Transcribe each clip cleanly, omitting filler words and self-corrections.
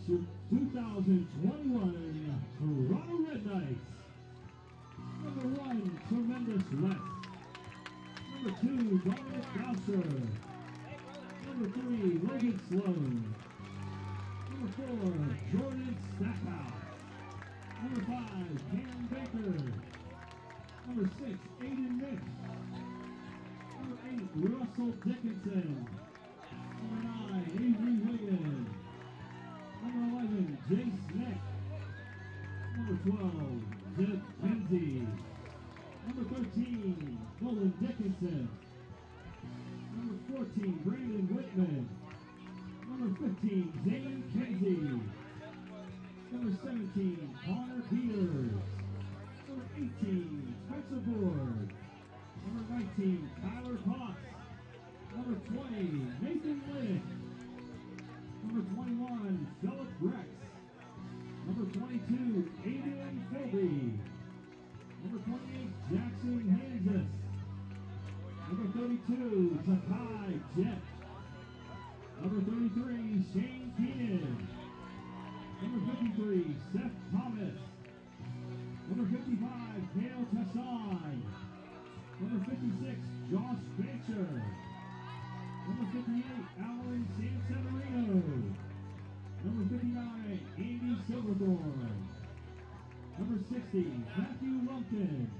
2021 Toronto Red Knights. Number 1, Tremendous West. Number 2, Dominic Gausser. Number 3, Logan Sloan. Number 4, Jordan Stackhouse. Number 5, Cam Baker. Number 6, Aiden Nick. Number 8, Russell Dickinson. Number 9, Avery Wiggins. Number 11, Jace Nick. Number 12, Jed Kinsey. Number 13, Nolan Dickinson. Number 14, Brandon Whitman. Number 15, Zane Kinsey. Number 17, Connor Peters. Number 18, Spencer Board. Number 19, Tyler Potts. Number 20, Nathan Liddick. Number 21, Philip Rex. Number 22, Adrian Philby. Number 28, Jackson Hansis. Number 32, Takai Jet. Number 33, Shane Keenan. Number 53, Seth Thomas. Number 55, Kale Tassan. Number 56, Josh Bancher. Number 58, Alan Sanseverino. Number 59, Andy Silverthorne. Number 60, Matthew Lumpkin.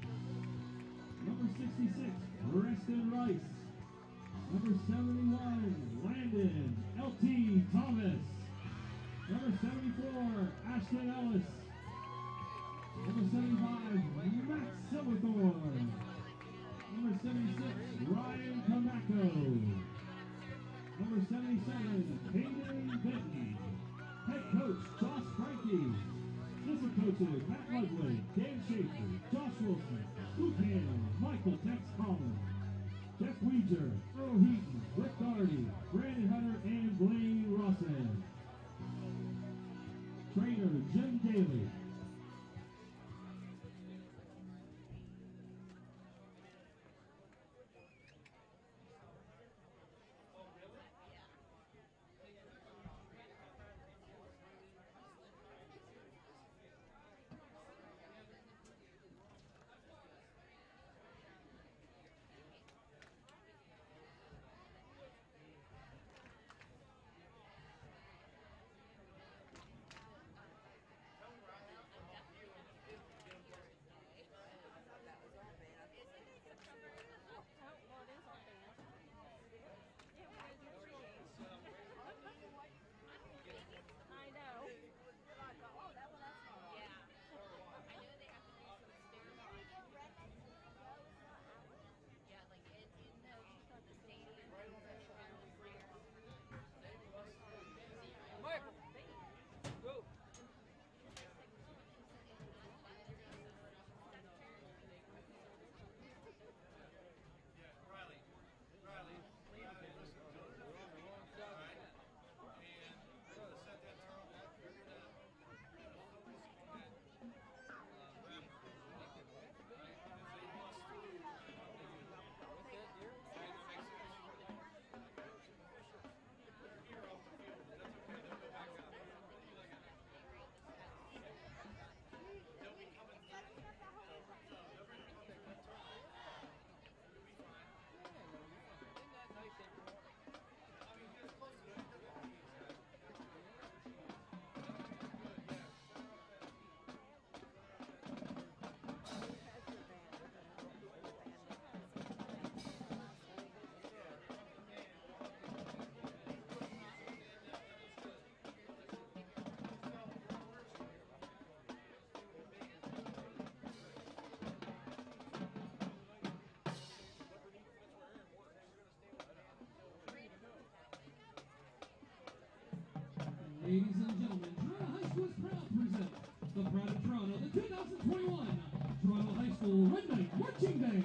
Number 66, Preston Rice. Number 71, Landon L.T. Thomas. Number 74, Ashton Ellis. Number 75, Max Silverthorne. Number 76, Ryan Kamako. Number 77, Hayden Benton. Head coach, Josh Frankie. Assistant coaches, Matt Ludwig, Dan Schaefer, Josh Wilson, Luke Hannon, Michael Tex Collins, Jeff Weeger, Earl Heaton, Rick Doherty, Brandon Hunter, and Blaine Rossan. Trainer, Jim Daly. Ladies and gentlemen, Toronto High School is proud to present the Pride of Toronto, the 2021 Toronto High School Red Knight Marching Band.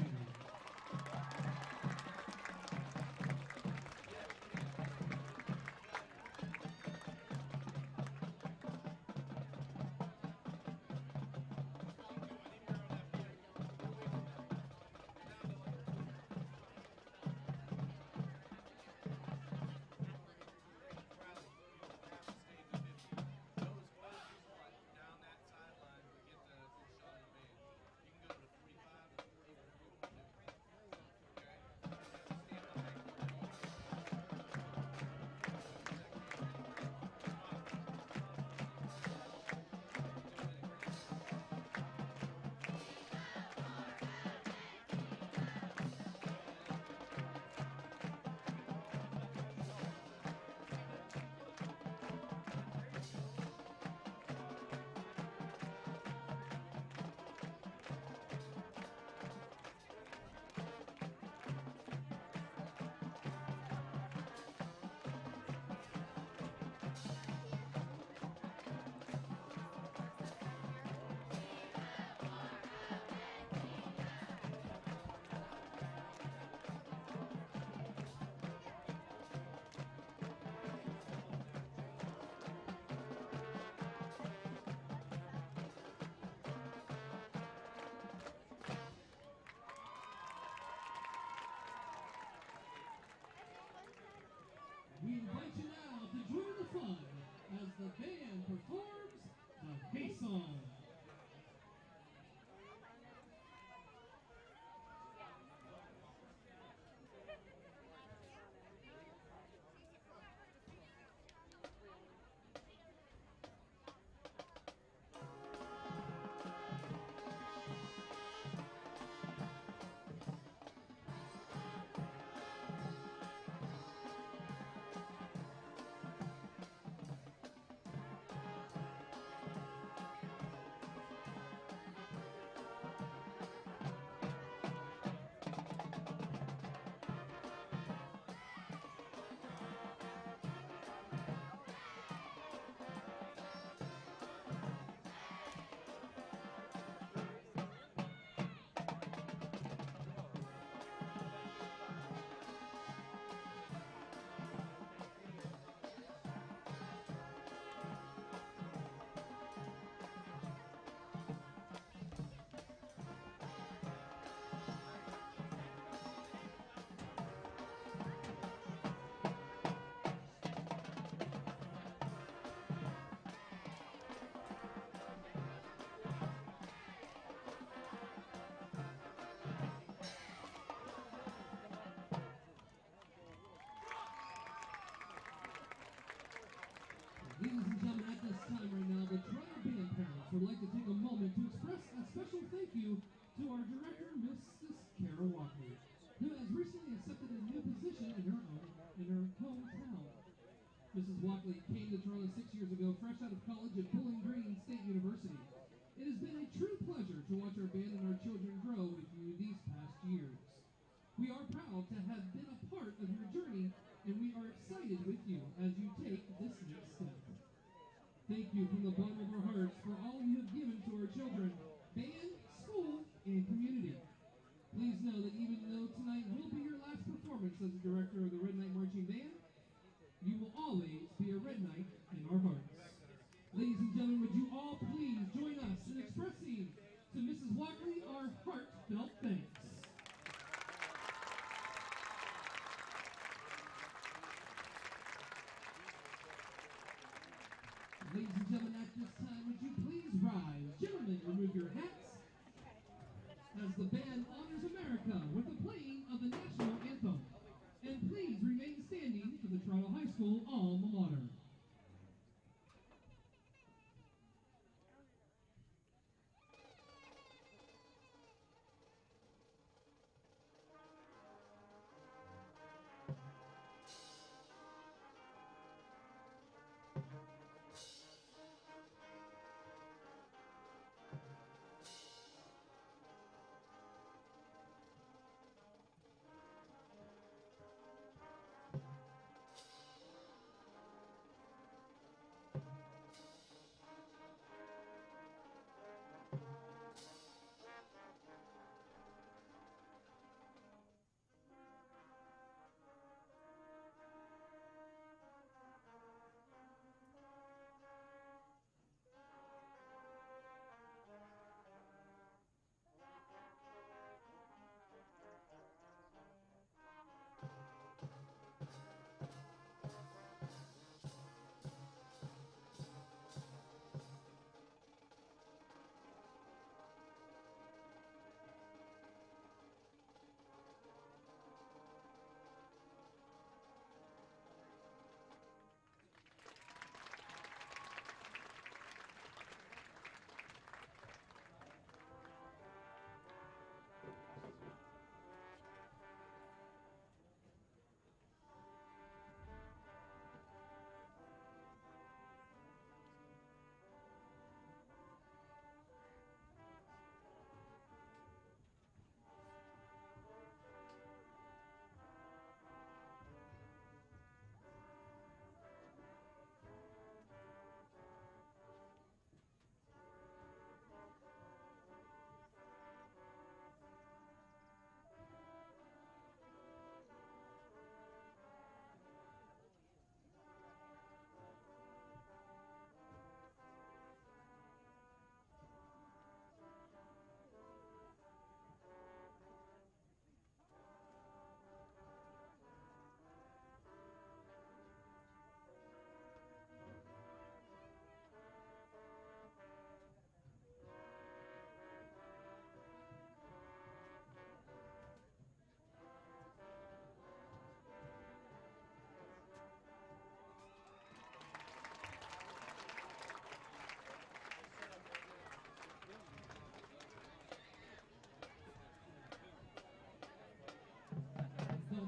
you to our director, Mrs. Kara Walkley, who has recently accepted a new position in her hometown. Mrs. Walkley came to Toronto 6 years ago, fresh out of college at Bowling Green State University. It has been a true pleasure to watch our band and our children grow with you these past years. We are proud to have been a part of your journey, and we are excited with you as you take this next step. Thank you from the bottom of our hearts for all you have given to our children, band, school, and community. Please know that even though tonight will be your last performance as the director of the Red Knight Marching Band, you will always be a Red Knight in our hearts. Ladies and gentlemen, would you all please join us in expressing to Mrs. Walkley our heartfelt thanks. Ladies and gentlemen, at this time, would you please rise? Gentlemen, remove your hats as the band honors America with the playing of the national anthem. And please remain standing for the Toronto High School alma mater.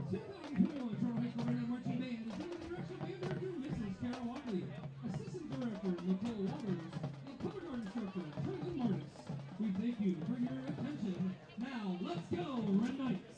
The 2021 Toronto High School Red Knight Marching Band is under the direction of band director Mrs. Kara Walkley, assistant director Nicole Waters, and cover guard instructor Tristan Martis. We thank you for your attention. Now, let's go, Red Knights!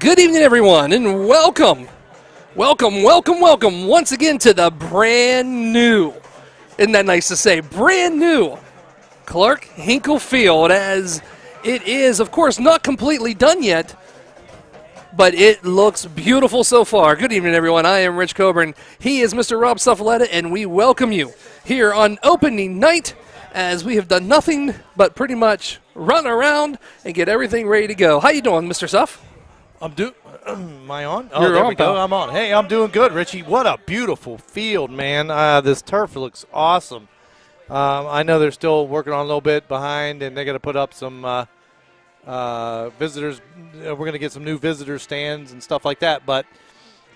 Good evening, everyone, and welcome once again to the brand new, isn't that nice to say, brand new Clark Hinkle Field, as it is, of course, not completely done yet, but it looks beautiful so far. Good evening, everyone. I am Rich Coburn. He is Mr. Rob Suffaletta, and we welcome you here on opening night as we have done nothing but pretty much run around and get everything ready to go. How you doing, Mr. Suff? Am I on? Oh, You're there on, we go. pal. I'm on. Hey, I'm doing good, Richie. What a beautiful field, man. This turf looks awesome. I know they're still working on a little bit behind, and they're going to put up some visitors. We're going to get some new visitor stands and stuff like that. But,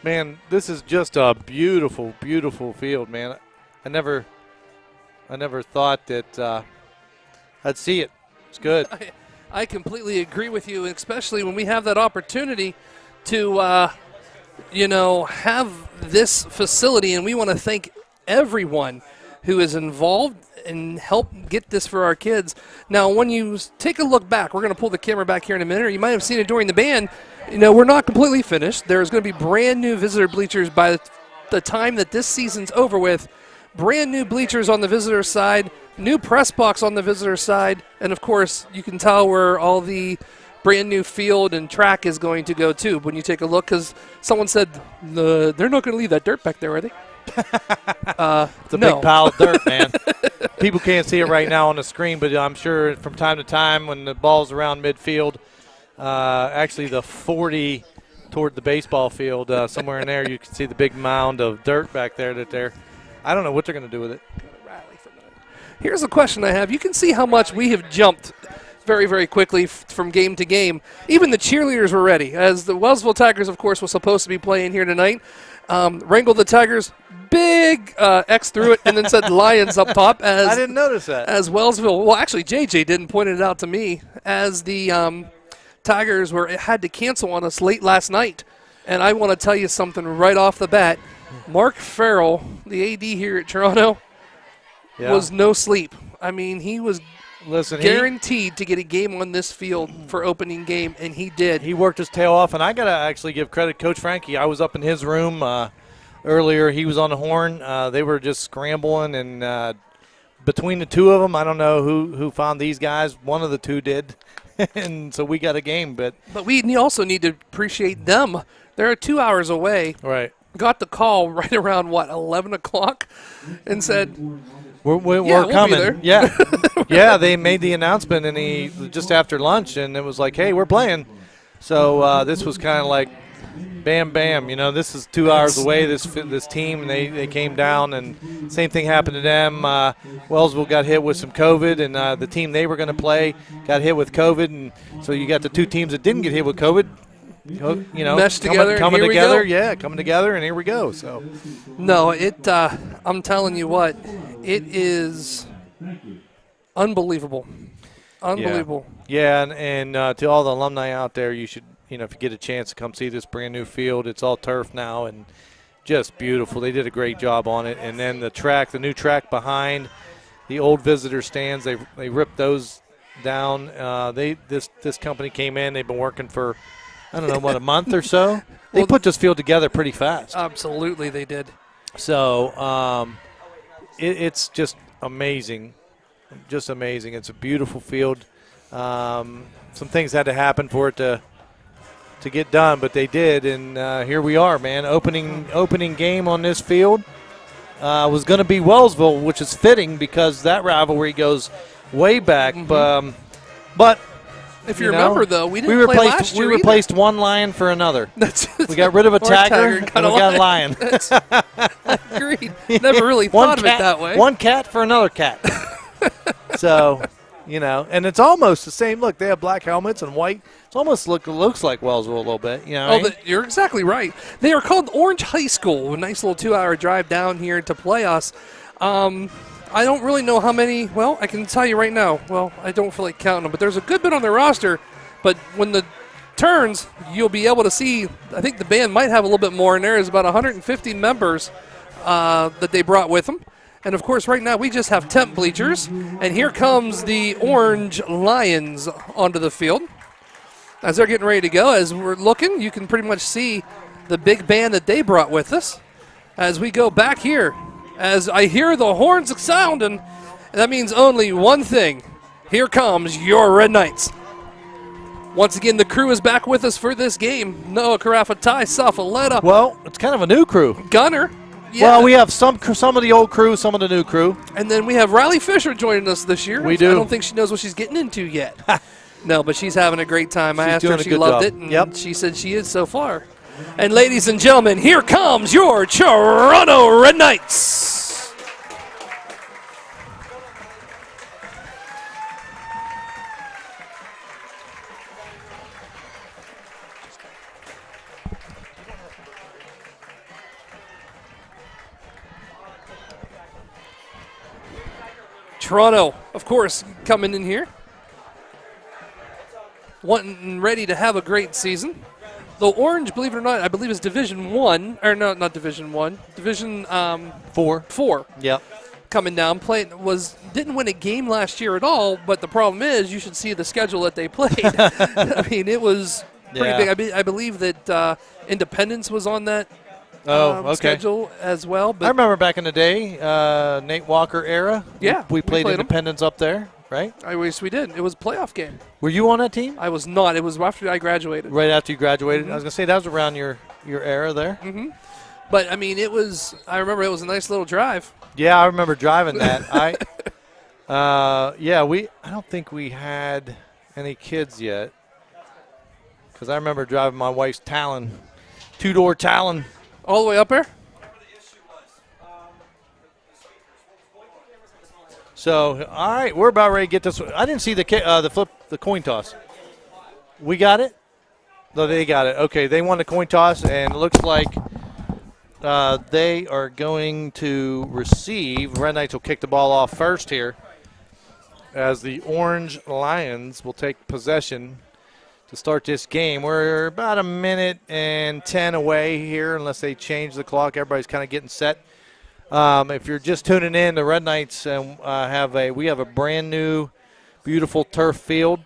man, this is just a beautiful, beautiful field, man. I never thought that I'd see it. It's good. I completely agree with you, especially when we have that opportunity to, have this facility, and we want to thank everyone who is involved and help get this for our kids. Now, when you take a look back, we're going to pull the camera back here in a minute, or you might have seen it during the band. We're not completely finished. There's going to be brand new visitor bleachers by the time that this season's over with. Brand new bleachers on the visitor side, new press box on the visitor side, and of course you can tell where all the brand new field and track is going to go too when you take a look, because someone said they're not going to leave that dirt back there, are they? It's a no. big pile of dirt, man. People can't see it right now on the screen, but I'm sure from time to time when the ball's around midfield, actually the 40 toward the baseball field, somewhere in there, you can see the big mound of dirt back there I don't know what they're going to do with it. Here's a question I have. You can see how much we have jumped very, very quickly from game to game. Even the cheerleaders were ready, as the Wellsville Tigers, of course, was supposed to be playing here tonight. Wrangled the Tigers, big X through it, and then said Lions up top. I didn't notice that. As Wellsville, well, actually, JJ didn't point it out to me, as the Tigers had to cancel on us late last night. And I want to tell you something right off the bat. Mark Farrell, the AD here at Toronto, was no sleep. I mean, he was guaranteed to get a game on this field for opening game, and he did. He worked his tail off, and I got to actually give credit to Coach Frankie. I was up in his room earlier. He was on the horn. They were just scrambling, and between the two of them, I don't know who found these guys. One of the two did, and so we got a game. But we also need to appreciate them. They're 2 hours away. Right. Got the call right around, 11 o'clock, and said, We're we'll coming. be there. Yeah. Yeah, they made the announcement and just after lunch, and it was like, hey, we're playing. So this was kind of like bam, bam. This is 2 hours away, this team, and they came down, and same thing happened to them. Wellsville got hit with some COVID, and the team they were going to play got hit with COVID, and so you got the two teams that didn't get hit with COVID. Meshed together, coming and here together, we go. yeah, coming together, and here we go. So, no, I'm telling you what, it is unbelievable, unbelievable. Yeah, and to all the alumni out there, you should, if you get a chance to come see this brand new field. It's all turf now, and just beautiful. They did a great job on it, and then the new track behind the old visitor stands, they ripped those down. This company came in. They've been working for, I don't know, a month or so? They put this field together pretty fast. Absolutely, they did. So it's just amazing. Just amazing. It's a beautiful field. Some things had to happen for it to get done, but they did, and here we are, man. Opening game on this field was going to be Wellsville, which is fitting because that rivalry goes way back. Mm-hmm. But if you remember, though, we didn't play last year We replaced one lion for another. We got rid of a and tiger, we got a lion. Agreed. Never really thought of it that way. One cat for another cat. So, and it's almost the same look. They have black helmets and white. It almost looks like Wellsville a little bit. You're exactly right. They are called Orange High School. A nice little 2-hour drive down here to play us. I don't really know how many. Well, I can tell you right now. Well, I don't feel like counting them, but there's a good bit on their roster. But when the turns, you'll be able to see. I think the band might have a little bit more in there. There's about 150 members that they brought with them. And, of course, right now we just have temp bleachers. And here comes the Orange Lions onto the field. As they're getting ready to go, as we're looking, you can pretty much see the big band that they brought with us. As we go back here, as I hear the horns sounding, that means only one thing. Here comes your Red Knights. Once again, the crew is back with us for this game. Noah Carafa, Ty Safaletta. Well, it's kind of a new crew. Gunner. Yeah. Well, we have some of the old crew, some of the new crew. And then we have Riley Fisher joining us this year. We do. I don't think she knows what she's getting into yet. No, but she's having a great time. I She's asked her doing if a she good loved job. it, and Yep. she said she is so far. And ladies and gentlemen, here comes your Toronto Red Knights. Toronto, of course, coming in here, wanting and ready to have a great season. Though Orange, believe it or not, I believe is Division 1, or no, not Division 1, Division 4 Yep. coming down. Didn't win a game last year at all, but the problem is you should see the schedule that they played. I mean, it was pretty Yeah. big. I believe that Independence was on that Okay. schedule as well. I But remember back in the day, Nate Walker era. Yeah, we played played 'em. Independence up there, right? I wish we did. It was a playoff game. Were you on that team? I was not. It was after I graduated. Right after you graduated? Mm-hmm. I was going to say that was around your era there. But, I mean, I remember it was a nice little drive. Yeah, I remember driving that. I don't think we had any kids yet, because I remember driving my wife's Talon, two-door Talon. All the way up there? So, all right, we're about ready to get this. I didn't see the coin toss. We got it? No, they got it. Okay, they won the coin toss, and it looks like they are going to receive. Red Knights will kick the ball off first here, as the Orange Lions will take possession to start this game. We're about a minute and 10 away here, unless they change the clock. Everybody's kind of getting set. If you're just tuning in, the Red Knights have a brand new, beautiful turf field.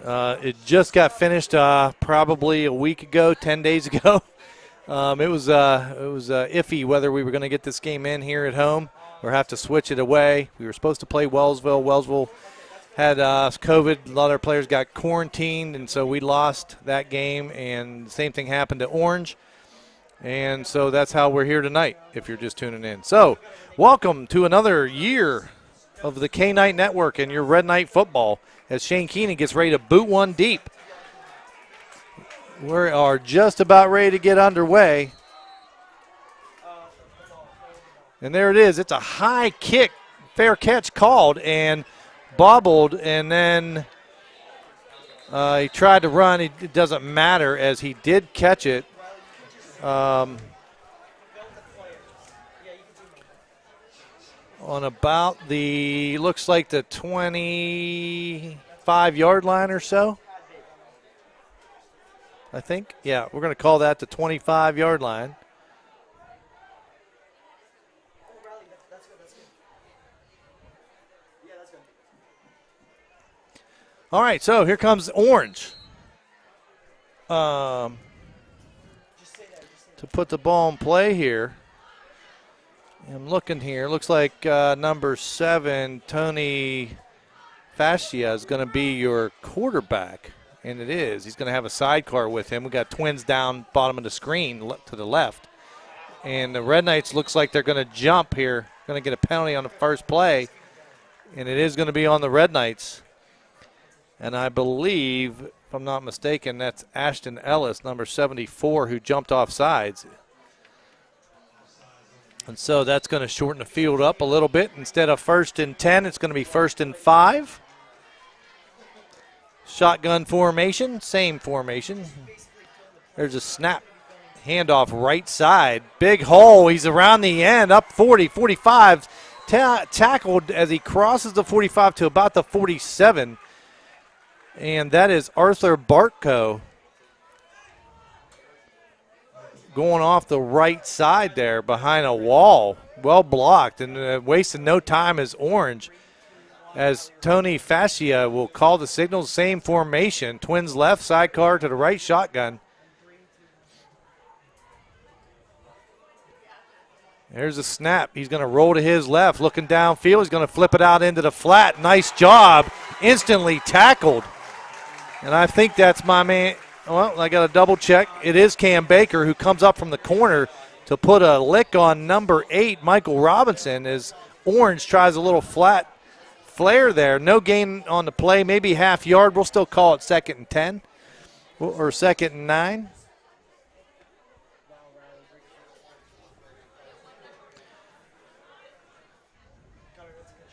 It just got finished probably a week ago, 10 days ago. It was iffy whether we were going to get this game in here at home or have to switch it away. We were supposed to play Wellsville. Wellsville had COVID. A lot of our players got quarantined, and so we lost that game. And the same thing happened to Orange. And so that's how we're here tonight, if you're just tuning in. So welcome to another year of the K-Night Network and your Red Knight football as Shane Keenan gets ready to boot one deep. We are just about ready to get underway. And there it is. It's a high kick, fair catch called, and bobbled, and then he tried to run. It doesn't matter, as he did catch it. On about looks like the 25-yard line or so, I think. Yeah, we're going to call that the 25-yard line. All right, so here comes Orange. To put the ball in play here. I'm looking here. Looks like number 7, Tony Fascia, is going to be your quarterback. And it is. He's going to have a sidecar with him. We got Twins down bottom of the screen to the left. And the Red Knights looks like they're going to jump here. Going to get a penalty on the first play. And it is going to be on the Red Knights. And I believe, if I'm not mistaken, that's Ashton Ellis, number 74, who jumped off sides. And so that's going to shorten the field up a little bit. Instead of 1st and 10, it's going to be 1st and 5. Shotgun formation, same formation. There's a snap. Handoff right side. Big hole. He's around the end, up 40, 45. Tackled as he crosses the 45 to about the 47. And that is Arthur Bartko going off the right side there behind a wall. Well blocked, and wasting no time as Orange, as Tony Fascia will call the signals. Same formation. Twins left, sidecar to the right, shotgun. There's a snap. He's going to roll to his left, looking downfield. He's going to flip it out into the flat. Nice job. Instantly tackled. And I think that's my man. Well, I got to double check. It is Cam Baker, who comes up from the corner, to put a lick on number 8, Michael Robinson, as Orange tries a little flat flare there. No gain on the play, maybe half yard. We'll still call it 2nd and 10 or 2nd and 9.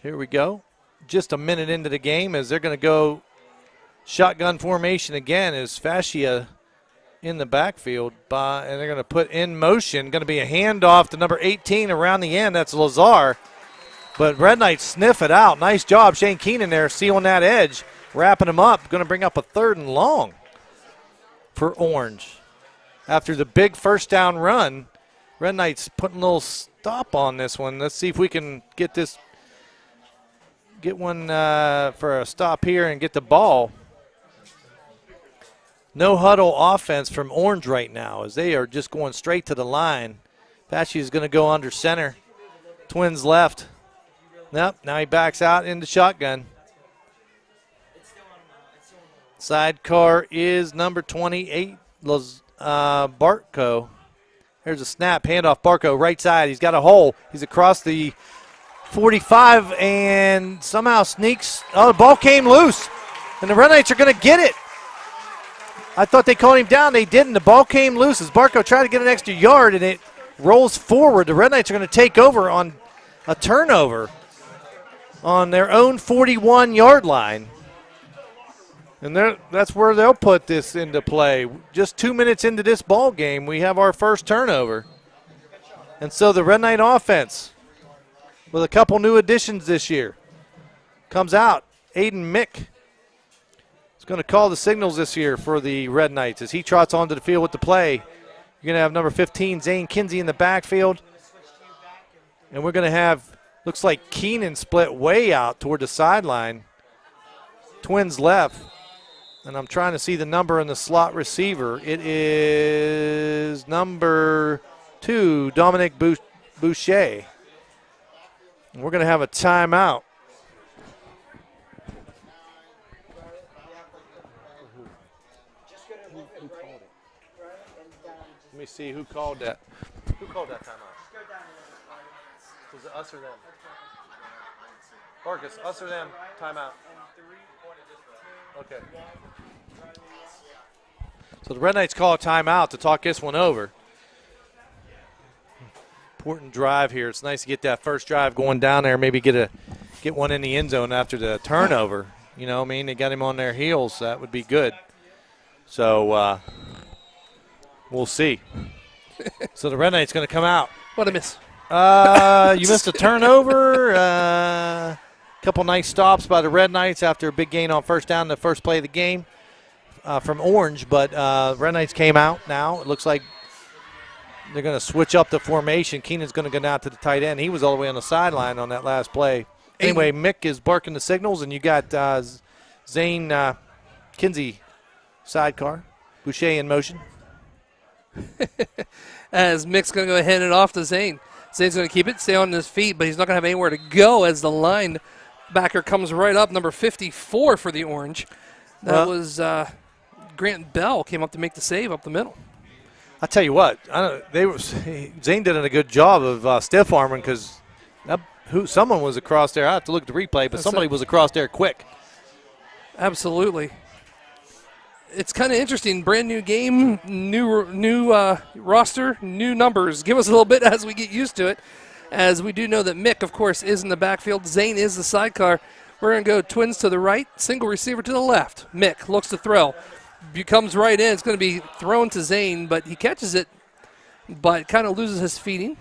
Here we go. Just a minute into the game as they're going to go shotgun formation again as Fascia in the backfield. And they're going to put in motion. Going to be a handoff to number 18 around the end. That's Lazar. But Red Knights sniff it out. Nice job, Shane Keenan there sealing that edge, wrapping him up. Going to bring up a 3rd and long for Orange. After the big first down run, Red Knights putting a little stop on this one. Let's see if we can get one for a stop here and get the ball. No huddle offense from Orange right now as they are just going straight to the line. Fascia is going to go under center. Twins left. Nope, now he backs out into shotgun. Sidecar is number 28, Bartko. There's a snap, handoff, Bartko, right side. He's got a hole. He's across the 45 and somehow sneaks. Oh, the ball came loose, and the Red Knights are going to get it. I thought they called him down. They didn't. The ball came loose as Bartko tried to get an extra yard, and it rolls forward. The Red Knights are going to take over on a turnover on their own 41-yard line. And that's where they'll put this into play. Just 2 minutes into this ball game, we have our first turnover. And so the Red Knight offense, with a couple new additions this year, comes out. Aiden Mick is going to call the signals this year for the Red Knights as he trots onto the field with the play. You're going to have number 15, Zane Kinsey, in the backfield. And we're going to have, looks like Keenan split way out toward the sideline. Twins left. And I'm trying to see the number in the slot receiver. It is number 2, Dominic Boucher. And we're going to have a timeout. Let me see who called that. Who called that timeout? Was it us or them? Marcus, us or them, timeout. Okay. So the Red Knights call a timeout to talk this one over. Important drive here. It's nice to get that first drive going down there, maybe get one in the end zone after the turnover. You know what I mean? They got him on their heels. That would be good. So we'll see. So the Red Knights going to come out. What a miss. You missed a turnover. Couple nice stops by the Red Knights after a big gain on first down, the first play of the game from Orange. But Red Knights came out now. It looks like they're going to switch up the formation. Keenan's going to go down to the tight end. He was all the way on the sideline on that last play. Anyway, Mick is barking the signals, and you got Zane Kinsey sidecar. Boucher in motion. As Mick's going to go ahead and off to Zane. Zane's going to keep it, stay on his feet, but he's not going to have anywhere to go as the linebacker comes right up, number 54 for the Orange. That was Grant Bell came up to make the save up the middle. I tell you what, Zane did a good job of stiff arming because someone was across there. I have to look at the replay, but somebody was across there quick. Absolutely. It's kind of interesting. Brand new game, new roster, new numbers. Give us a little bit as we get used to it. As we do know that Mick, of course, is in the backfield. Zane is the sidecar. We're going to go Twins to the right, single receiver to the left. Mick looks to throw. Comes right in. It's going to be thrown to Zane, but he catches it, but kind of loses his feeding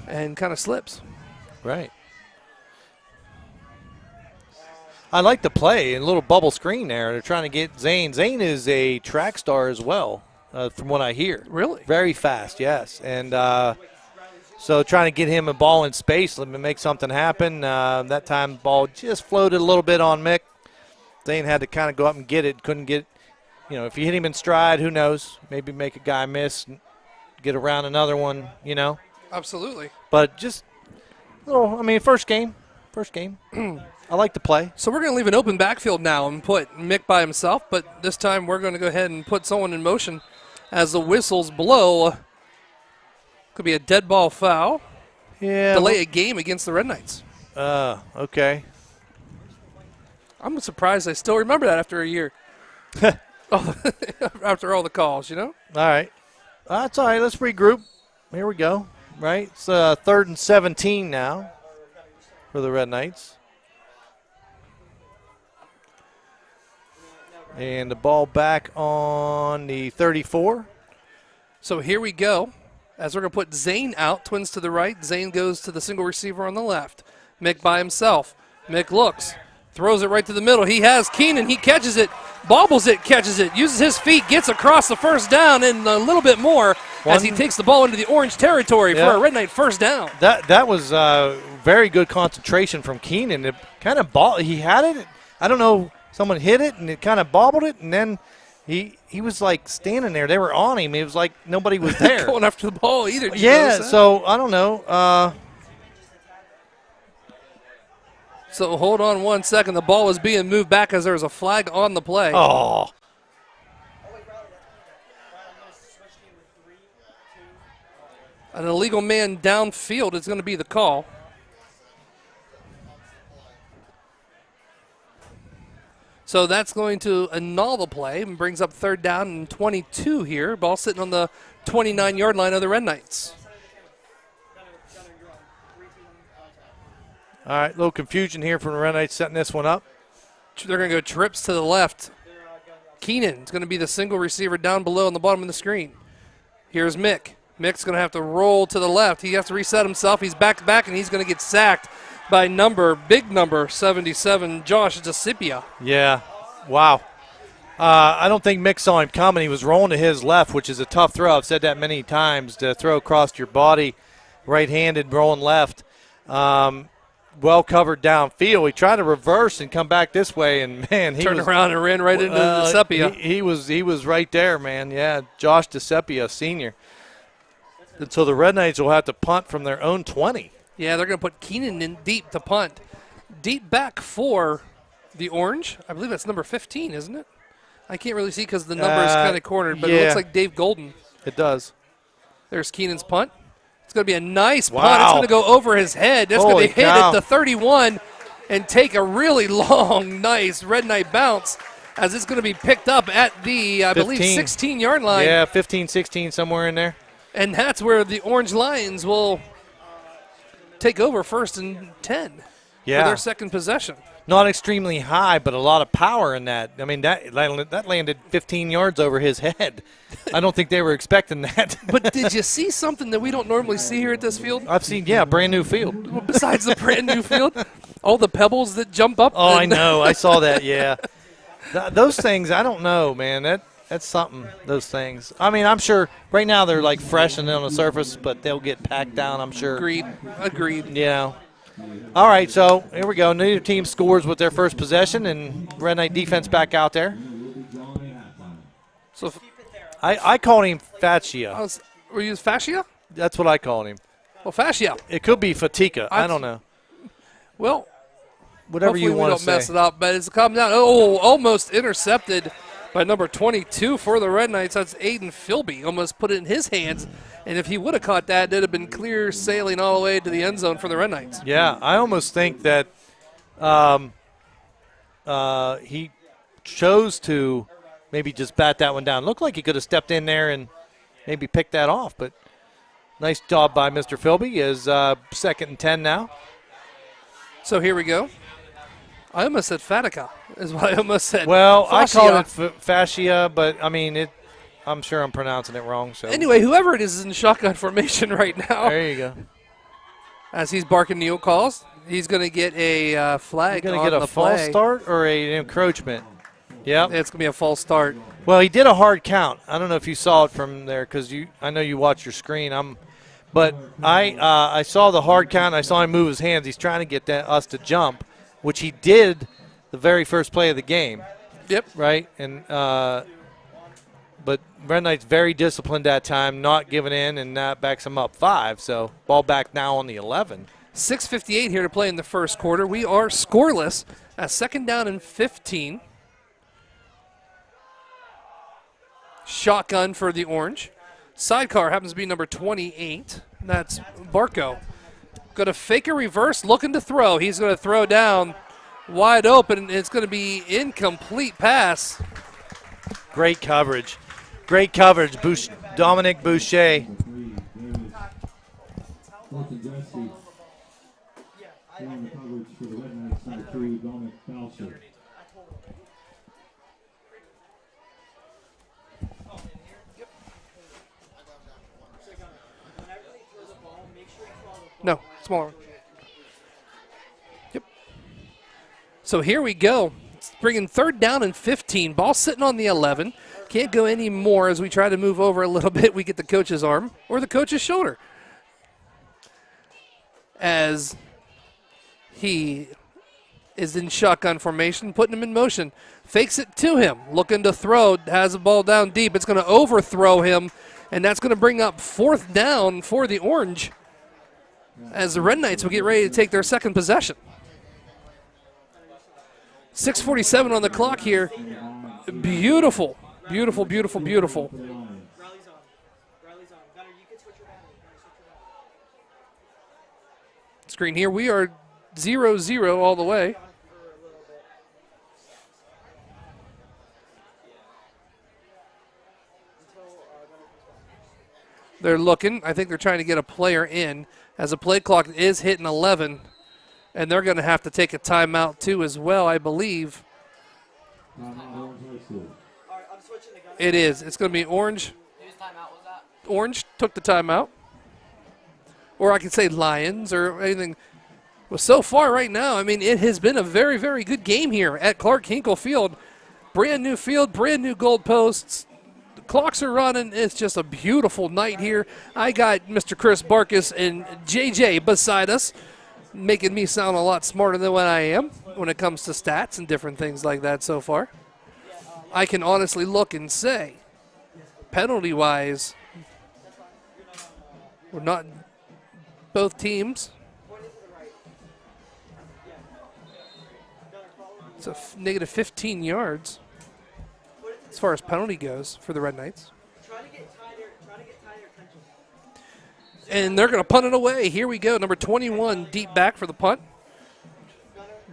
and kind of slips. Right. I like the play, a little bubble screen there. They're trying to get Zane. Zane is a track star as well, from what I hear. Really? Very fast, yes. And so trying to get him a ball in space, let me make something happen. That time the ball just floated a little bit on Mick. Zane had to kind of go up and get it. Couldn't get, if you hit him in stride, who knows? Maybe make a guy miss, get around another one, Absolutely. But just first game. I like the play. So we're going to leave an open backfield now and put Mick by himself, but this time we're going to go ahead and put someone in motion as the whistles blow. Could be a dead ball foul. Yeah. Delay a game against the Red Knights. Okay. I'm surprised I still remember that after a year. After all the calls, you know? All right. That's all right. Let's regroup. Here we go. Right? It's 3rd and 17 now for the Red Knights. And the ball back on the 34. So here we go. As we're going to put Zane out, Twins to the right. Zane goes to the single receiver on the left. Mick by himself. Mick looks. Throws it right to the middle. He has Keenan. He catches it, bobbles it, catches it, uses his feet, gets across the first down and a little bit more as he takes the ball into the orange territory for a Red Knight first down. That was very good concentration from Keenan. It kind of he had it. I don't know. Someone hit it and it kind of bobbled it, and then he was like standing there. They were on him. It was like nobody was there. Going after the ball either. Yeah. So I don't know. So hold on 1 second. The ball was being moved back as there was a flag on the play. Oh. An illegal man downfield is going to be the call. So that's going to annul the play and brings up 3rd down and 22 here. Ball sitting on the 29-yard line of the Red Knights. All right, a little confusion here from the Red Knights setting this one up. They're going to go trips to the left. Keenan is going to be the single receiver down below on the bottom of the screen. Here's Mick. Mick's going to have to roll to the left. He has to reset himself. He's back, and he's going to get sacked by big number 77, Josh DeCipia. Yeah, wow. I don't think Mick saw him coming. He was rolling to his left, which is a tough throw. I've said that many times, to throw across your body, right-handed, rolling left. Well covered downfield. He tried to reverse and come back this way, and man, he turned around and ran right into DeCipia. He was right there, man. Yeah, Josh DeCipia, senior. And so the Red Knights will have to punt from their own 20. Yeah, they're going to put Keenan in deep to punt. Deep back for the Orange. I believe that's number 15, isn't it? I can't really see because the number is kind of cornered, but it looks like Dave Golden. It does. There's Keenan's punt. It's going to be a nice punt. Wow. It's going to go over his head. It's going to hit at the 31 and take a really long, nice Red Knight bounce as it's going to be picked up at the, I believe, 16-yard line. Yeah, 15, 16, somewhere in there. And that's where the Orange Lions will take over 1st and 10 for their second possession. Not extremely high, but a lot of power in that. I mean, that landed 15 yards over his head. I don't think they were expecting that. But did you see something that we don't normally see here at this field? I've seen, brand new field. Well, besides the brand new field, all the pebbles that jump up. Oh, I know. I saw that, yeah. Those things, I don't know, man. That's something, those things. I mean, I'm sure right now they're like fresh and on the surface, but they'll get packed down, I'm sure. Agreed. Yeah. All right, so here we go. Neither team scores with their first possession, and Red Knight defense back out there. So I called him Fascia. Were you Fascia? That's what I called him. Well, Fascia. It could be Fatica. I don't know. Well, whatever you want to say. We don't mess it up, but it's come down. Oh, almost intercepted by number 22 for the Red Knights. That's Aiden Philby. Almost put it in his hands. And if he would have caught that, it'd have been clear sailing all the way to the end zone for the Red Knights. Yeah, I almost think that he chose to maybe just bat that one down. Looked like he could have stepped in there and maybe picked that off. But nice job by Mr. Philby. Is 2nd and 10 now. So here we go. I almost said Fatica is what I almost said. Well, Fascia. I called it Fascia, but, I mean, I'm sure I'm pronouncing it wrong. So anyway, whoever it is in shotgun formation right now. There you go. As he's barking Neil calls, he's going to get a flag on the play. Going to get a false start or an encroachment? Yeah. It's going to be a false start. Well, he did a hard count. I don't know if you saw it from there because I know you watch your screen. But I saw the hard count. I saw him move his hands. He's trying to get us to jump, which he did the very first play of the game. Yep. Right? And but Red Knight's very disciplined that time, not giving in, and that backs him up 5. So ball back now on the 11. 6:58 here to play in the first quarter. We are scoreless at 2nd down and 15. Shotgun for the Orange. Sidecar happens to be number 28. That's Barco. Going to fake a reverse, looking to throw. He's going to throw down wide open. It's going to be incomplete pass. Great coverage. Great coverage. Dominic Boucher. Colton Gresky. On the coverage for the Red Knights, number 2, Dominic Boucher. No, smaller. Yep. So here we go. It's bringing 3rd down and 15. Ball sitting on the 11. Can't go any more as we try to move over a little bit. We get the coach's arm or the coach's shoulder. As he is in shotgun formation, putting him in motion. Fakes it to him, looking to throw, has the ball down deep. It's going to overthrow him, and that's going to bring up 4th down for the Orange as the Red Knights will get ready to take their second possession. 6:47 on the clock here. Beautiful, beautiful, beautiful, beautiful. Screen here. We are 0-0 all the way. They're looking. I think they're trying to get a player in as the play clock is hitting 11, and they're going to have to take a timeout too as well, I believe. It is. It's going to be Orange. Whose timeout was that? Orange took the timeout. Or I could say Lions or anything. Well, so far right now, I mean, it has been a very, very good game here at Clark Hinkle Field. Brand new field, brand new goalposts. The clocks are running. It's just a beautiful night here. I got Mr. Chris Barkus and JJ beside us, making me sound a lot smarter than what I am when it comes to stats and different things like that so far. I can honestly look and say, penalty-wise, we're not both teams. It's a negative 15 yards as far as penalty goes for the Red Knights. And they're going to punt it away. Here we go. Number 21 deep back for the punt.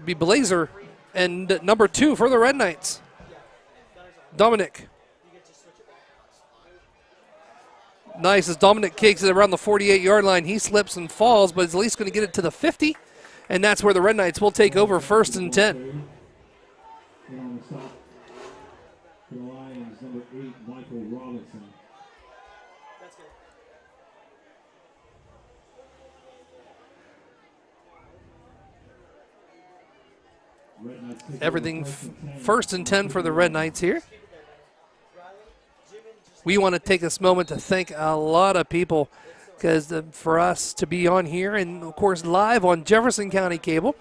Be Blazer. And number 2 for the Red Knights, Dominic. Nice as Dominic kicks it around the 48-yard line. He slips and falls, but is at least going to get it to the 50. And that's where the Red Knights will take over 1st and 10. On the stop for the Lions, number 8, Michael Robinson. Everything 1st and 10 for the Red Knights here. We want to take this moment to thank a lot of people because for us to be on here and, of course, live on Jefferson County Cable,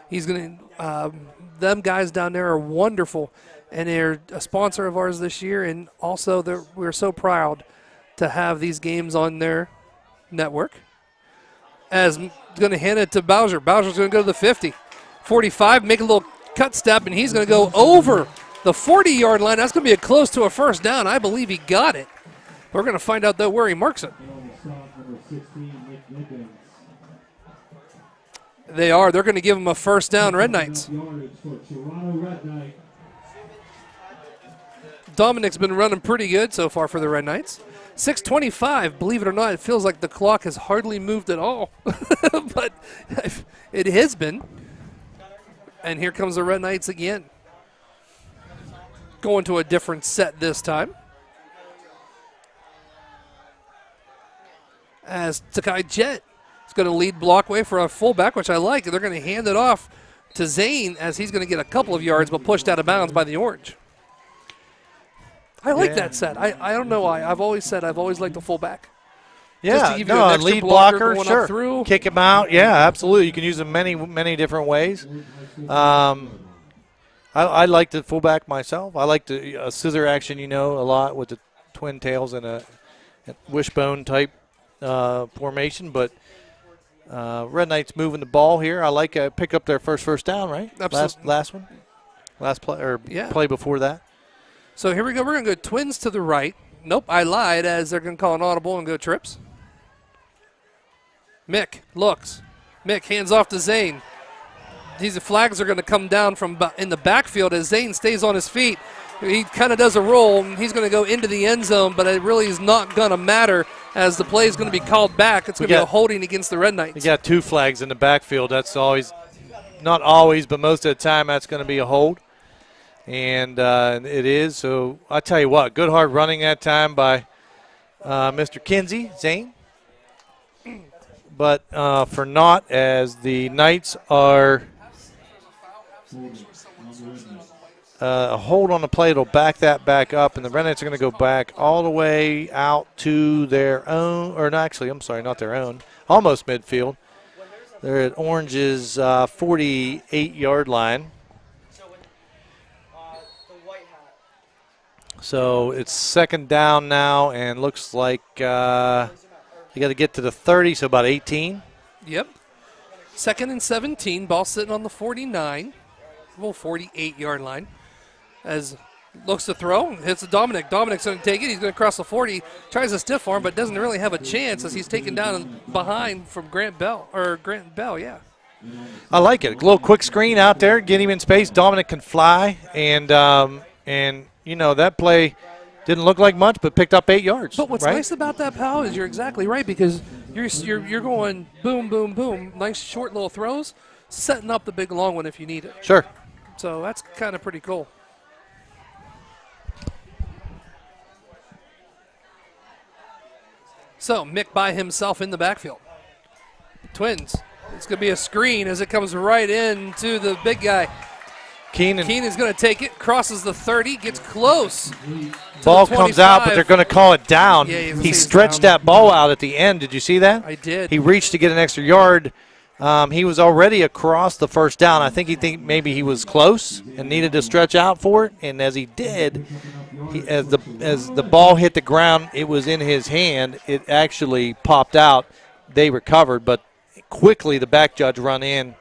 he's going to them guys down there are wonderful, and they're a sponsor of ours this year, and also we're so proud to have these games on their network. As going to hand it to Bowser. Bowser's going to go to the 50. 45, make a little cut step, and he's going to go over the 40-yard line. That's going to be close to a 1st down. I believe he got it. We're going to find out, though, where he marks it. On the stop, number 16, Nick Nickens. They are. They're going to give him a 1st down, Red Knights. Yardage for Toronto Red Knight. Dominic's been running pretty good so far for the Red Knights. 6:25, believe it or not, it feels like the clock has hardly moved at all. But it has been. And here comes the Red Knights again. Going to a different set this time. As Takai Jet is going to lead blockway for a fullback, which I like. They're going to hand it off to Zane as he's going to get a couple of yards, but pushed out of bounds by the Orange. I like that set. I don't know why. I've always liked the fullback. Just to give you an extra lead blocker blocker, going sure. up through. Kick him out, yeah, absolutely. You can use them many different ways. I like the fullback myself. I like the scissor action, a lot with the twin tails and a wishbone type formation. But Red Knights moving the ball here. I like pick up their first down, right? Absolutely. Last one, last play or play before that. So here we go. We're going to go twins to the right. Nope, I lied as they're going to call an audible and go trips. Mick looks. Mick hands off to Zane. These flags are going to come down from in the backfield as Zane stays on his feet. He kind of does a roll, and he's going to go into the end zone, but it really is not going to matter as the play is going to be called back. It's going to be a holding against the Red Knights. We got 2 flags in the backfield. That's always, not always, but most of the time that's going to be a hold. And it is. So I tell you what, good hard running that time by Mr. Kinsey, Zane. But for naught, as the Knights are a hold on the play, it'll back that back up, and the Red Knights are going to go back all the way out to their own, or no, actually, I'm sorry, not their own, almost midfield. They're at Orange's 48-yard line. So it's second down now, and looks like you got to get to the 30, so about 18. Yep. 2nd and 17, ball sitting on the 49, well, 48-yard line. As looks to throw, hits the Dominic. Dominic's going to take it. He's going to cross the 40, tries a stiff arm, but doesn't really have a chance as he's taken down behind from Grant Bell, yeah. I like it. A little quick screen out there, get him in space. Dominic can fly, and you know, that play didn't look like much, but picked up 8 yards. But what's nice about that, pal, is you're exactly right, because you're going boom, boom, boom, nice short little throws, setting up the big long one if you need it. Sure. So that's kind of pretty cool. So Mick by himself in the backfield. Twins. It's going to be a screen as it comes right into the big guy. Keenan's going to take it, crosses the 30, gets close. Ball comes out, but they're going to call it down. Yeah, he stretched that ball out at the end. Did you see that? I did. He reached to get an extra yard. He was already across the first down. I think maybe he was close and needed to stretch out for it. And as he did, as the ball hit the ground, it was in his hand. It actually popped out. They recovered, but quickly the back judge run in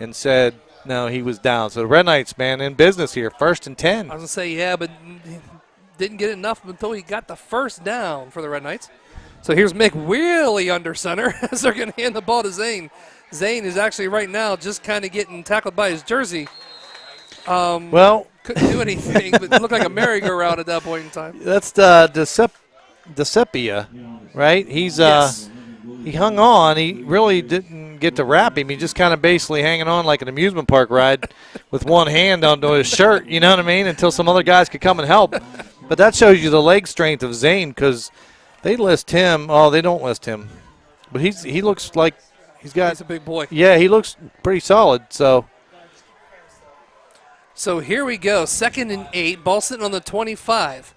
and said, no, he was down. So the Red Knights, man, in business here. 1st and 10. I was going to say, yeah, but didn't get enough until he got the first down for the Red Knights. So here's Mick really under center as they're going to hand the ball to Zane. Zane is actually right now just kind of getting tackled by his jersey. Well, couldn't do anything, but it looked like a merry-go-round at that point in time. That's the Decepia, right? He's Yes. He hung on. He really didn't get to wrap him. He just kind of basically hanging on like an amusement park ride with one hand onto his shirt, you know what I mean, until some other guys could come and help. But that shows you the leg strength of Zane, because they list him. Oh, they don't list him. But he looks like he's He's a big boy. Yeah, he looks pretty solid. So here we go. 2nd and 8. Ball sitting on the 25.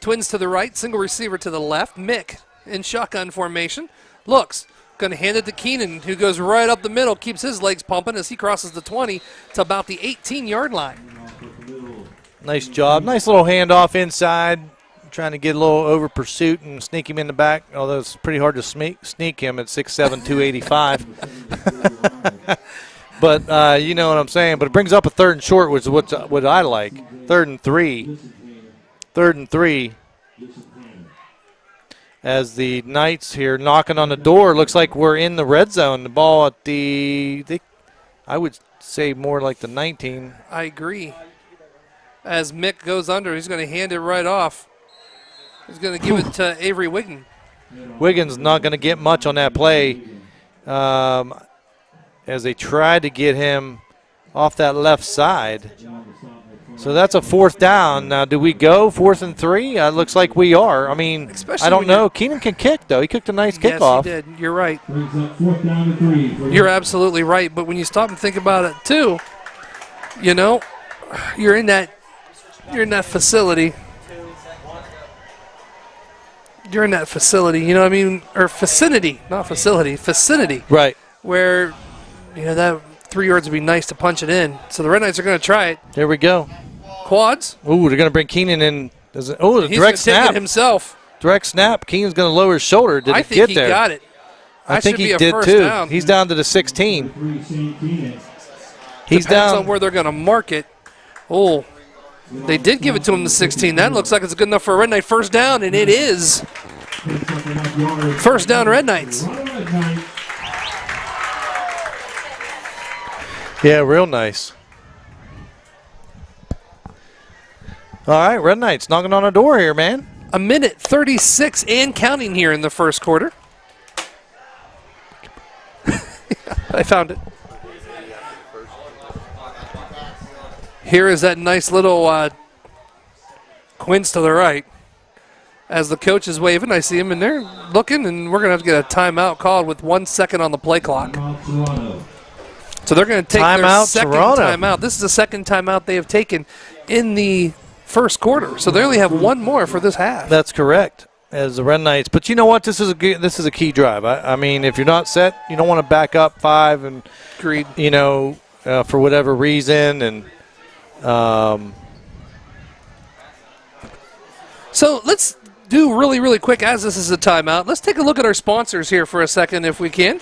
Twins to the right. Single receiver to the left. Mick in shotgun formation. Looks. Going to hand it to Keenan, who goes right up the middle, keeps his legs pumping as he crosses the 20 to about the 18-yard line. nice job. Nice little handoff inside. Trying to get a little over pursuit and sneak him in the back, although it's pretty hard to sneak him at 6'7", 285. But you know what I'm saying. But it brings up a 3rd and short, which is what I like. 3rd and 3. 3rd and 3. As the Knights here knocking on the door, looks like we're in the red zone. The ball at I would say more like the 19. I agree. As Mick goes under, he's going to hand it right off. He's going to give it to Avery Wiggin. Wiggins not going to get much on that play as they tried to get him off that left side. So that's a 4th down. Now, do we go 4th and 3? Looks like we are. I mean, Especially I don't know. Keenan can kick, though. He kicked a nice kickoff. Yes, he did. You're right. Brings up 4th down and 3. You're absolutely right. But when you stop and think about it, too, you know, you're in that facility. You're in that facility, you know what I mean? Or vicinity, not facility, vicinity. Right. Where, you know, that 3 yards would be nice to punch it in. So the Red Knights are going to try it. There we go. Quads. Ooh, they're going to bring Keenan in. The He's direct going to take snap. it himself. Direct snap. Keenan's going to lower his shoulder. Did I it think get he there? got it. I That think should be he a did first too. down. He's down to the 16. He's Depends down. on where they're going to mark it. Oh, they did give it to him the 16. That looks like it's good enough for a Red Knight first down, and it is. First down, Red Knights. Yeah, real nice. All right, Red Knights knocking on our door here, man. A minute 36 and counting here in the first quarter. I found it. Here is that nice little Quince to the right. As the coach is waving, I see him in there looking, and we're going to have to get a timeout called with 1 second on the play clock. Toronto. So they're going to take their Timeout, second Toronto. timeout. This is the second timeout they have taken in the first quarter. So they only have one more for this half. That's correct. As the Red Knights, but you know what? This is a key drive. I mean, if you're not set, you don't want to back up 5 and Agreed. For whatever reason, and So let's do really quick, as this is a timeout. Let's take a look at our sponsors here for a second if we can,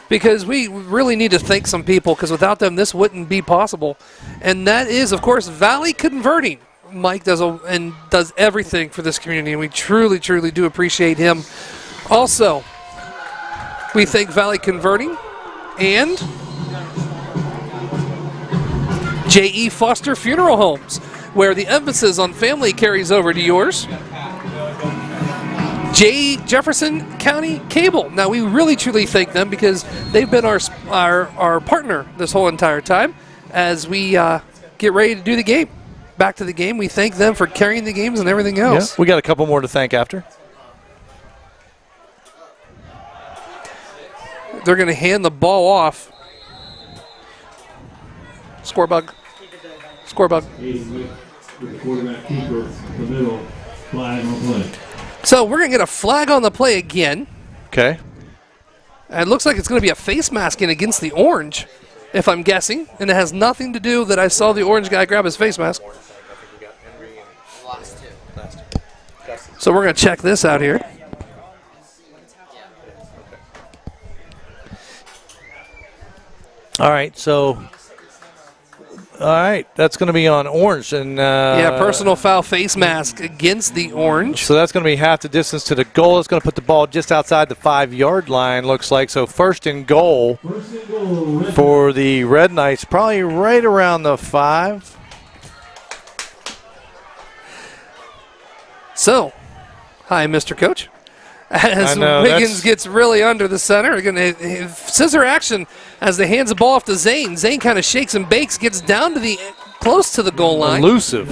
because we really need to thank some people, because without them this wouldn't be possible. And that is, of course, Valley Converting. Mike does everything for this community, and we truly do appreciate him. Also, we thank Valley Converting and J.E. Foster Funeral Homes, where the emphasis on family carries over to yours. Jefferson County Cable. Now, we really truly thank them, because they've been our partner this whole entire time as we get ready to do the game. Back to the game. We thank them for carrying the games and everything else. yeah, we got a couple more to thank after. They're going to hand the ball off. Score bug. Aiden with the quarterback keeper, the middle, flag on play. So we're going to get a flag on the play again. Okay. And it looks like it's going to be a face masking against the orange, if I'm guessing. And it has nothing to do that I saw the orange guy grab his face mask. So we're going to check this out here. All right, that's going to be on orange, and Personal foul face mask against the orange. so that's going to be half the distance to the goal. It's going to put the ball just outside the 5-yard line, looks like. So first and goal for the Red Knights, probably right around the 5. So, hi, Mr. Coach. As I know, Wiggins gets really under the center, going to scissor action as they hands the ball off to Zane. Zane kind of shakes and bakes, gets down to close to the goal line. Elusive.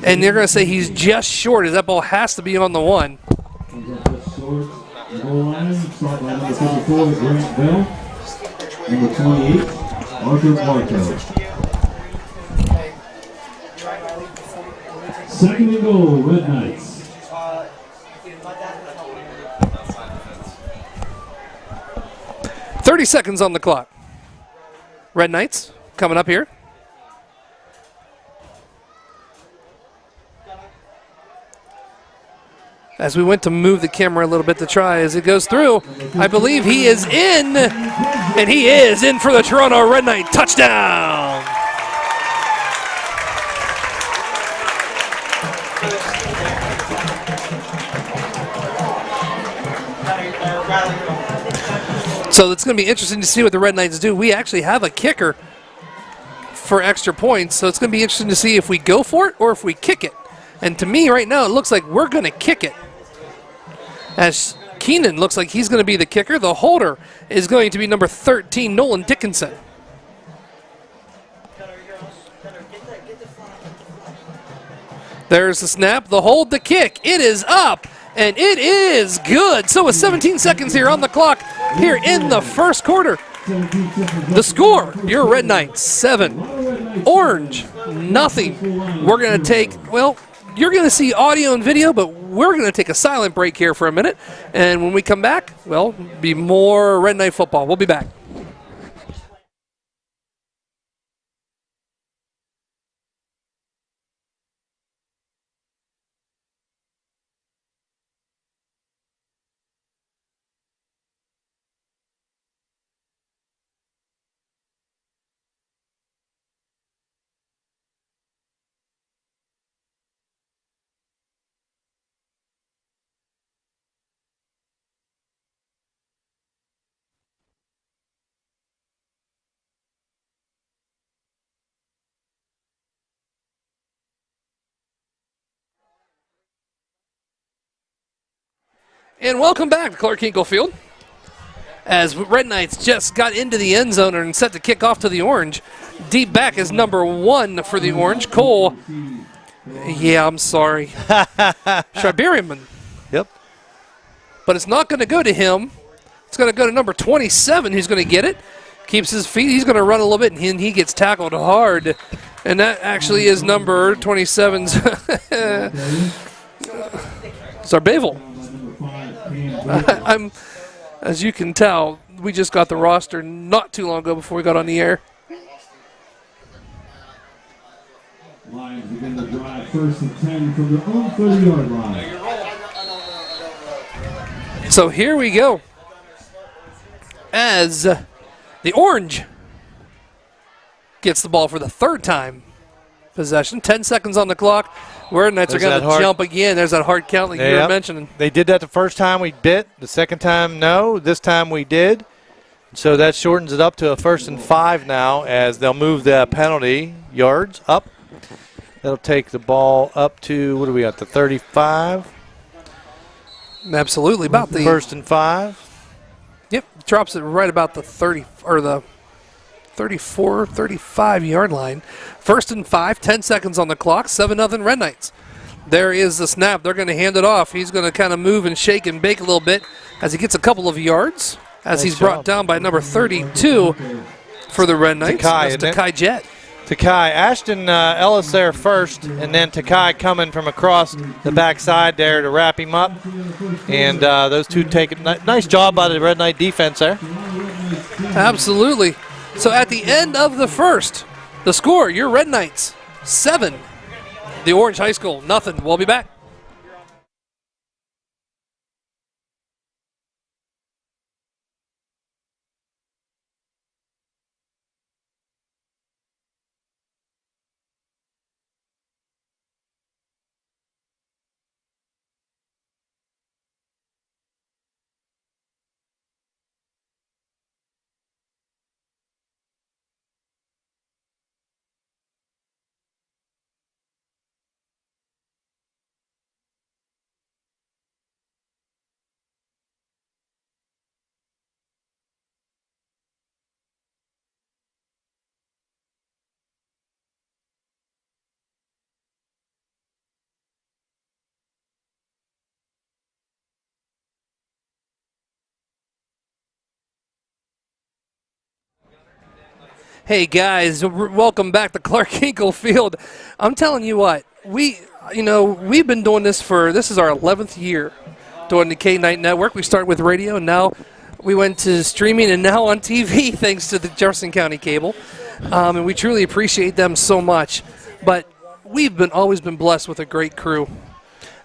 And they're going to say he's just short, as that ball has to be on the 1. Goal line, start by number 54, Grant Bell. Number 28, Arthur Marco. Second and goal, Red Knights. 30 seconds on the clock. Red Knights coming up here. As we went to move the camera a little bit to try as it goes through, I believe he is in, and he is in for the Toronto Red Knight touchdown. So it's going to be interesting to see what the Red Knights do. We actually have a kicker for extra points, so it's going to be interesting to see if we go for it or if we kick it. And to me right now, it looks like we're going to kick it. As Keenan looks like he's going to be the kicker. The holder is going to be number 13, Nolan Dickinson. There's the snap, the hold, the kick. It is up, and it is good. So with 17 seconds here on the clock here in the first quarter, the score, your Red Knights 7, Orange nothing. We're going to take, well, you're going to see audio and video, but we're going to take a silent break here for a minute. And when we come back, well, be more Red Knight football. We'll be back. And welcome back to Clark Hinkle Field. As Red Knights just got into the end zone and set to kick off to the Orange. Deep back is number 1 for the Orange, Cole. Yeah, I'm sorry. Schreiberman. Yep. But it's not going to go to him. It's going to go to number 27, who's going to get it. Keeps his feet. He's going to run a little bit, and he gets tackled hard. And that actually is number 27's Zarbavel. I'm, as you can tell, we just got the roster not too long ago before we got on the air. Lions begin the drive, 1st and 10 from their own 30-yard line. So here we go. As the Orange gets the ball for the 3rd time possession. 10 seconds on the clock. Red Knights are going to jump again. There's that hard count like you were mentioning. They did that the first time we bit. The second time, no. This time we did. So that shortens it up to a 1st and 5 now as they'll move the penalty yards up. That'll take the ball up to, what are we at, the 35? Absolutely, about the 1st and 5. Yep, drops it right about the 30 or the 34, 35-yard line. 1st and 5, 10 seconds on the clock, 7-0 Red Knights. There is the snap. They're going to hand it off. He's going to kind of move and shake and bake a little bit as he gets a couple of yards as he's brought down by number 32 for the Red Knights. Takai, That's Takai Jet. Takai. Ashton Ellis there first, and then Takai coming from across the backside there to wrap him up. And those two take it. Nice job by the Red Knight defense there. Absolutely. So at the end of the first, the score, your Red Knights, 7. The Orange High School, nothing. We'll be back. Hey guys, welcome back to Clark Hinkle Field. I'm telling you what, we've been doing this this is our 11th year doing the K-Night Network. We started with radio, and now we went to streaming, and now on TV thanks to the Jefferson County Cable. And we truly appreciate them so much. But we've always been blessed with a great crew.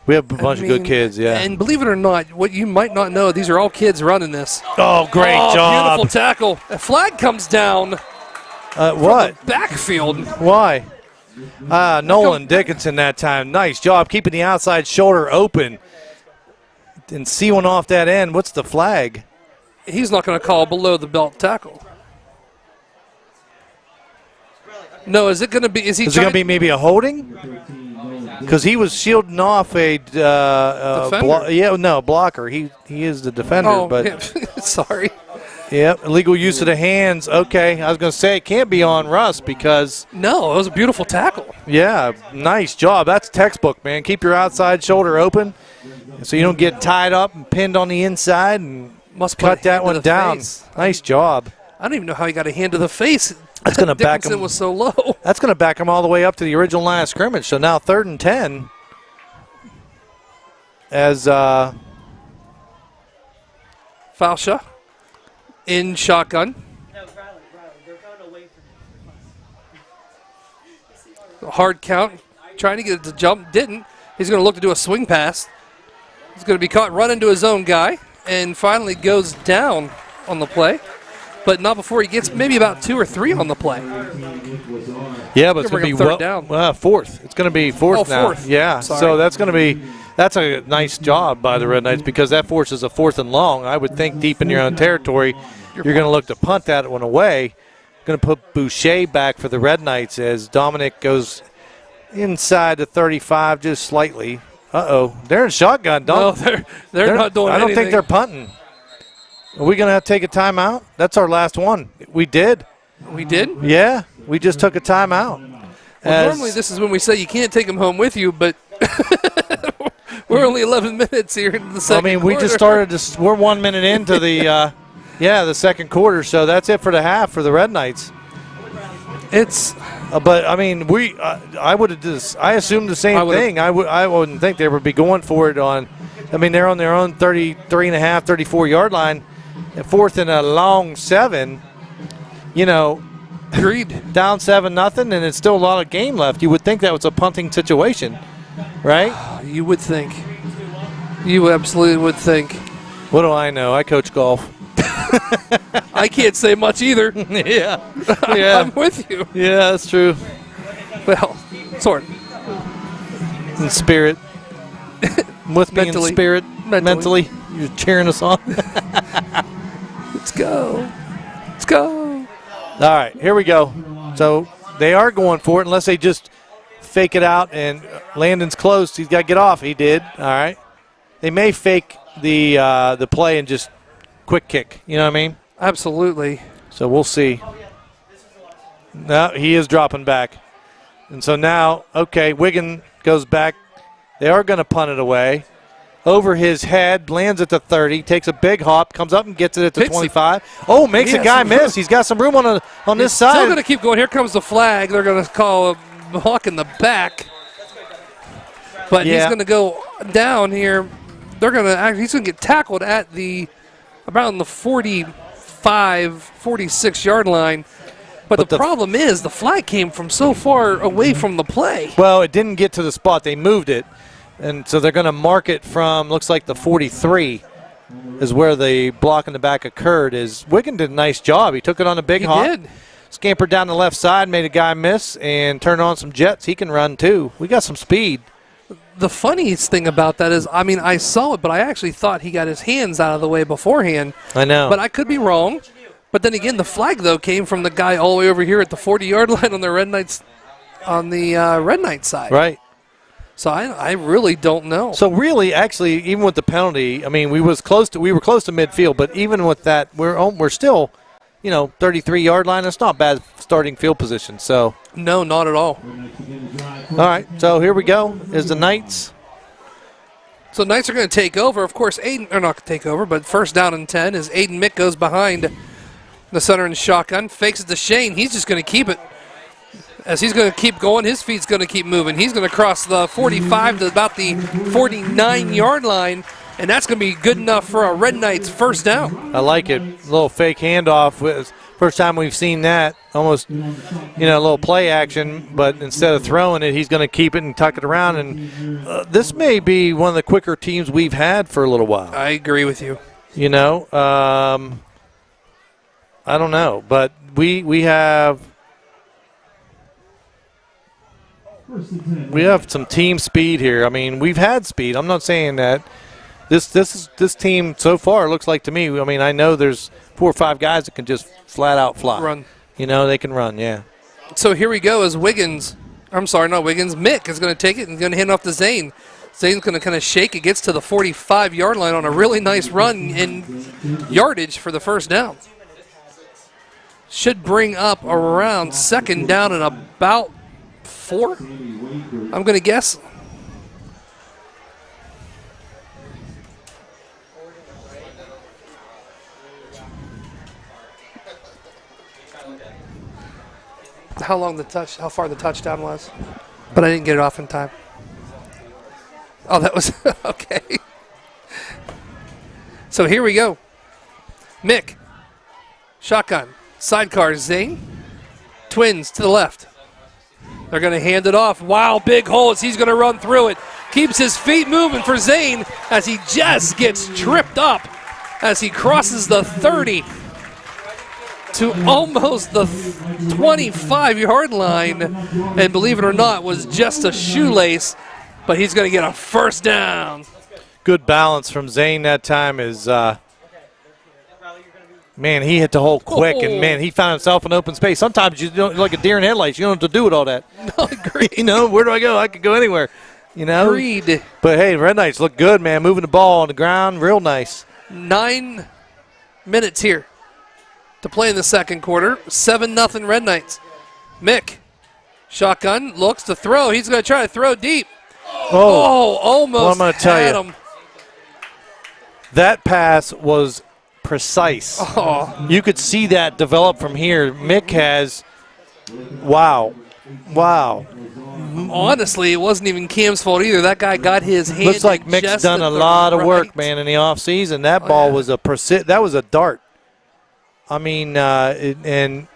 We have a bunch of good kids, yeah. And believe it or not, what you might not know, these are all kids running this. Oh, great job. Beautiful tackle. A flag comes down. What? From the backfield. Why? Nolan Dickinson that time. Nice job keeping the outside shoulder open and sealing off that end. What's the flag? He's not going to call below the belt tackle. No, is it going to be? Is it going to be maybe a holding? Because he was shielding off a blocker. He is the defender. Oh, but yeah. Sorry. Yep, illegal use of the hands. Okay, I was going to say it can't be on Russ because. No, it was a beautiful tackle. Yeah, nice job. That's textbook, man. Keep your outside shoulder open so you don't get tied up and pinned on the inside and cut that one down. Face. Nice job. I don't even know how he got a hand to the face. That's going to back him. Was so low. That's going to back him all the way up to the original line of scrimmage. So now 3rd and 10 as Falsha in shotgun. No, Riley, they're going away from Hard count, trying to get it to jump, didn't. He's going to look to do a swing pass. He's going to be caught running to his own guy and finally goes down on the play, but not before he gets maybe about 2 or 3 on the play. Yeah, but it's going to be third down. 4th. It's going to be 4th now. 4th. Yeah, Sorry. so that's a nice job by the Red Knights because that forces a 4th and long. I would think deep in your own territory, you're going to look to punt that one away. Going to put Boucher back for the Red Knights as Dominic goes inside the 35 just slightly. Uh-oh. They're in shotgun. No, they're not doing I don't think anything. they're punting. Are we going to have to take a timeout? That's our last one. We did. We did? Yeah, we just took a timeout. Well, normally this is when we say you can't take them home with you, but we're only 11 minutes here in the second we just quarter. started this. We're 1 minute into the the second quarter, so that's it for the half for the Red Knights. It's But I mean, I would have just. I assumed the same thing. I wouldn't think they would be going for it on. I mean, they're on their own 33 and a half, 34 yard line, fourth and a long 7. You know, agreed. down 7-0, and it's still a lot of game left. You would think that was a punting situation, right? You would think. You absolutely would think. What do I know? I coach golf. I can't say much either. Yeah. I'm with you. Yeah, that's true. Well, sort of. In spirit. With me in Mentally. spirit. Mentally. You're cheering us on. Let's go. Let's go. All right, here we go. So they are going for it unless they just fake it out, and Landon's close. He's got to get off. He did. All right. They may fake the play and just quick kick. You know what I mean? Absolutely. So we'll see. No, he is dropping back. And so now, okay, Wigan goes back. They are going to punt it away. Over his head, lands at the 30, takes a big hop, comes up and gets it at the Picks 25. Oh, makes a guy miss. He's got some room on this Still side. going to keep going. Here comes the flag. They're going to call a hawk in the back. But he's going to go down here. They're going to he's going to get tackled at around the 45, 46 yard line. But the problem is the flag came from so far away from the play. Well, it didn't get to the spot. They moved it. And so they're going to mark it from, looks like the 43 is where the block in the back occurred. Wigan did a nice job. He took it on a big hop. He did. Scampered down the left side, made a guy miss, and turned on some jets. He can run too. We got some speed. The funniest thing about that is, I saw it, but I actually thought he got his hands out of the way beforehand. I know. But I could be wrong. But then again, the flag, though, came from the guy all the way over here at the 40-yard line on the Red Knights, on the Red Knights side. Right. So I really don't know. So really, actually, even with the penalty, we were close to midfield, but even with that, we're still, 33-yard line. That's not bad starting field position. So no, not at all. All right, so here we go. Is the Knights. So Knights are going to take over. Of course, Aiden, or not take over, but first down and 10 as Aiden Mick goes behind the center in shotgun, fakes it to Shane. He's just going to keep it. As he's going to keep going, his feet's going to keep moving. He's going to cross the 45 to about the 49-yard line, and that's going to be good enough for a Red Knights first down. I like it. A little fake handoff. First time we've seen that. Almost, a little play action, but instead of throwing it, he's going to keep it and tuck it around. And this may be one of the quicker teams we've had for a little while. I agree with you. I don't know, but we have some team speed here. We've had speed. I'm not saying that. This team so far looks like to me. I know there's 4 or 5 guys that can just flat out fly. Run. They can run. Yeah. So here we go as Mick is going to take it and going to hand off to Zane. Zane's going to kind of shake. It gets to the 45-yard line on a really nice run in yardage for the first down. Should bring up around second down and about 4, I'm going to guess. How far the touchdown was. But I didn't get it off in time. Oh, that was okay. So here we go. Mick, shotgun, sidecar, Zane, twins to the left. They're going to hand it off. Wow, big hole as he's going to run through it. Keeps his feet moving for Zane as he just gets tripped up as he crosses the 30 to almost the 25-yard line. And believe it or not, was just a shoelace, but he's going to get a first down. Good balance from Zane that time is, man, he hit the hole quick, and, man, he found himself in open space. Sometimes you don't, like a deer in headlights, you don't have to do with all that. No, I agree. Where do I go? I could go anywhere. You know? Agreed. But, hey, Red Knights look good, man. Moving the ball on the ground, real nice. 9 minutes here to play in the second quarter. 7-0 Red Knights. Mick, shotgun, looks to throw. He's going to try to throw deep. Oh, almost well, I'm gonna tell had you. him. That pass was precise. Oh, You could see that develop from here. Mick has, wow. honestly, it wasn't even Cam's fault either. That guy got his hand. Looks like in Mick's just done at a the lot of work, right- man, in the offseason. That ball was that was a dart. I mean, and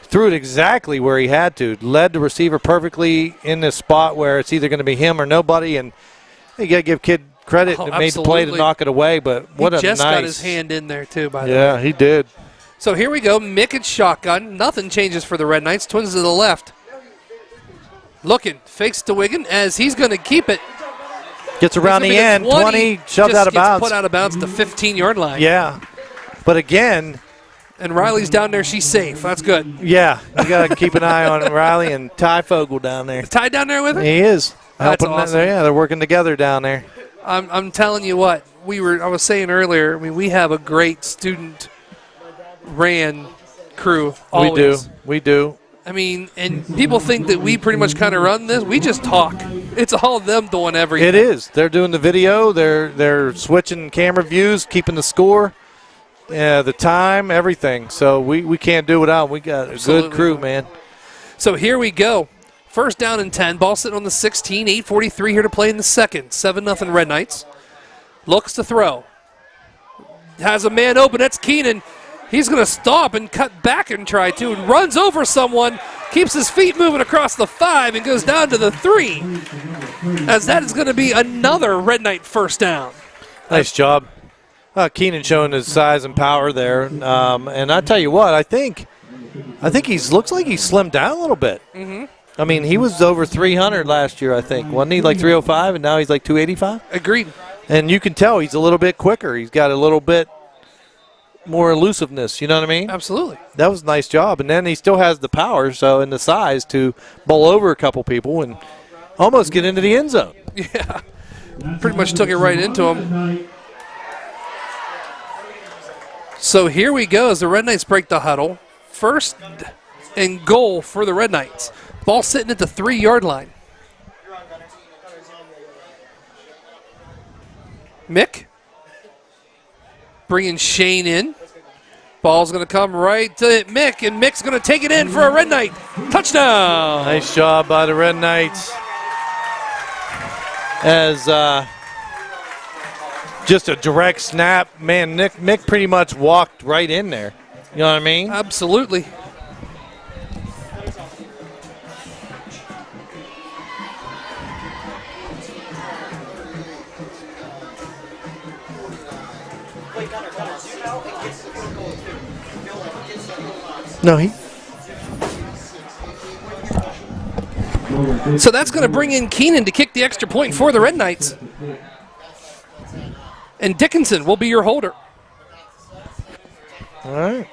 threw it exactly where he had to. Led the receiver perfectly in the spot where it's either going to be him or nobody. And you got to give kid credit Oh, that made the play to absolutely. knock it away. But what He a just nice. got his hand in there, too, by the way. Yeah, he did. So here we go. Mick at shotgun. Nothing changes for the Red Knights. Twins to the left. Looking. Fakes to Wigan as he's going to keep it. Gets around He's the gonna end. be at 20, shoved just out of gets bounds. put out of bounds at the 15-yard line. Yeah. But again, And Riley's down there. She's safe. That's good. yeah, you got to keep an eye on Riley and Ty Fogel down there. Ty down there with her? He is. That's Helping awesome. Yeah, they're working together down there. I'm telling you what. I was saying earlier, I mean, we have a great student ran crew. Always. We do. I mean, and people think that we pretty much kind of run this. We just talk. It's all them doing everything. It is. They're doing the video. They're switching camera views, keeping the score, the time, everything. So we can't do without. We got a Absolutely. good crew, man. So here we go. First down and 10. Ball sitting on the 16. 8:43 here to play in the second. 7-0 Red Knights. Looks to throw. Has a man open. That's Keenan. He's going to stop and cut back and try to. And runs over someone. Keeps his feet moving across the 5 and goes down to the 3. As that is going to be another Red Knight first down. Nice job. Keenan showing his size and power there. And I tell you what, I think looks like he's slimmed down a little bit. Mm-hmm. I mean, he was over 300 last year, I think. Wasn't he like 305, and now he's like 285? Agreed. And you can tell he's a little bit quicker. He's got a little bit more elusiveness, you know what I mean? Absolutely. That was a nice job. And then he still has the power, so and the size to bowl over a couple people and almost get into the end zone. Yeah. Pretty much took it right into him. So here we go as the Red Knights break the huddle. First and goal for the Red Knights. Ball sitting at the 3-yard line. Mick bringing Shane in. Ball's going to come right to Mick, and Mick's going to take it in for a Red Knight touchdown. Nice job by the Red Knights. As just a direct snap. Man, Mick pretty much walked right in there. You know what I mean? Absolutely. No, he. So that's going to bring in Keenan to kick the extra point for the Red Knights. And Dickinson will be your holder. All right.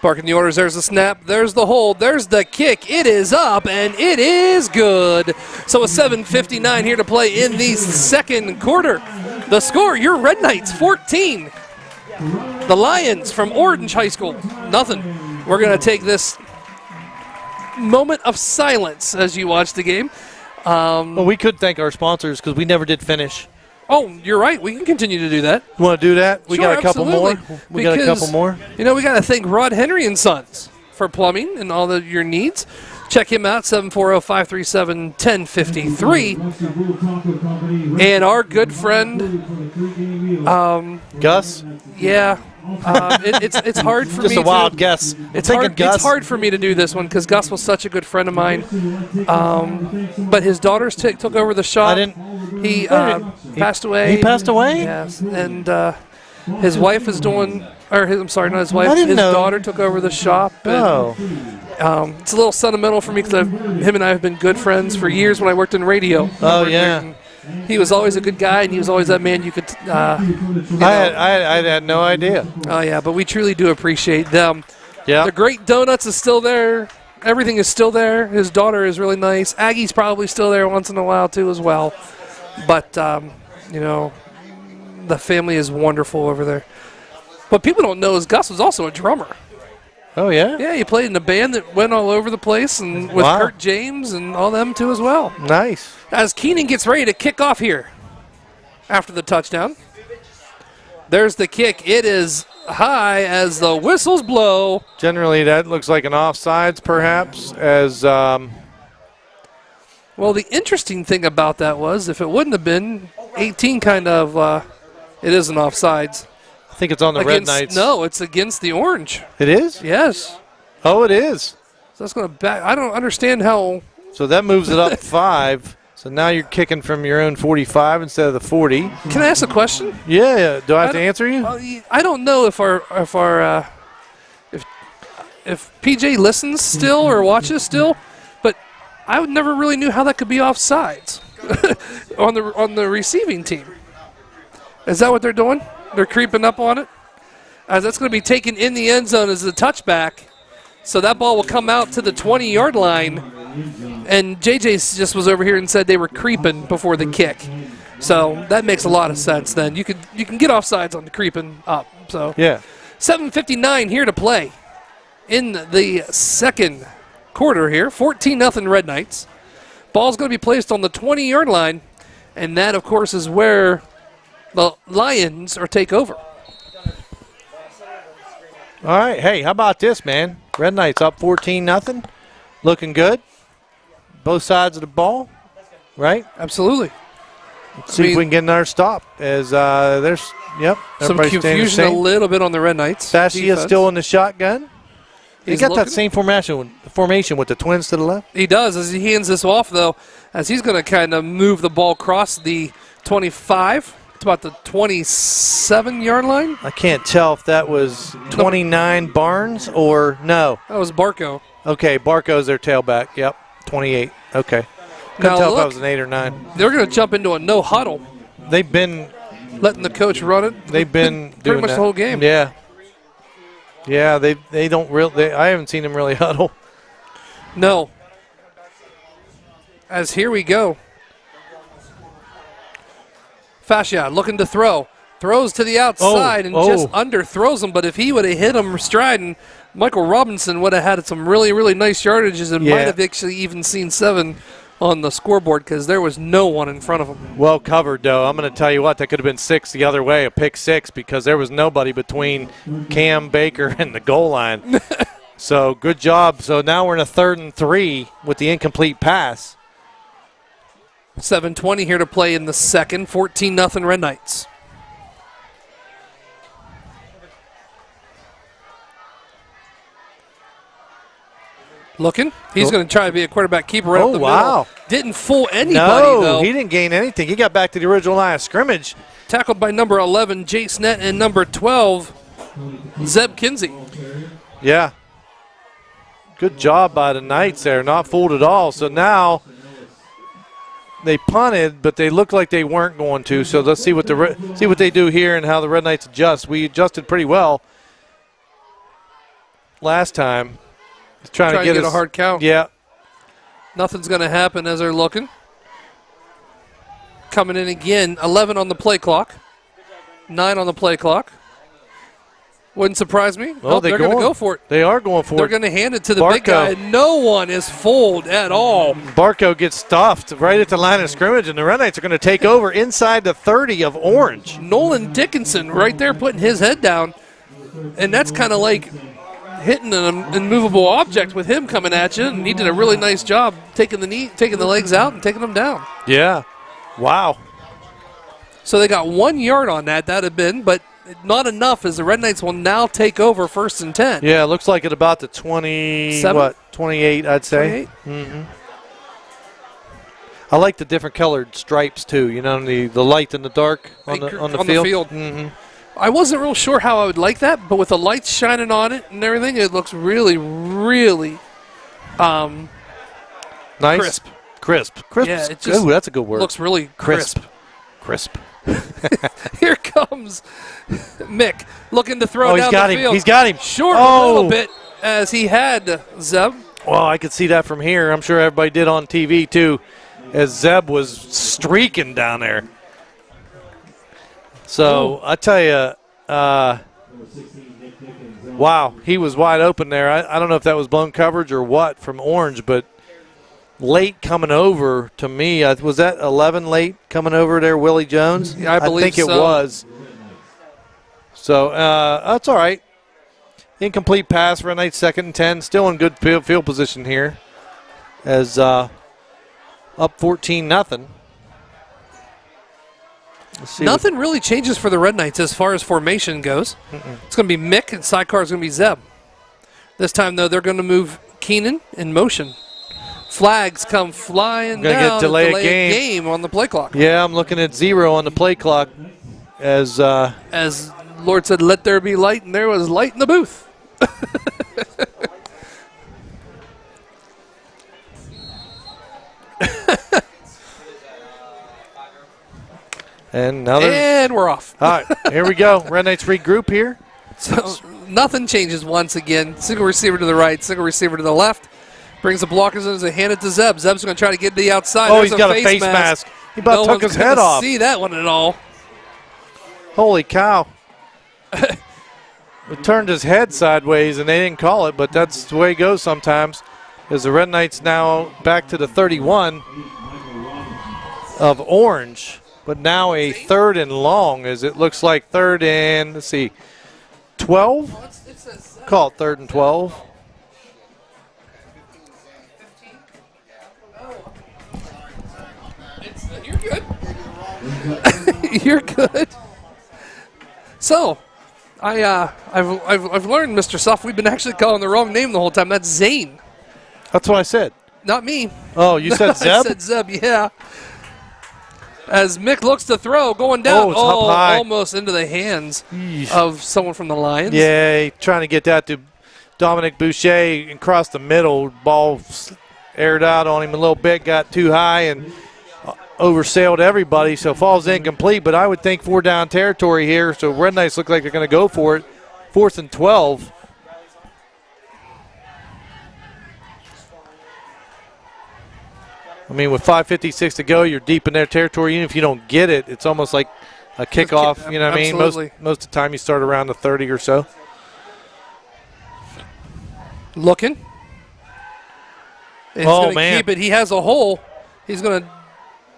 Barking the orders. There's the snap. There's the hold. There's the kick. It is up, and it is good. So a 7:59 here to play in the second quarter. The score, your Red Knights 14. The Lions from Orange High School, nothing. We're going to take this moment of silence as you watch the game. Well, we could thank our sponsors because we never did finish. Oh, you're right. We can continue to do that. You want to do that? We Sure, got a couple absolutely. more. We got a couple more. You know, we got to thank Rod Henry and Sons for plumbing and all of your needs. Check him out, 740-537-1053. And our good friend, Gus? yeah, it's hard for Just me a wild to, guess. It's Thinking hard. Gus. It's hard for me to do this one because Gus was such a good friend of mine. But his daughters took over the shop. He passed away. He passed away? Yes, and his wife is doing. I'm sorry, not his wife. I didn't His know. daughter took over the shop. And, Oh. it's a little sentimental for me because him and I have been good friends for years when I worked in radio. Oh, yeah. He was always a good guy, and he was always that man you could. I had no idea. Oh yeah, but we truly do appreciate them. Yeah. The Great Donuts is still there. everything is still there. His daughter is really nice. Aggie's probably still there once in a while too as well. But, you know, the family is wonderful over there. What people don't know is Gus was also a drummer. Oh, yeah? Yeah, he played in a band that went all over the place and with Wow. Kurt James and all them too as well. Nice. As Keenan gets ready to kick off here after the touchdown. There's the kick. It is high as the whistles blow. Generally, that looks like an offsides, perhaps, as Well, the interesting thing about that was if it wouldn't have been 18 kind of, it is an offsides. I think it's on the Red Against, Knights. no, it's against the orange. It is? Yes. Oh, it is. So that's going to back. I don't understand how. So that moves it up 5. So now you're kicking from your own 45 instead of the 40. Can I ask a question? Yeah. Do I have to don't- answer you? I don't know if if PJ listens still or watches still, but I never really knew how that could be offsides on the receiving team. Is that what they're doing? They're creeping up on it, as that's going to be taken in the end zone as a touchback. So that ball will come out to the 20-yard line, and JJ just was over here and said they were creeping before the kick. So that makes a lot of sense. Then you can get offsides on the creeping up. So Yeah. 7:59 here to play in the second quarter here. 14-0 Red Knights. Ball's going to be placed on the 20-yard line, and that, of course, is where the Lions are take over. All right. Hey, how about this, man? Red Knights up 14-0. Looking good. Both sides of the ball, right? Absolutely. Let's see if we can get another stop. As there's, yep. Some everybody's staying the confusion a same. little bit on the Red Knights. Fascia defense. still in the shotgun. He He's got that looking. same formation with the twins to the left. He does as he hands this off, though, as he's going to kind of move the ball across the 25. It's about the 27-yard line. I can't tell if that was 29 Barnes or no. That was Barco. Okay, Barco's their tailback. Yep, 28. Okay. Couldn't Now tell if look. that was an 8 or 9. They're going to jump into a no huddle, They've been letting the coach run it. doing Pretty much that. the whole game. Yeah. Yeah, they don't really. I haven't seen them really huddle. No. As here we go. Fascia looking to throw. Throws to the outside and just underthrows him. But if he would have hit him striding, Michael Robinson would have had some really, really nice yardages and Yeah. might have actually even seen 7 on the scoreboard because there was no one in front of him. Well covered, though. I'm going to tell you what, that could have been 6 the other way, a pick 6, because there was nobody between Cam Baker and the goal line. So good job. So now we're in a 3rd and 3 with the incomplete pass. 7:20 here to play in the second. 14-0 Red Knights. Looking. He's going to try to be a quarterback keeper right up the wow. middle. Didn't fool anybody, No, though. he didn't gain anything. He got back to the original line of scrimmage. Tackled by number 11, Jace Nett, and number 12, Zeb Kinsey. Yeah. Good job by the Knights there. Not fooled at all. So now they punted, but they looked like they weren't going to. So let's see what they do here and how the Red Knights adjust. We adjusted pretty well last time. Trying to get a hard count. Yeah. Nothing's going to happen as they're looking. Coming in again, 11 on the play clock, 9 on the play clock. Wouldn't surprise me. Well, They're going to go for it. They are going for They're it. going to hand it to the big guy. Barco. No one is fooled at all. Barco gets stuffed right at the line of scrimmage, and the Red Knights are going to take over inside the 30 of Orange. Nolan Dickinson right there putting his head down, and that's kind of like hitting an immovable object with him coming at you, and he did a really nice job taking the legs out and taking them down. Yeah. Wow. So they got 1 yard on that. That had been, but not enough as the Red Knights will now take over 1st and 10. Yeah, it looks like at about the 28, I'd say. 28? I like the different colored stripes too. You know, the light and the dark on the field. Mm-hmm. I wasn't real sure how I would like that, but with the lights shining on it and everything, it looks really, really Nice. Crisp. Yeah, it just ooh, that's a good word. looks really crisp. Crisp. Here comes Mick looking to throw Oh, down he's got the him. field. He's got him. Short a Oh. little bit as he had Zeb. Well, I could see that from here. I'm sure everybody did on TV too, as Zeb was streaking down there. So I tell you, wow, he was wide open there. I don't know if that was blown coverage or what from Orange, but late coming over to me. Was that 11 late coming over there, Willie Jones? Yeah, I believe think it so. was. So that's all right. Incomplete pass for a night, 2nd and 10. Still in good field position here as up 14-0. Nothing really changes for the Red Knights as far as formation goes. It's going to be Mick, and sidecar is going to be Zeb. This time, though, they're going to move Keenan in motion. Flags come flying Gonna down. get delayed game on the play clock. Yeah, I'm looking at 0 on the play clock as Lord said, let there be light, and there was light in the booth. and now And we're off. all right, here we go. Red Knights regroup here. So nothing changes once again. Single receiver to the right, single receiver to the left. Brings the blockers in to hand it to Zeb. Zeb's going to try to get to the outside. Oh, There's he's got a face mask. He about took his head off. See that one at all. Holy cow. It turned his head sideways, and they didn't call it, but that's the way it goes sometimes. As the Red Knights now back to the 31 of Orange, but now a 3rd and long, as it looks like 3rd and, let's see, 12? Call it 3rd and 12. You're good. You're good. So, I've learned, Mr. Suff, we've been actually calling the wrong name the whole time. That's Zane, That's what I said. not me. Oh, you said Zeb? I said Zeb, yeah. As Mick looks to throw, going down, Oh, it's up high. almost into the hands of someone from the Lions. Yeah, trying to get that to Dominic Boucher and cross the middle. Ball aired out on him a little bit, got too high and oversailed everybody, so falls incomplete. But I would think 4 down territory here, so Red Knights look like they're going to go for it. 4th and 12. I mean, with 5:56 to go, you're deep in their territory. Even if you don't get it, it's almost like a kickoff. You know what I mean? Absolutely. Most of the time you start around the 30 or so. Looking. And he's Oh, going to man. keep it. He has a hole. He's going to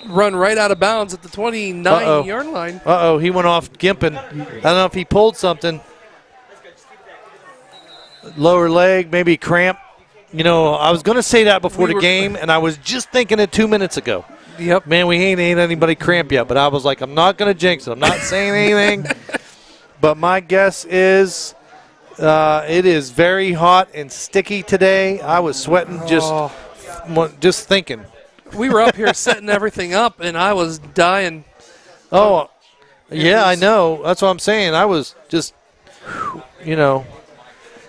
run right out of bounds at the 29-yard line. Uh-oh, he went off gimping. I don't know if he pulled something. Lower leg, maybe cramp. You know, I was going to say that before the game, and I was just thinking it 2 minutes ago. Yep. Man, we ain't anybody cramp yet, but I was like, I'm not going to jinx it. I'm not saying anything. But my guess is it is very hot and sticky today. I was sweating just thinking. We were up here setting everything up, and I was dying. Oh, yeah, I know. That's what I'm saying. I was just, you know,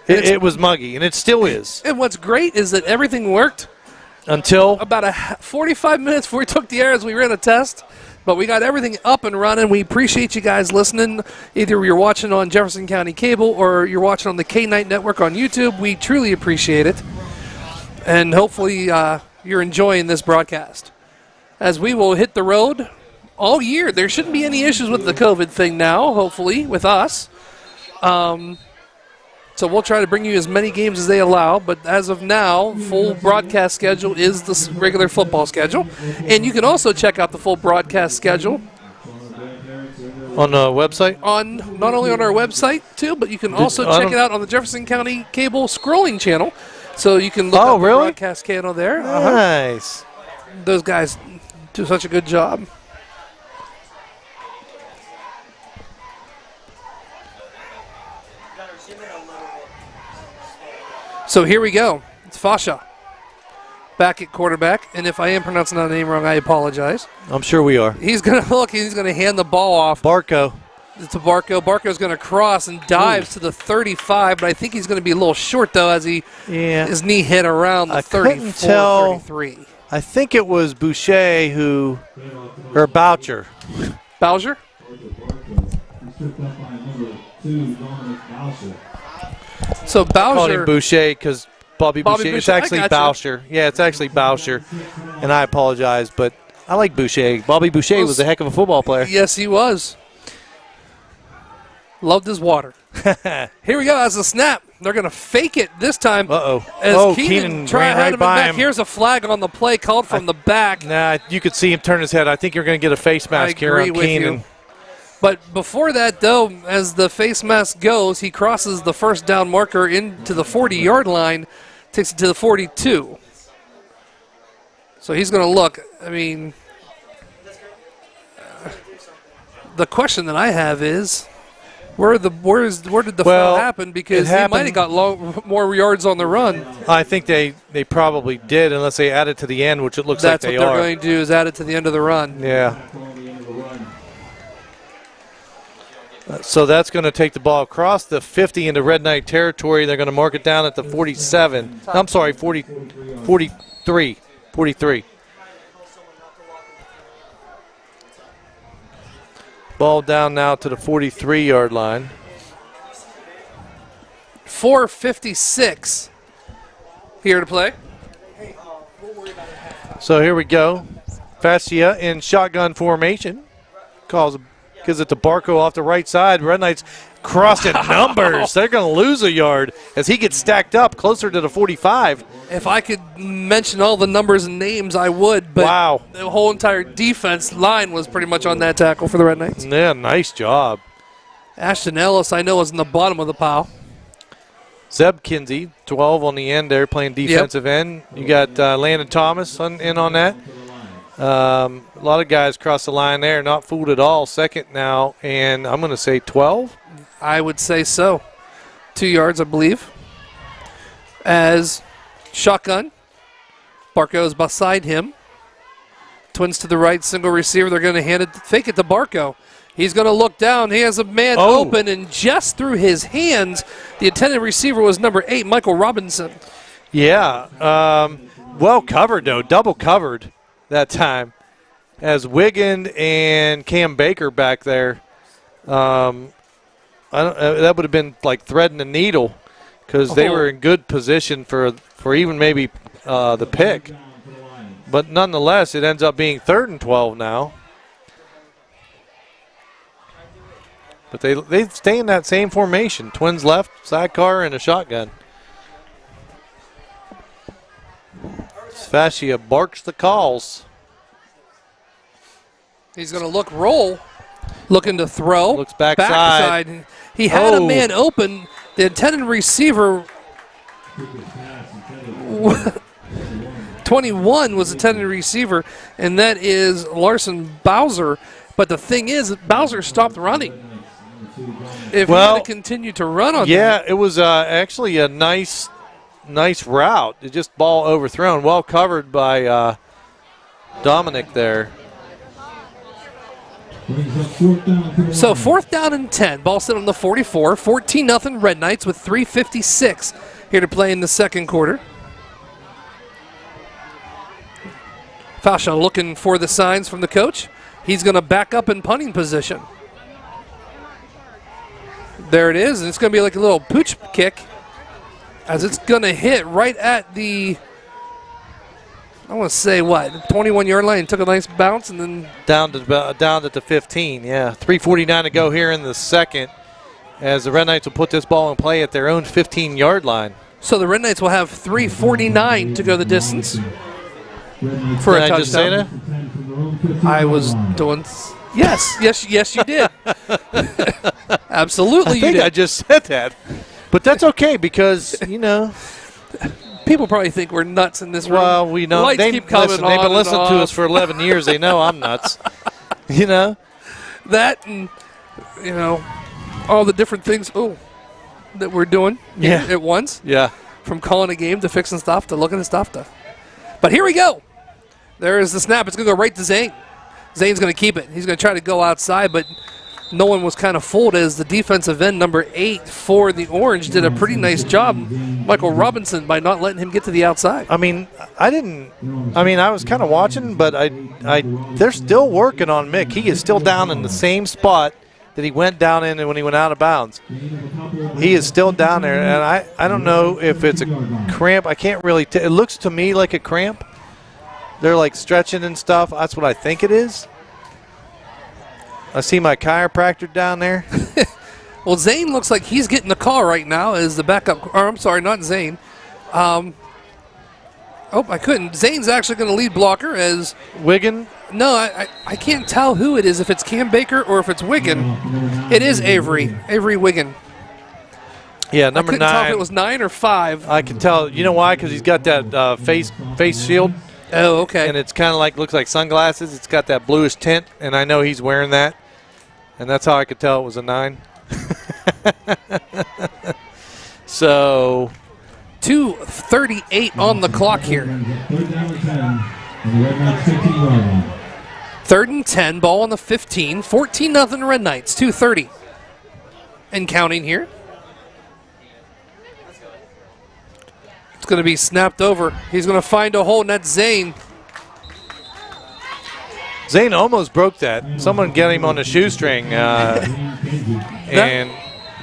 it was muggy, and it still is. And what's great is that everything worked Until about 45 minutes before we took the air as we ran a test. But we got everything up and running. We appreciate you guys listening. Either you're watching on Jefferson County Cable or you're watching on the K-Night Network on YouTube. We truly appreciate it. And hopefully you're enjoying this broadcast. As we will hit the road all year. There shouldn't be any issues with the COVID thing now, hopefully, with us. So we'll try to bring you as many games as they allow, but as of now, full broadcast schedule is the regular football schedule. And you can also check out the full broadcast schedule on the website. on not only on our website too, but you can also check it out on the Jefferson County Cable scrolling channel. So you can look up the broadcast channel there. Nice. Those guys do such a good job. So here we go. It's Fasha back at quarterback. And if I am pronouncing that name wrong, I apologize. I'm sure we are. He's going to look. He's going to hand the ball off Barco. to Barco. Barco's going to cross and dives to the 35, but I think he's going to be a little short, though, as his knee hit around the 34, 33. I think it was Boucher or Boucher. Bowser? So Called him Bowser, Boucher because Bobby Bobby Boucher. It's Boucher, I actually gotcha. Boucher. Yeah, it's actually Boucher. And I apologize, but I like Boucher. Bobby Boucher was a heck of a football player. Yes, he was. Loved his water. Here we go. As a snap, they're going to fake it this time. Uh-oh. As Keenan Keenan try ran to right head him by back. him. Here's a flag on the play called from the back. Nah, you could see him turn his head. I think you're going to get a face mask here agree on with Keenan. you. But before that, though, as the face mask goes, he crosses the first down marker into the 40-yard line, takes it to the 42. So he's going to look. I mean, the question that I have is, where did the foul happen? Because he might have got more yards on the run. I think they probably did, unless they added to the end, which it looks like That's they what are. they're going to do, is add it to the end of the run. Yeah. So that's going to take the ball across the 50 into Red Knight territory. They're going to mark it down at the 47. I'm sorry, 43. Ball down now to the 43-yard line. 4:56 here to play. So here we go. Fascia in shotgun formation. Gives it to Barco off the right side. Red Knights crossed in numbers. They're going to lose a yard as he gets stacked up closer to the 45. If I could mention all the numbers and names, I would. But Wow. the whole entire defense line was pretty much on that tackle for the Red Knights. Yeah, nice job. Ashton Ellis, I know, is in the bottom of the pile. Zeb Kinsey, 12 on the end there, playing defensive end. You got Landon Thomas in on that. A lot of guys cross the line there, not fooled at all. Second now, and I'm going to say 12. I would say so. 2 yards, I believe. As shotgun, Barco is beside him. Twins to the right, single receiver. They're going to fake it to Barco. He's going to look down. He has a man open, and just through his hands, the intended receiver was number 8, Michael Robinson. Yeah, well covered, though, double covered that time. As Wiggin and Cam Baker back there, that would have been like threading the needle because they were in good position for even maybe the pick. But nonetheless, it ends up being 3rd and 12 now. But they stay in that same formation. Twins left, sidecar, and a shotgun. Fascia barks the calls. He's going to roll, looking to throw. Looks backside. He had a man open. The intended receiver, 21 was the intended receiver, and that is Larson Bowser. But the thing is, Bowser stopped running. If he had to continue to run on that. It was actually a nice route. It just ball overthrown, well covered by Dominic there. So 4th down and 10. Ball set on the 44. 14-0 Red Knights with 3:56 here to play in the second quarter. Fascia looking for the signs from the coach. He's going to back up in punting position. There it is, and it's going to be like a little pooch kick as it's going to hit right at the, I want to say, 21-yard line. Took a nice bounce and then down to the 15. Yeah, 3:49 to go here in the second, as the Red Knights will put this ball in play at their own 15-yard line. So the Red Knights will have 3:49 to go the distance for a touchdown. Did I just say that? I was doing. Yes, you did. Absolutely, I think I just said that, but that's okay because people probably think we're nuts in this room. Well, we know Lights keep coming they've been on listening and to off. us for 11 years. They know I'm nuts. That and all the different things. That we're doing at once. Yeah. From calling a game to fixing stuff to looking at stuff to. But here we go. There is the snap. It's going to go right to Zane. Zane's going to keep it. He's going to try to go outside, but no one was kind of fooled as the defensive end, number 8 for the Orange, did a pretty nice job, Michael Robinson, by not letting him get to the outside. I was kind of watching, but they're still working on Mick. He is still down in the same spot that he went down in when he went out of bounds. Gain of a couple. He is still down there, and I don't know if it's a cramp. I can't really it looks to me like a cramp. They're like stretching and stuff. That's what I think it is. I see my chiropractor down there. Well, Zane looks like he's getting the call right now as the backup. Or I'm sorry, not Zane. Oh, I couldn't. Zane's actually going to lead blocker as Wiggin. no, I can't tell who it is, if it's Cam Baker or if it's Wiggin. It is Avery Wiggin. Yeah, I number couldn't tell if 9. it was 9 or 5. I can tell. You know why? Because he's got that face shield, Oh, okay. and it's kind of like looks like sunglasses. It's got that bluish tint, and I know he's wearing that, and that's how I could tell it was a 9. So 2:38 on the clock here. Third down and 10 on the Red Knights 15-yard line. 3rd and 10, ball on the 15. 14-0 Red Knights, 2:30. And counting here. It's going to be snapped over. He's going to find a hole, and that's Zane. Zane almost broke that. Someone got him on the shoestring, and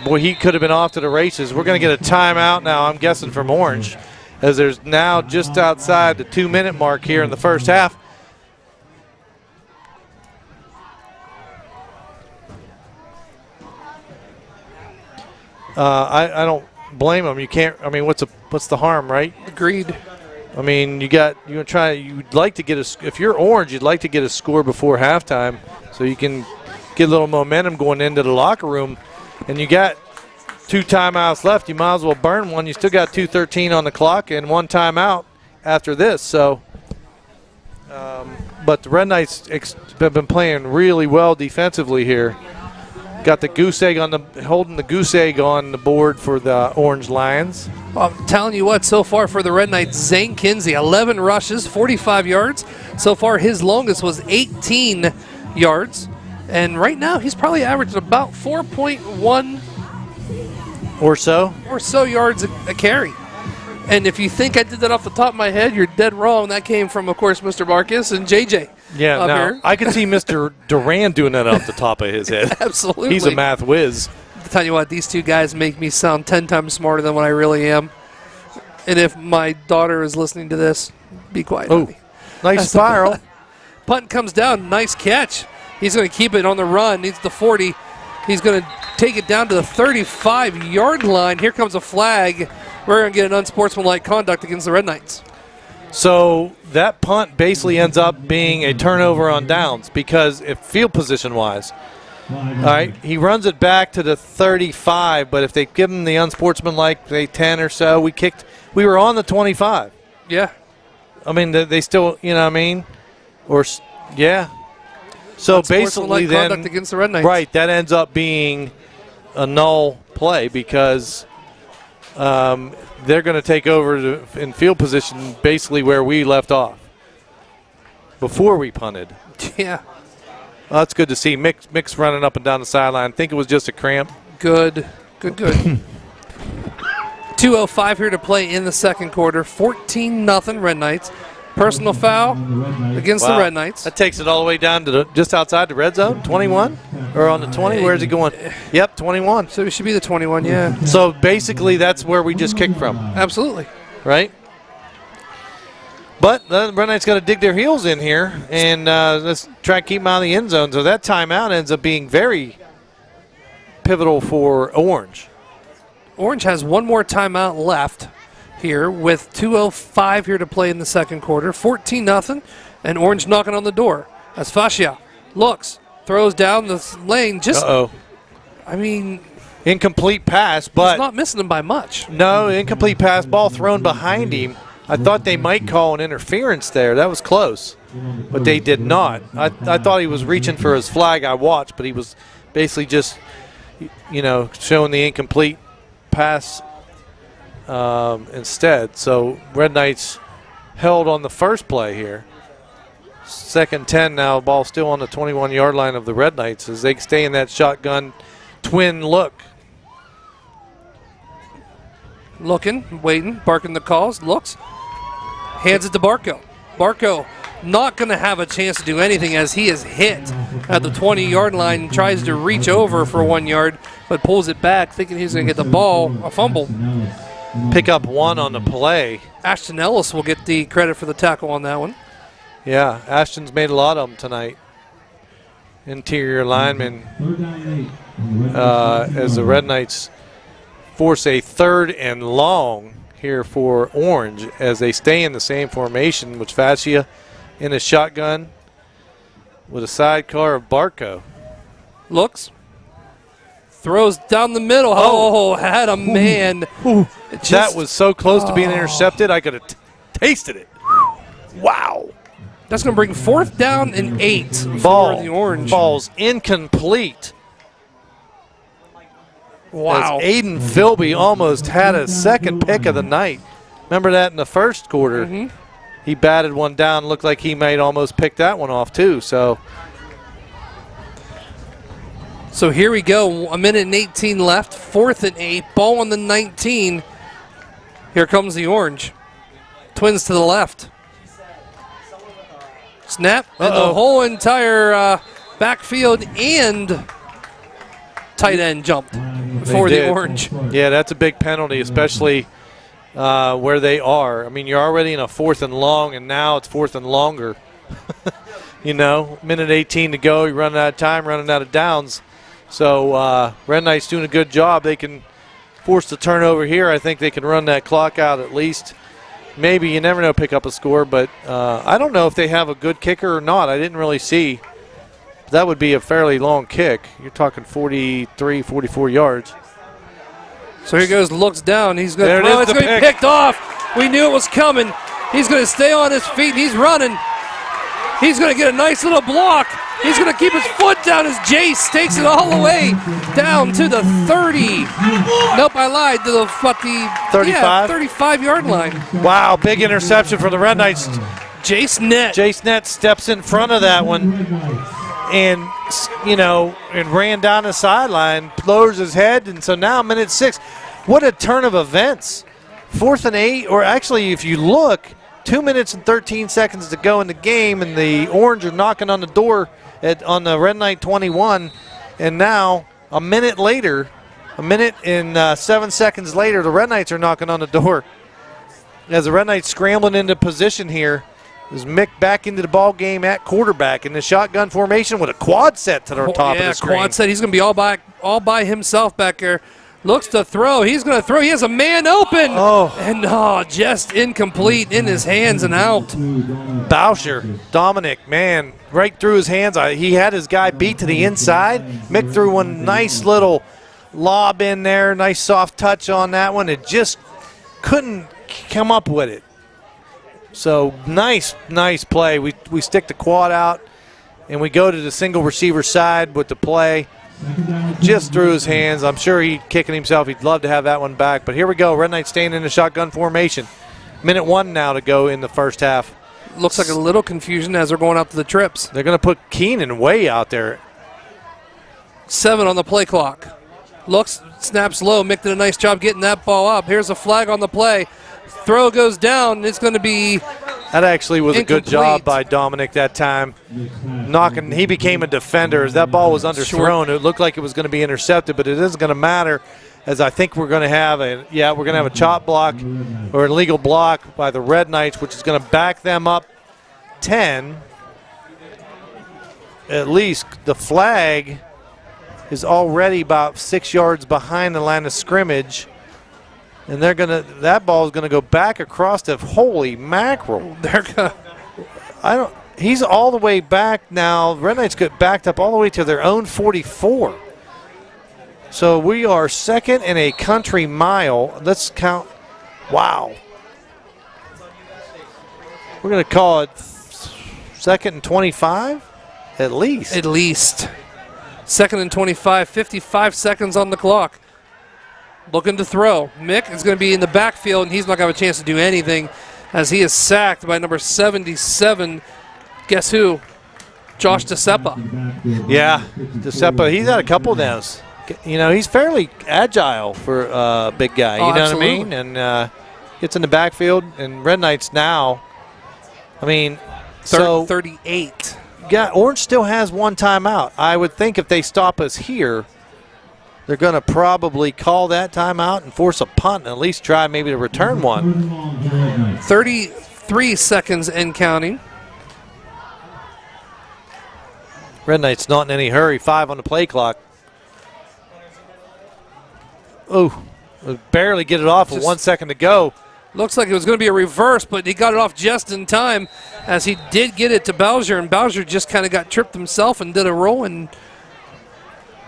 boy, he could have been off to the races. We're going to get a timeout now, I'm guessing, from Orange, as there's now just outside the 2-minute mark here in the first half. I don't blame him. You can't. I mean, what's the harm, right? Agreed. I mean, you'd like to get if you're Orange, you'd like to get a score before halftime so you can get a little momentum going into the locker room. And you got 2 timeouts left. You might as well burn one. You still got 2:13 on the clock and 1 timeout after this. So, but the Red Knights have been playing really well defensively here. Got the goose egg holding the goose egg on the board for the Orange Lions. Well, I'm telling you what, so far for the Red Knights, Zane Kinsey, 11 rushes, 45 yards. So far, his longest was 18 yards. And right now, he's probably averaging about 4.1 or so yards a carry. And if you think I did that off the top of my head, you're dead wrong. That came from, of course, Mr. Marcus and JJ. Yeah, up now here. I can see Mr. Duran doing that off the top of his head. Absolutely. He's a math whiz. I'll tell you what, these two guys make me sound 10 times smarter than what I really am. And if my daughter is listening to this, be quiet. Oh, honey. nice spiral. Punt comes down, nice catch. He's going to keep it on the run, needs the 40. He's going to take it down to the 35-yard line. Here comes a flag. We're going to get an unsportsmanlike conduct against the Red Knights. So that punt basically ends up being a turnover on downs because if field position-wise, all right, he runs it back to the 35, but if they give him the unsportsmanlike, say 10 or so, we were on the 25. Yeah. I mean, they still, you know what I mean? Yeah. So basically then, conduct against the Red Knights. Right, that ends up being a null play because they're going to take over in field position basically where we left off before we punted. Yeah. Well, that's good to see. Mick's running up and down the sideline. I think it was just a cramp. Good. 2:05 here to play in the second quarter. 14-0 Red Knights. Personal foul against the Red Knights. That takes it all the way down to just outside the red zone, 21? Or on the 20? Where's he going? Yep, 21. So it should be the 21, yeah. So basically that's where we just kicked from. Absolutely. Right? But the Red Knights got to dig their heels in here, and let's try to keep them out of the end zone. So that timeout ends up being very pivotal for Orange. Orange has one more timeout left here with 2:05 here to play in the second quarter. 14-0, and Orange knocking on the door. As Fascia looks, throws down the lane. I mean, incomplete pass, but he's not missing him by much. No, incomplete pass, ball thrown behind him. I thought they might call an interference there. That was close, but they did not. I thought he was reaching for his flag. I watched, but he was basically just, showing the incomplete pass instead. So Red Knights held on the first play here. Second 10 now, ball still on the 21-yard line of the Red Knights as they stay in that shotgun twin look. Looking, waiting, barking the calls, looks, hands it to Barco. Barco not going to have a chance to do anything as he is hit at the 20-yard line, tries to reach over for 1 yard, but pulls it back, thinking he's going to get the ball, a fumble. Pick up 1 on the play. Ashton Ellis will get the credit for the tackle on that one. Yeah, Ashton's made a lot of them tonight. Interior lineman as the Red Knights force a 3rd and long here for Orange as they stay in the same formation with Fascia in a shotgun with a sidecar of Barco. Looks. Throws down the middle. Oh, had a man. That was so close to being intercepted, I could have tasted it. Wow. That's going to bring 4th down and 8 Ball for the Orange. falls incomplete. Wow. As Aiden Philby almost had a second pick of the night. Remember that in the first quarter? Mm-hmm. He batted one down. Looked like he might almost pick that one off too. So here we go. 1:18 left. 4th and 8. Ball on the 19. Here comes the Orange. Twins to the left. Snap. And the whole entire backfield and tight end jumped for the Orange. Yeah, that's a big penalty, especially where they are. I mean, you're already in a 4th and long, and now it's 4th and longer. You know, 1:18 to go. You're running out of time, running out of downs. So Red Knights doing a good job. They can force the turnover here. I think they can run that clock out at least. Maybe, you never know, pick up a score. But I don't know if they have a good kicker or not. I didn't really see. That would be a fairly long kick. You're talking 43, 44 yards. So here goes, looks down. He's going to throw. It's going to be picked off. We knew it was coming. He's going to stay on his feet. He's running. He's going to get a nice little block. He's going to keep his foot down as Jace takes it all the way down to the 30. Nope, I lied. To the 35? 35-yard line. Wow, big interception for the Red Knights. Jace Nett. Jace Nett steps in front of that one and, and ran down the sideline, lowers his head, and so now 1:06. What a turn of events. 4th and 8, or actually, if you look, 2 minutes and 13 seconds to go in the game, and the Orange are knocking on the door on the Red Knight 21, and now a minute and 7 seconds later, the Red Knights are knocking on the door. As the Red Knights scrambling into position here, is Mick back into the ball game at quarterback in the shotgun formation with a quad set to the top of the screen. Quad set. He's going to be all by himself back there. Looks to throw. He's going to throw. He has a man open. And just incomplete in his hands and out. Boucher, Dominic, man, right through his hands. He had his guy beat to the inside. Mick threw one nice little lob in there. Nice soft touch on that one. It just couldn't come up with it. So nice play. We stick the quad out, and we go to the single receiver side with the play. Just through his hands. I'm sure he's kicking himself. He'd love to have that one back. But here we go. Red Knights staying in the shotgun formation. 1:01 now to go in the first half. Looks like a little confusion as they're going out to the trips. They're going to put Keenan way out there. 7 on the play clock. Looks, snaps low. Mick did a nice job getting that ball up. Here's a flag on the play. Throw goes down. It's going to be That actually was incomplete. A good job by Dominic that time. He became a defender. As that ball was underthrown, it looked like it was going to be intercepted, but it isn't going to matter, as I think we're going to have a chop block or an illegal block by the Red Knights, which is going to back them up 10. At least the flag is already about 6 yards behind the line of scrimmage. And that ball is going to go back across the holy mackerel. He's all the way back now. Red Knights get backed up all the way to their own 44. So we are second and a country mile. Let's count. Wow. We're going to call it 2nd and 25 at least. At least. 2nd and 25, 55 seconds on the clock. Looking to throw. Mick is going to be in the backfield, and he's not going to have a chance to do anything as he is sacked by number 77. Guess who? Josh DeSepa. Yeah, DeSepa. He's had a couple of those. He's fairly agile for a big guy. You know absolutely. what I mean? And gets in the backfield, and Red Knights now. 38. Orange still has one timeout. I would think if they stop us here, they're going to probably call that timeout and force a punt and at least try maybe to return one. 33 seconds and counting. Red Knights not in any hurry. 5 on the play clock. Oh, barely get it off with 1 second to go. Looks like it was going to be a reverse, but he got it off just in time as he did get it to Bowser, and Bowser just kind of got tripped himself and did a roll and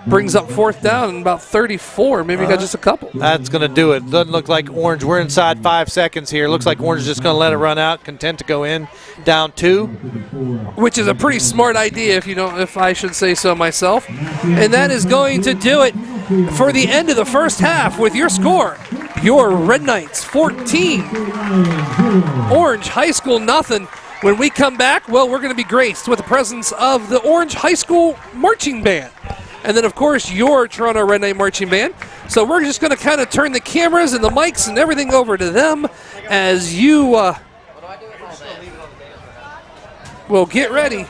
brings up 4th down in about 34. Maybe got just a couple. That's going to do it. Doesn't look like Orange. We're inside 5 seconds here. Looks like Orange is just going to let it run out, content to go in, down 2. Which is a pretty smart idea, if I should say so myself. And that is going to do it for the end of the first half with your score. Your Red Knights 14, Orange High School nothing. When we come back, well, we're going to be graced with the presence of the Orange High School Marching Band. And then, of course, your Toronto Red Knight Marching Band. So we're just going to kind of turn the cameras and the mics and everything over to them as you will get ready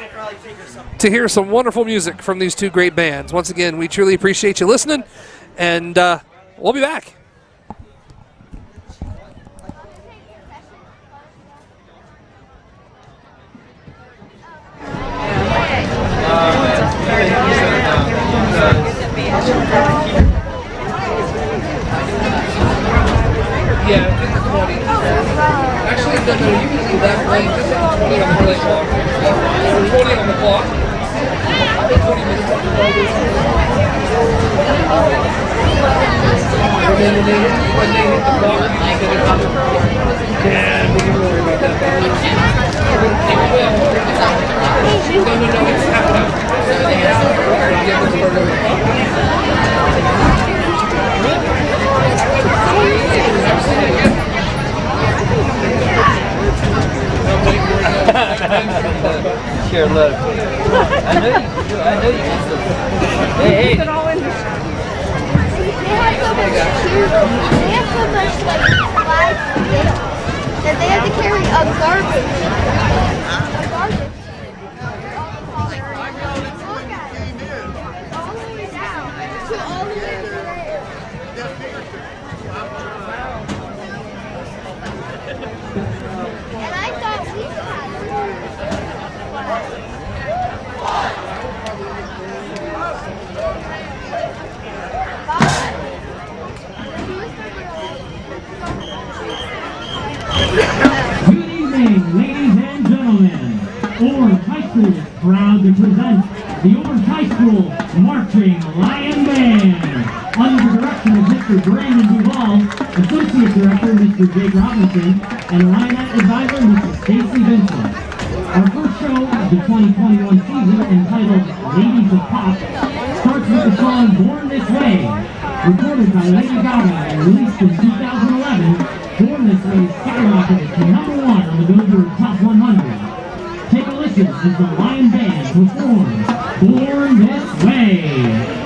to hear some wonderful music from these two great bands. Once again, we truly appreciate you listening, and we'll be back. Yeah, I think 20. Actually, no, you can leave that blank. Just have 20 on the play clock. Or 20 on the clock. 20 minutes on the clock. And then when they hit the clock, you just hit it on the clock. Yeah, we can worry about that. No, it's half-time. Sure, look. I know you do. I know you can still. Hey. They have so much like live that they have to carry a garbage. A garbage. All the way down to all the way over there. And I thought we had. Good evening, ladies and gentlemen. Orange High School is proud to present the Orange High School Marching Lion Band. Under the direction of Mr. Brandon Duval, Associate Director Mr. Jake Robinson, and Lionette Advisor Mr. Stacy Vincent. Our first show of the 2021 season, entitled Ladies of Pop, starts with the song Born This Way. Recorded by Lady Gaga and released in 2011, Born This Way skyrocketed to #1 on the Billboard Top 100. Take a listen as the Lion Band performs Born This Way.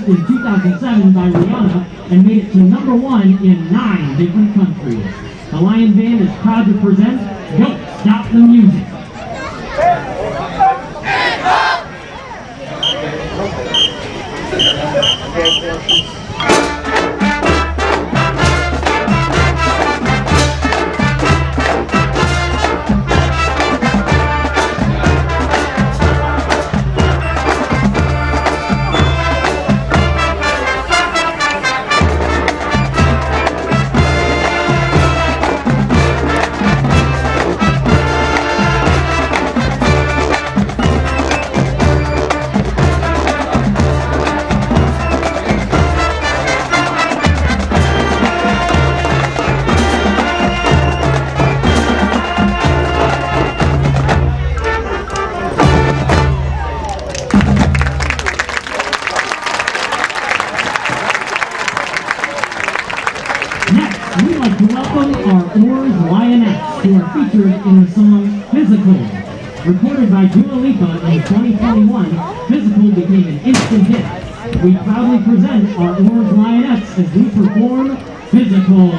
in 2007 by Rihanna and made it to #1 in 9 different countries. The Lion Band is proud to present Don't Stop the Music. Next, we'd like to welcome our Orange Lionettes, who are featured in the song Physical. Recorded by Dua Lipa in 2021, Physical became an instant hit. We proudly present our Orange Lionettes as we perform Physical.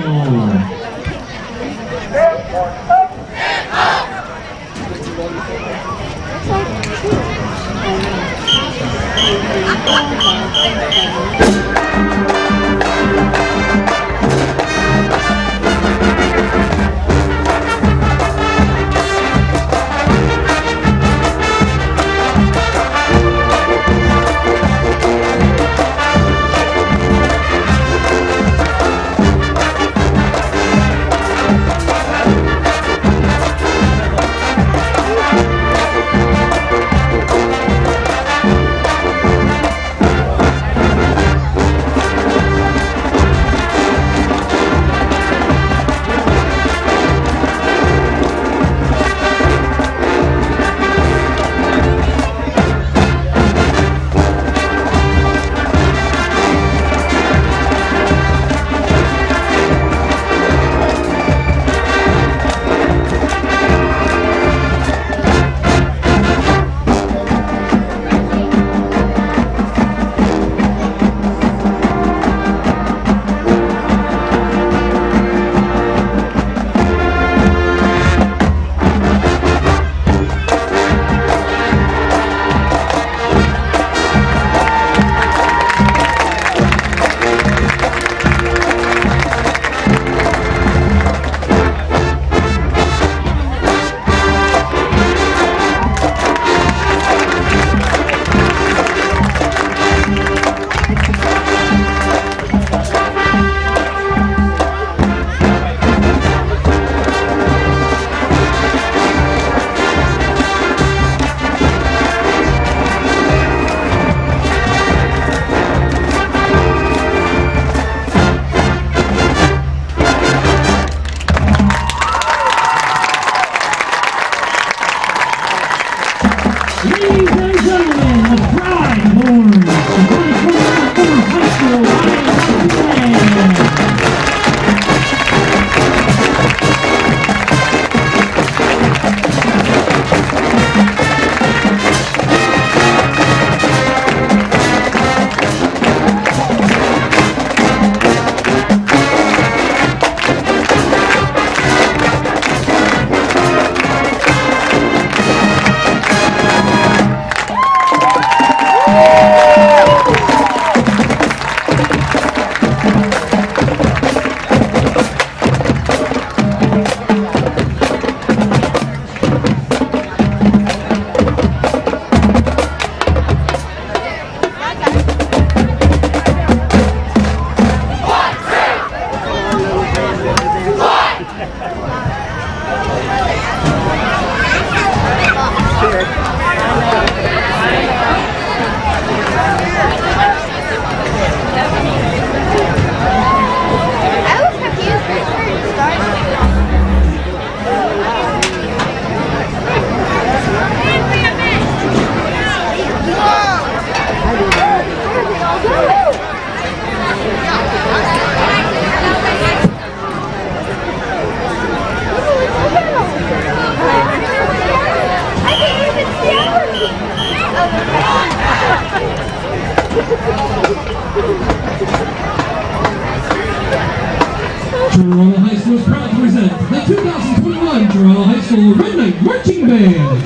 Toronto High School is proud to present the 2021 Toronto High School Red Knight Marching Band.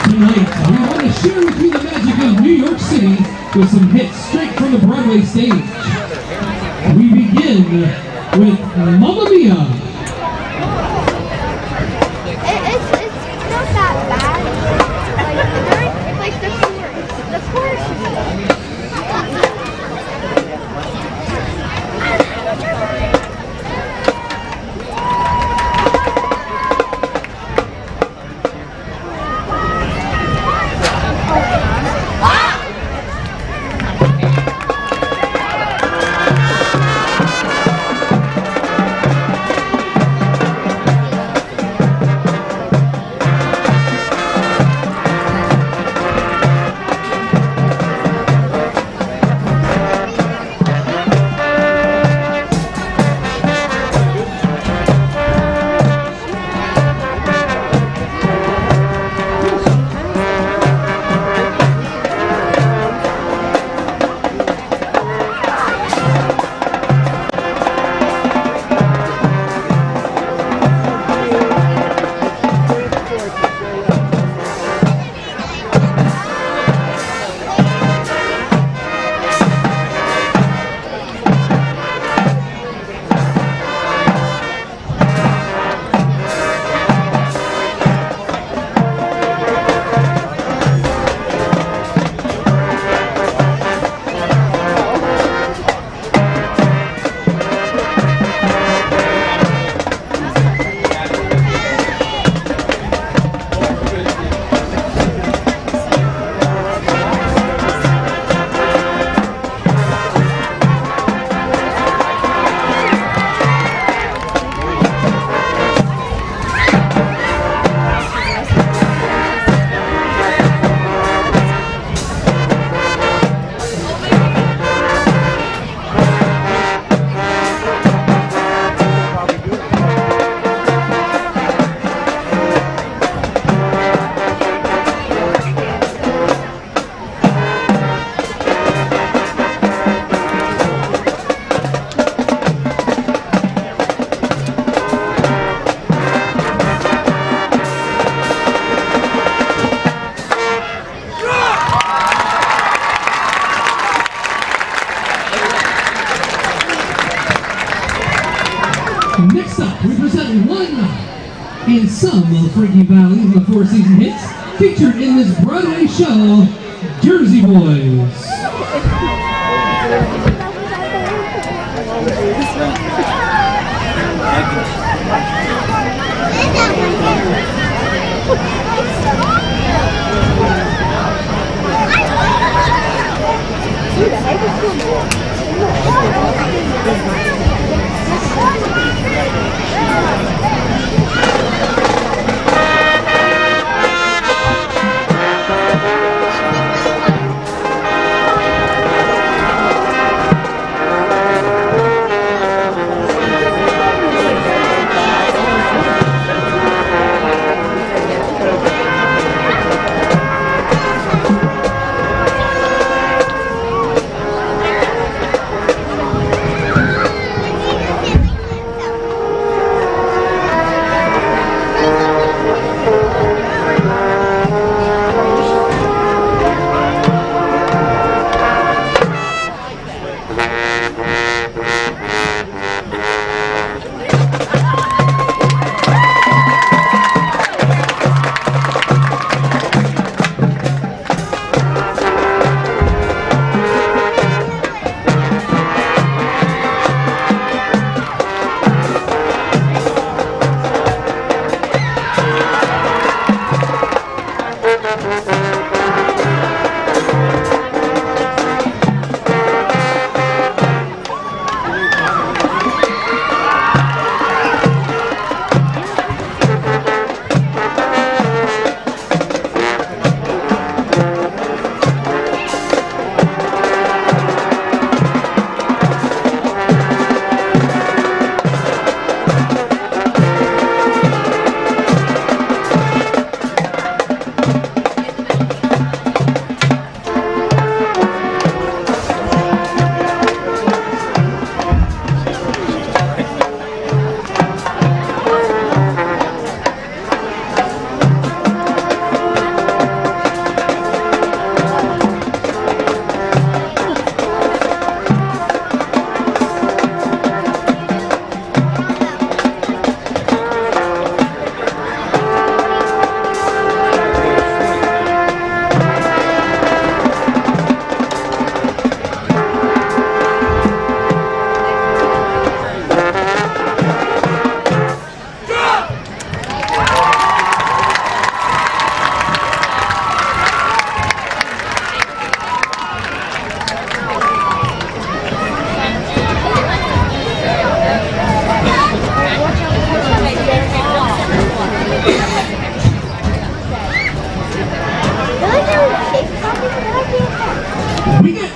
Tonight, we want to share with you the magic of New York City with some hits straight from the Broadway stage. We begin with Mamma Mia. It's not that bad. Like the chorus is good. Next up, we present one and some of the Frankie Valli and the Four Season hits featured in this Broadway show, Jersey Boys.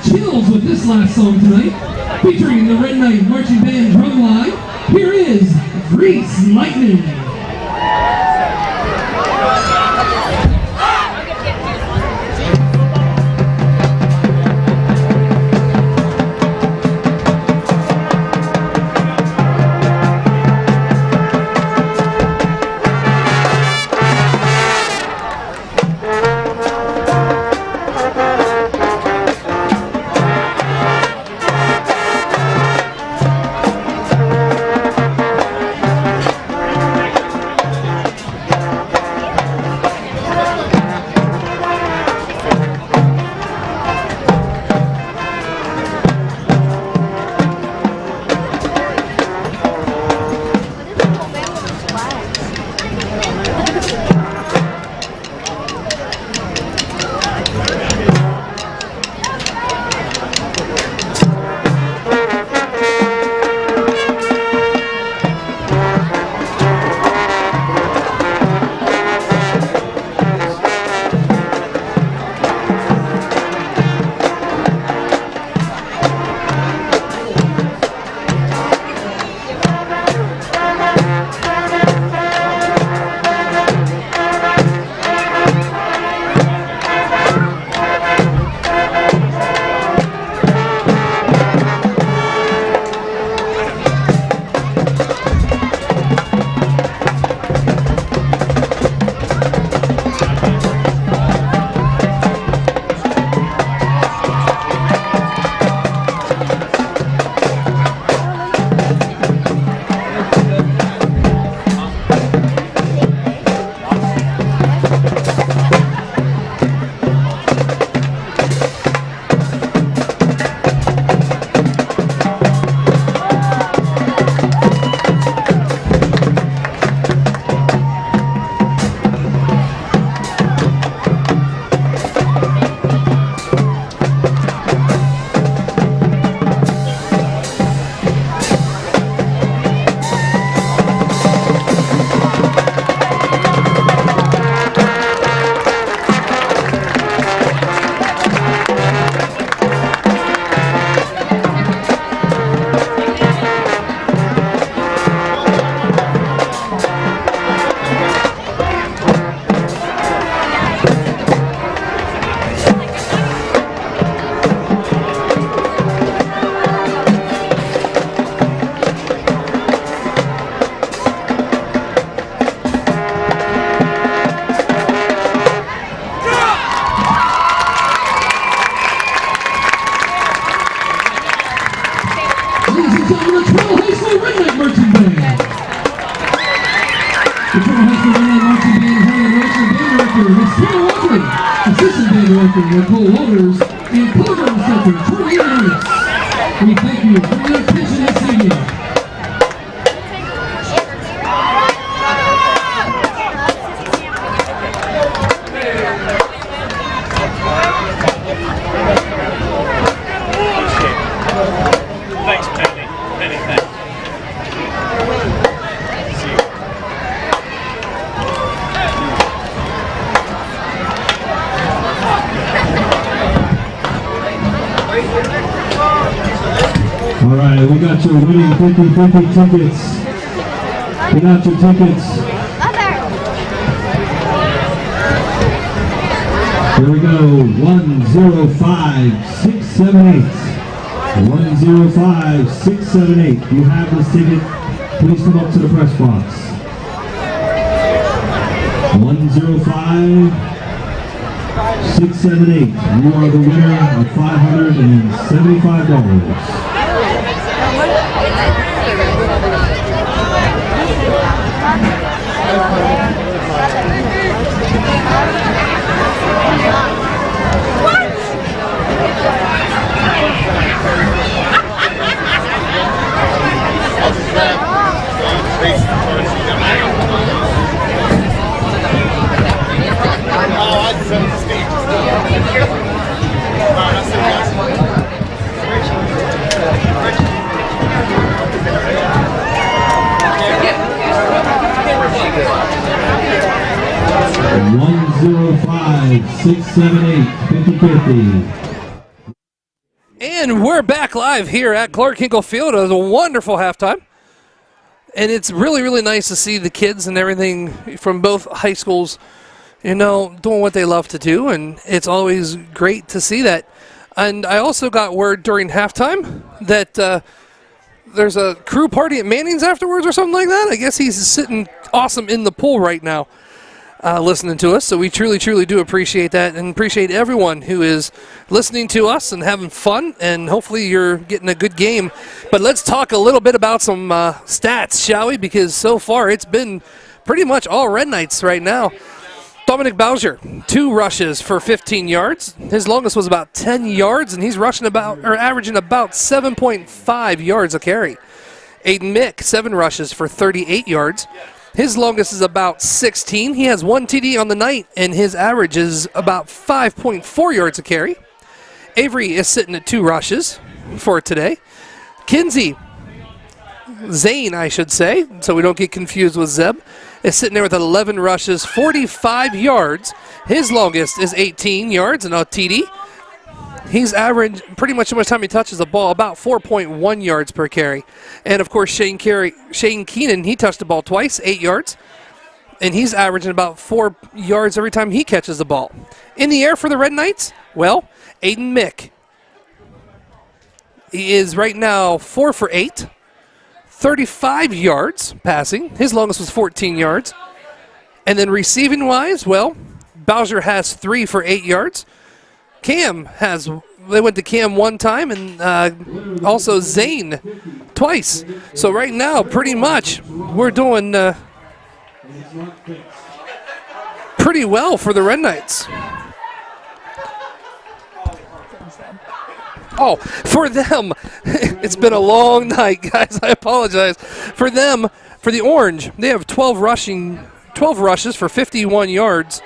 chills with this last song tonight. Featuring the Red Knight Marching Band Drumline, here is Grease Lightning. Nicole Walters, and Program Center, Troy Harris. We thank you for your attention this evening. Thanks, Penny. Penny, thanks. All right, we got your winning 50-50 tickets. Get out your tickets. Here we go, 105678. 105678. If you have this ticket, please come up to the press box. 105678. You are the winner of $575. $105-678-5050. And we're back live here at Clark Hinkle Field. It was a wonderful halftime. And it's really, really nice to see the kids and everything from both high schools, you know, doing what they love to do. And it's always great to see that. And I also got word during halftime that there's a crew party at Manning's afterwards or something like that. I guess he's sitting awesome in the pool right now listening to us. So we truly, truly do appreciate that and appreciate everyone who is listening to us and having fun. And hopefully you're getting a good game. But let's talk a little bit about some stats, shall we? Because so far it's been pretty much all Red Knights right now. Dominic Bowser, 2 rushes for 15 yards. His longest was about 10 yards, and he's averaging about 7.5 yards a carry. Aiden Mick, 7 rushes for 38 yards. His longest is about 16. He has 1 TD on the night, and his average is about 5.4 yards a carry. Avery is sitting at 2 rushes for today. Kinsey, Zane, I should say, so we don't get confused with Zeb, is sitting there with 11 rushes, 45 yards. His longest is 18 yards and a TD. He's averaged pretty much how much time he touches the ball, about 4.1 yards per carry. And, of course, Shane Keenan, he touched the ball twice, 8 yards. And he's averaging about 4 yards every time he catches the ball. In the air for the Red Knights, well, Aiden Mick. He is right now 4 for 8. 35 yards passing. His longest was 14 yards. And then receiving-wise, well, Bowser has 3 for 8 yards. Cam has, they went to Cam 1 time, and also Zane twice. So right now, pretty much, we're doing pretty well for the Red Knights. Oh, for them, it's been a long night, guys. I apologize. For them, for the Orange, they have 12 rushes for 51 yards.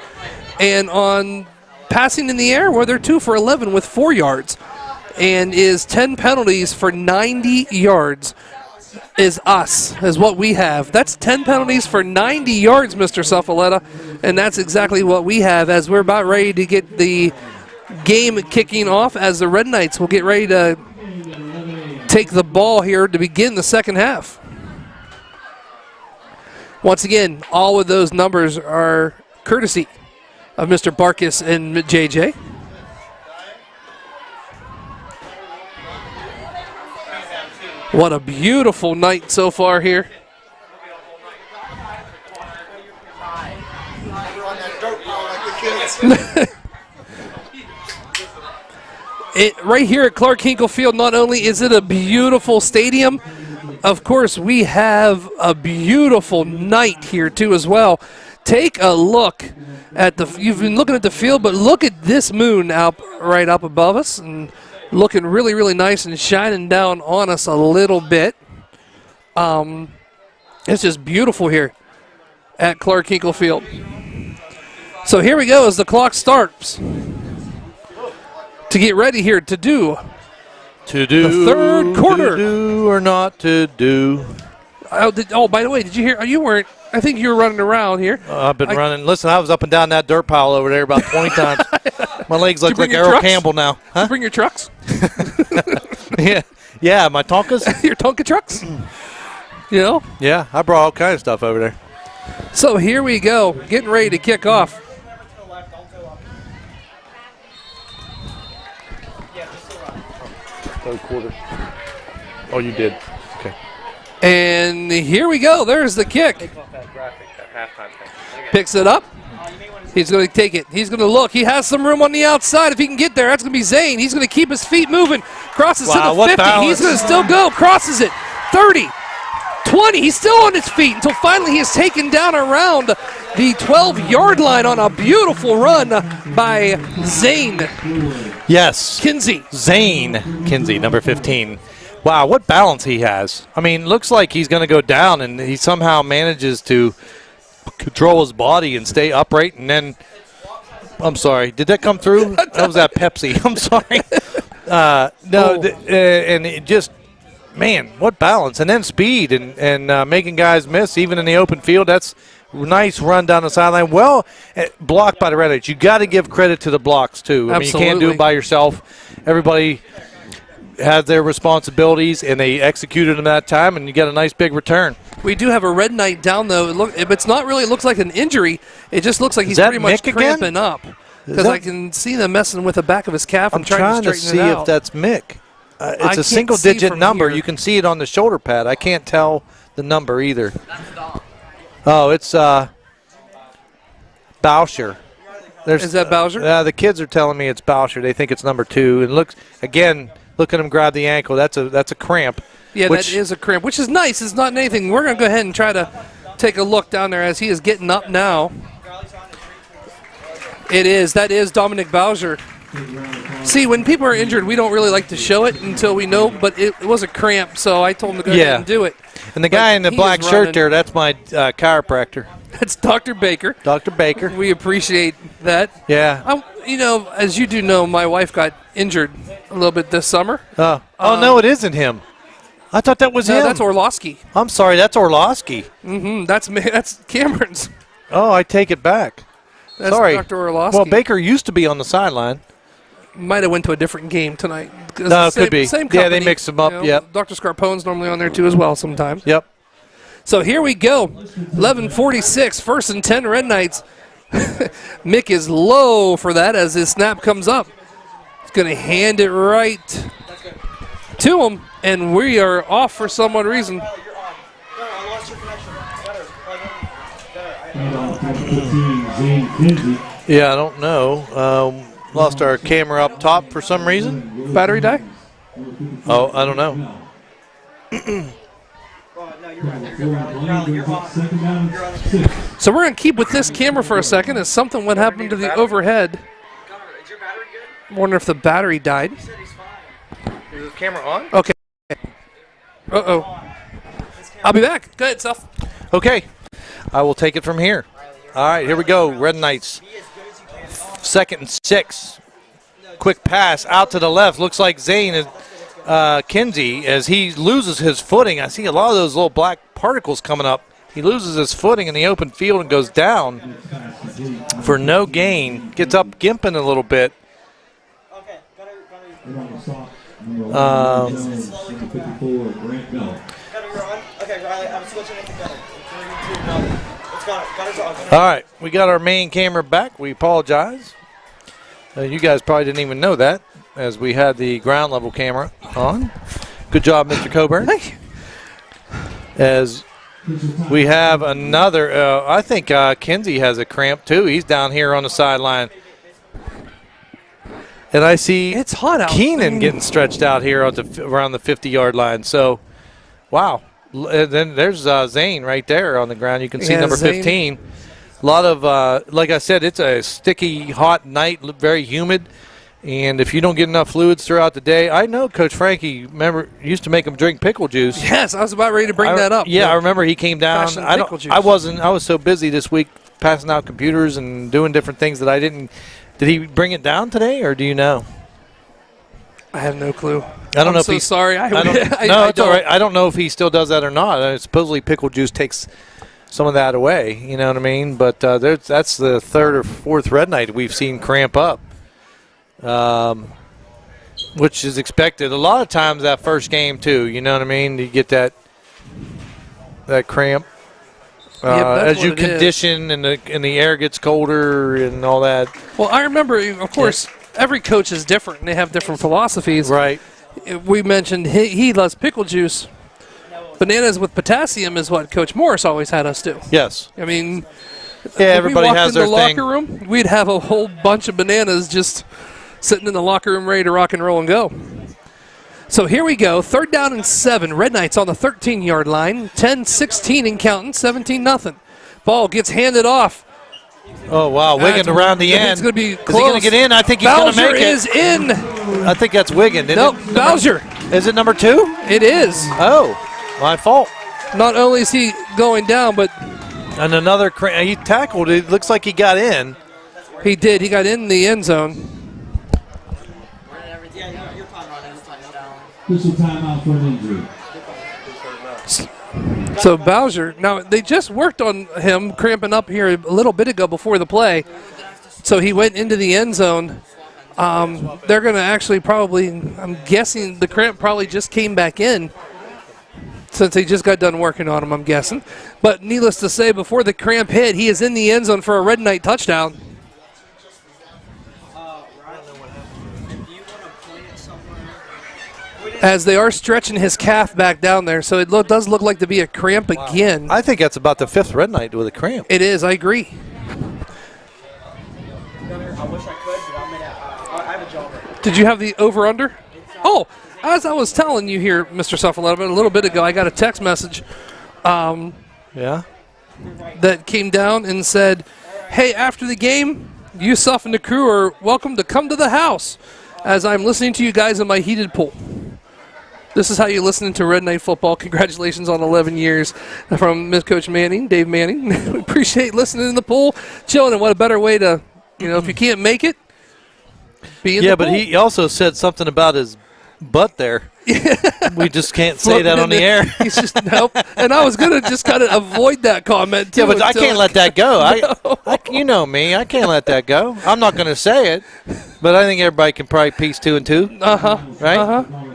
And on passing in the air, well, they're 2 for 11 with 4 yards. And is 10 penalties for 90 yards is what we have. That's 10 penalties for 90 yards, Mr. Cephaletta. And that's exactly what we have as we're about ready to get the game kicking off as the Red Knights will get ready to take the ball here to begin the second half. Once again, all of those numbers are courtesy of Mr. Barkus and JJ. What a beautiful night so far here. Right here at Clark Hinkle Field, not only is it a beautiful stadium, of course, we have a beautiful night here too as well. Take a look at you've been looking at the field, but look at this moon right up above us and looking really, really nice and shining down on us a little bit. It's just beautiful here at Clark Hinkle Field. So here we go as the clock starts to get ready here to do the third quarter. To do or not to do. Oh, by the way, did you hear? You weren't. I think you were running around here. I've been running. Listen, I was up and down that dirt pile over there about 20 times. My legs look like Errol Campbell now. Huh? Did you bring your trucks? Yeah, my Tonkas. Your Tonka trucks? You know? Yeah, I brought all kinds of stuff over there. So here we go, getting ready to kick off. Third quarter. Oh, you did. Okay. And here we go. There's the kick. Picks it up. He's going to take it. He's going to look. He has some room on the outside. If he can get there, that's going to be Zane. He's going to keep his feet moving. Crosses to the 50. Balance. He's going to still go. Crosses it. 30. 20. He's still on his feet until finally he is taken down around the 12-yard line on a beautiful run by Zane. Yes. Kinsey. Zane Kinsey, number 15. Wow, what balance he has. I mean, looks like he's going to go down, and he somehow manages to control his body and stay upright. And then, I'm sorry, did that come through? That was that Pepsi. I'm sorry. And it just, man, what balance. And then speed and making guys miss, even in the open field. That's nice run down the sideline. Well, blocked by the Red Knights. You got to give credit to the blocks, too. I mean, you can't do it by yourself. Everybody had their responsibilities and they executed them that time, and you get a nice big return. We do have a Red Knight down, though. It's not really looks like an injury. It just looks like he's that pretty much Mick again? cramping up. Because I can see them messing with the back of his calf I'm and trying to to straighten see it if out. that's Mick. It's can't a see single-digit from number. here. You can see it on the shoulder pad. I can't tell the number either. Oh, it's Boucher. Is that Bowser? The kids are telling me it's Boucher. They think it's number 2. And look at him grab the ankle. That's a cramp. Yeah, that is a cramp, which is nice. It's not anything. We're going to go ahead and try to take a look down there as he is getting up now. That is Dominic Bowser. See, when people are injured, we don't really like to show it until we know, but it was a cramp, so I told him to go ahead and do it. And the guy in the black shirt there, that's my chiropractor. That's Dr. Baker. Dr. Baker. We appreciate that. Yeah. As you do know, my wife got injured a little bit this summer. No, it isn't him. I thought that was him. No, that's Orlowski. I'm sorry, that's Orlowski. Mm-hmm. That's Cameron's. Oh, I take it back. That's Sorry. Dr. Orlowski. Well, Baker used to be on the sideline. Might have went to a different game tonight. No, it could be. Same Yeah, company, they mix them up, yep. Dr. Scarpone's normally on there too as well sometimes. Yep. So here we go. 11:46, 1st and 10 Red Knights. Mick is low for that as his snap comes up. He's going to hand it right to him, and we are off for some odd reason. Yeah, I don't know. Lost our camera up top for some reason. Battery die? Oh, I don't know. So we're going to keep with this camera for a second as something what happened to the overhead. Wonder if the battery died. Is the camera on? Okay. Uh-oh. I'll be back. Go ahead, Seth. Okay. I will take it from here. All right, here we go. Red Knights. 2nd and 6. Quick pass out to the left. Looks like Zane is Kinsey as he loses his footing. I see a lot of those little black particles coming up. He loses his footing in the open field and goes down for no gain. Gets up gimping a little bit. All right, we got our main camera back. We apologize. You guys probably didn't even know that as we had the ground level camera on. Good job, Mr. Coburn. Thank you. As we have another, I think Kinsey has a cramp too. He's down here on the sideline. And I see it's hot out. Keenan getting stretched out here around the 50-yard line. So, wow. And then there's Zane right there on the ground. You can see number Zane. 15. A lot of, like I said, it's a sticky, hot night, very humid. And if you don't get enough fluids throughout the day, I know Coach Frankie used to make him drink pickle juice. Yes, I was about ready to bring that up. Yeah, I remember he came down. Pickle juice. I was so busy this week passing out computers and doing different things that I didn't. Did he bring it down today, or do you know? I have no clue. I don't know if he's sorry. No, it's all right. I don't know if he still does that or not. Supposedly pickle juice takes some of that away. You know what I mean? But that's the 3rd or 4th Red Knight we've seen cramp up, which is expected. A lot of times that first game too. You know what I mean? You get that cramp. As you condition and the air gets colder and all that. Well, I remember, of course, every coach is different and they have different philosophies. Right. We mentioned he loves pickle juice. Bananas with potassium is what Coach Morris always had us do. Yes. I mean, yeah, everybody has their thing. We walked in the locker room, we'd have a whole bunch of bananas just sitting in the locker room ready to rock and roll and go. So here we go, 3rd down and 7. Red Knights on the 13-yard line, 10-16 and counting, 17-0. Ball gets handed off. Oh, wow, Wiggin around the end. It's going to be close. Is he going to get in? I think he's going to make it. Bowser is in. I think that's Wiggin. Nope, Bowser. Is it number 2? It is. Oh, my fault. Not only is he going down, but and another he tackled. It looks like he got in. He did. He got in the end zone. Official timeout for an injury. So Bowser, now they just worked on him cramping up here a little bit ago before the play. So he went into the end zone They're going to actually probably, I'm guessing the cramp probably just came back in since they just got done working on him, I'm guessing. But needless to say, before the cramp hit, he is in the end zone for a Red Knight touchdown. As they are stretching his calf back down there, so it does look like to be a cramp again. I think that's about the 5th Red Knight with a cramp. It is, I agree. I wish I could, but I have a job. Did you have the over-under? Oh, as I was telling you here, Mr. Suffalo, a little bit ago, I got a text message Yeah? that came down and said, hey, after the game, you Suff and the crew are welcome to come to the house as I'm listening to you guys in my heated pool. This is how you listen to Red Knight football. Congratulations on 11 years from Miss Coach Manning, Dave Manning. We appreciate listening in the pool, chilling, and what a better way to, if you can't make it, be in the pool. Yeah, but he also said something about his butt there. We just can't say that on the air. He's just, nope. And I was going to just kind of avoid that comment, too. Yeah, but I can't let that go. I you know me. I can't let that go. I'm not going to say it, but I think everybody can probably piece 2 and 2. Uh-huh. Right? Uh-huh.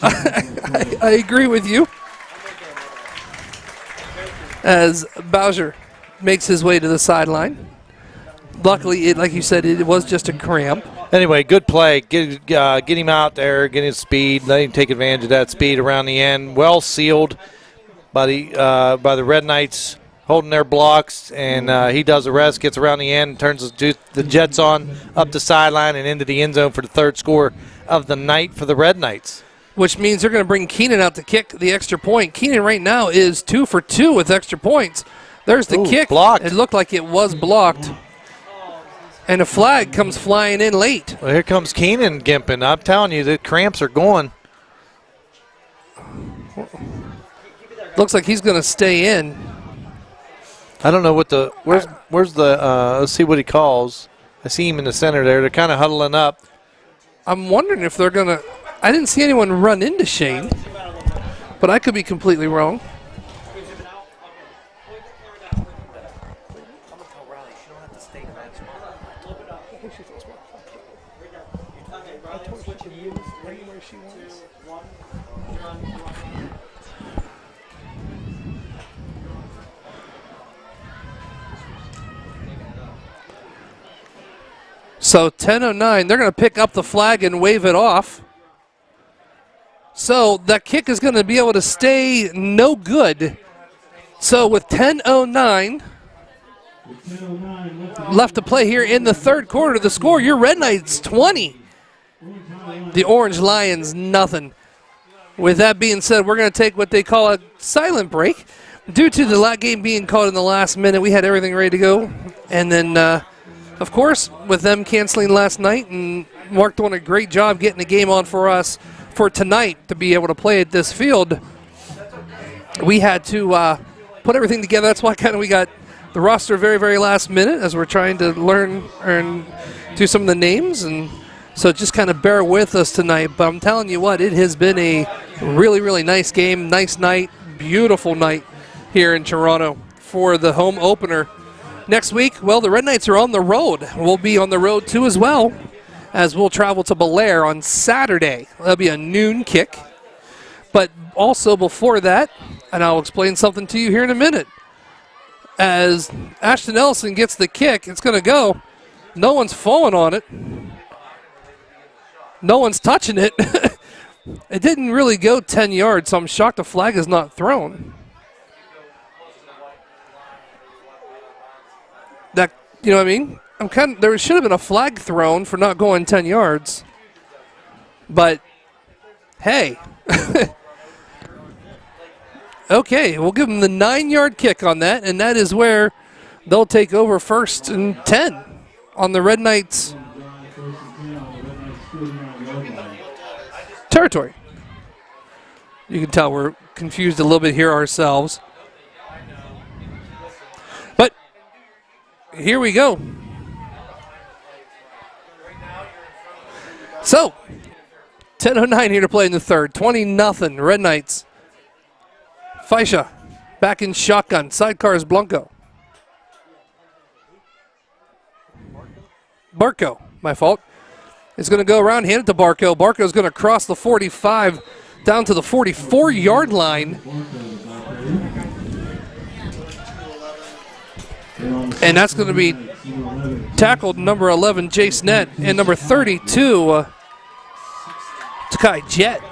I agree with you. As Bowser makes his way to the sideline. Luckily, like you said, it was just a cramp. Anyway, good play. Get him out there, get his speed, let him take advantage of that speed around the end. Well sealed by the Red Knights holding their blocks, and he does the rest, gets around the end, turns the Jets on up the sideline and into the end zone for the 3rd score of the night for the Red Knights. Which means they're going to bring Keenan out to kick the extra point. Keenan right now is 2 for 2 with extra points. There's the kick. Blocked. It looked like it was blocked. And a flag comes flying in late. Well, here comes Keenan gimping. I'm telling you, the cramps are going. Looks like he's going to stay in. I don't know what where's the let's see what he calls. I see him in the center there. They're kind of huddling up. I'm wondering if they're going to, I didn't see anyone run into Shane, but I could be completely wrong. So 10:09, they're going to pick up the flag and wave it off. So that kick is going to be able to stay no good. So with 10:09 left to play here in the 3rd quarter, the score, your Red Knights 20. The Orange Lions nothing. With that being said, we're going to take what they call a silent break. Due to the game being called in the last minute, we had everything ready to go. And then, of course, with them canceling last night, and Mark doing a great job getting the game on for us for tonight to be able to play at this field, we had to put everything together. That's why we got the roster very, very last minute as we're trying to learn and do some of the names. And so just kind of bear with us tonight. But I'm telling you what, it has been a really, really nice game, nice night, beautiful night here in Toronto for the home opener. Next week, well, the Red Knights are on the road. We'll be on the road too as well, as we'll travel to Belair on Saturday. That'll be a noon kick. But also before that, and I'll explain something to you here in a minute, as Ashton Ellison gets the kick, it's going to go. No one's falling on it. No one's touching it. It didn't really go 10 yards, so I'm shocked the flag is not thrown. That, you know what I mean? There should have been a flag thrown for not going 10 yards. But, hey. Okay, we'll give them the 9-yard kick on that, and that is where they'll take over 1st and 10 on the Red Knights territory. You can tell we're confused a little bit here ourselves. But here we go. So, 10:09 here to play in the 3rd. 20-0, Red Knights. Faisha back in shotgun. Sidecar is Blanco. Barco, my fault. It's going to go around, hand it to Barco. Barco's going to cross the 45 down to the 44-yard line. And that's going to be tackled number 11, Jace Nett, and number 32, Takai Jet.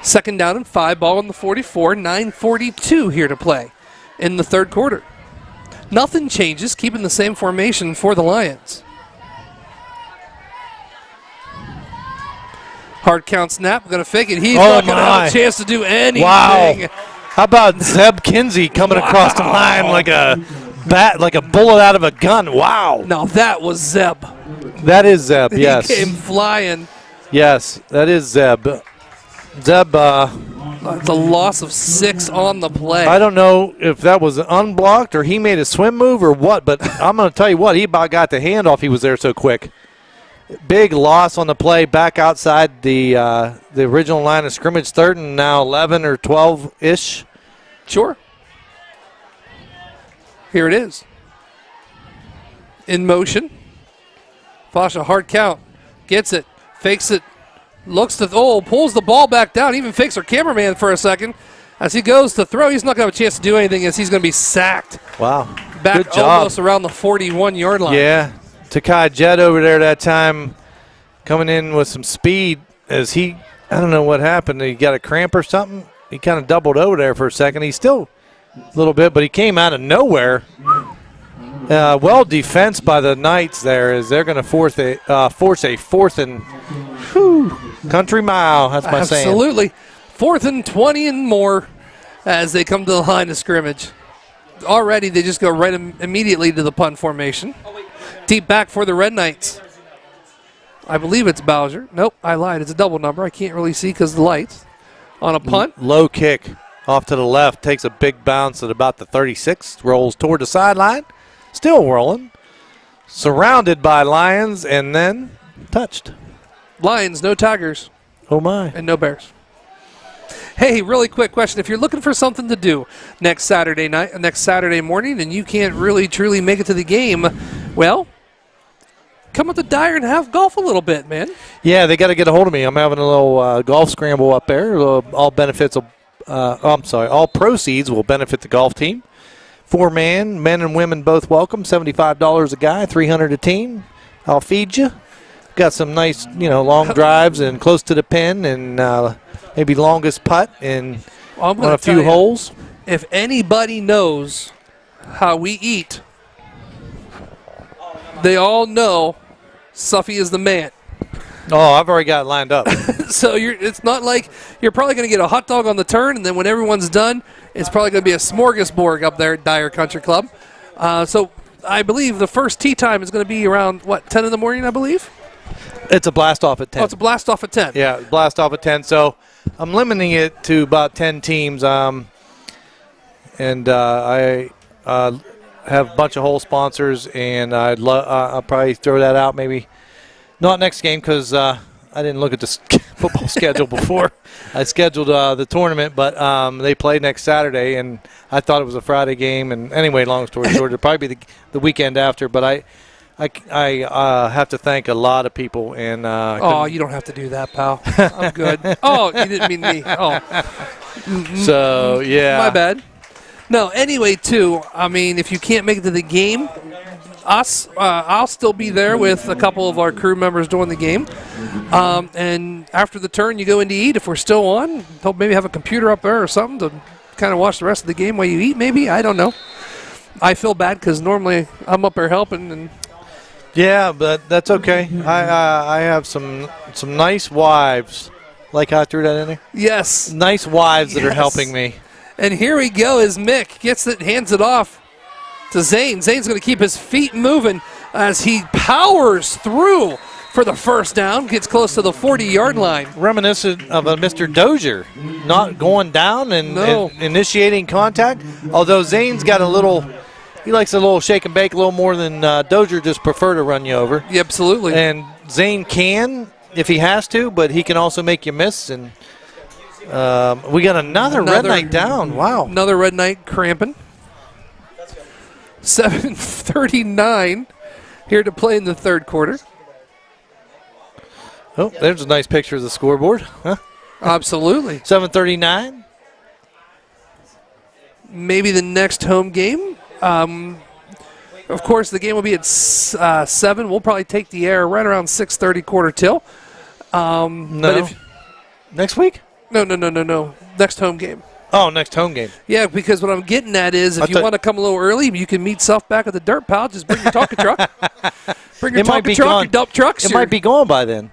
Second down and 5, ball on the 44, 9:42 here to play in the third quarter. Nothing changes, keeping the same formation for the Lions. Hard count snap, going to fake it. He's not going to have a chance to do anything. Wow. How about Zeb Kinsey coming across the line like a bullet out of a gun? Wow. Now that was Zeb. That is Zeb, yes. He came flying. Yes, that is Zeb. Zeb, it's a loss of 6 on the play. I don't know if that was unblocked or he made a swim move or what, but I'm going to tell you what, he about got the handoff. He was there so quick. Big loss on the play, back outside the original line of scrimmage, third and now 11 or 12-ish. Sure. Here it is. In motion. Fasha, hard count. Gets it. Fakes it. Looks to, pulls the ball back down. Even fakes her cameraman for a second. As he goes to throw, he's not going to have a chance to do anything as he's going to be sacked. Wow. Back Good job. almost around the 41-yard line. Yeah. Takai Jet over there that time coming in with some speed as I don't know what happened. He got a cramp or something. He kind of doubled over there for a second. He's still a little bit, but he came out of nowhere. Well defensed by the Knights there as they're going to force a fourth and country mile. That's my saying. Absolutely. 4th and 20 and more as they come to the line of scrimmage. Already they just go right immediately to the punt formation. Deep back for the Red Knights. I believe it's Bowser. Nope, I lied. It's a double number. I can't really see because of the lights. On a punt. Low kick off to the left. Takes a big bounce at about the 36. Rolls toward the sideline. Still whirling. Surrounded by Lions and then touched. Lions, no Tigers. Oh, my. And no Bears. Hey, really quick question. If you're looking for something to do next Saturday morning and you can't really truly make it to the game, well, come up to Dyer and have golf a little bit, man. Yeah, they got to get a hold of me. I'm having a little golf scramble up there. All proceeds will benefit the golf team. 4-man, men and women both welcome. $75 a guy, $300 a team. I'll feed you. Got some nice, long drives and close to the pin and maybe longest putt and on a few holes. If anybody knows how we eat, they all know Suffy is the man. Oh, I've already got it lined up. So it's not like you're probably going to get a hot dog on the turn, and then when everyone's done, it's probably going to be a smorgasbord up there at Dyer Country Club. So I believe the first tee time is going to be around, 10 in the morning, I believe? It's a blast off at 10. Oh, it's a blast off at 10. Yeah, blast off at 10. So I'm limiting it to about 10 teams. I have a bunch of whole sponsors, and I'll probably throw that out maybe not next game because I didn't look at the football schedule before I scheduled the tournament, but they play next Saturday, and I thought it was a Friday game. And anyway, long story short, it'll probably be the weekend after, but I have to thank a lot of people. And you don't have to do that, pal. I'm good. Oh, you didn't mean me. Oh. So, yeah. My bad. No, anyway, too, I mean, if you can't make it to the game, I'll still be there with a couple of our crew members during the game. And after the turn, you go in to eat. If we're still on, maybe have a computer up there or something to kind of watch the rest of the game while you eat, maybe. I don't know. I feel bad because normally I'm up there helping. And yeah, but that's okay. I have some nice wives. Like how I threw that in there? Yes. Nice wives that are helping me. And here we go as Mick gets it, hands it off to Zane. Zane's going to keep his feet moving as he powers through for the first down, gets close to the 40-yard line. Reminiscent of a Mr. Dozier, not going down and initiating contact. Although Zane's got he likes a little shake and bake a little more than Dozier just prefer to run you over. Yeah, absolutely. And Zane can if he has to, but he can also make you miss. And we got another Red Knight down. Wow. Another Red Knight cramping. 7:39 here to play in the third quarter. Oh, there's a nice picture of the scoreboard. Huh? Absolutely. 7:39. Maybe the next home game. Of course, the game will be at 7. We'll probably take the air right around 6:30, quarter till. No. Next week? No. Next home game. Oh, next home game. Yeah, because what I'm getting at is if you want to come a little early, you can meet Self back at the dirt pile. Just bring your Tonka truck. Bring your Tonka truck, your dump trucks. It might be gone by then.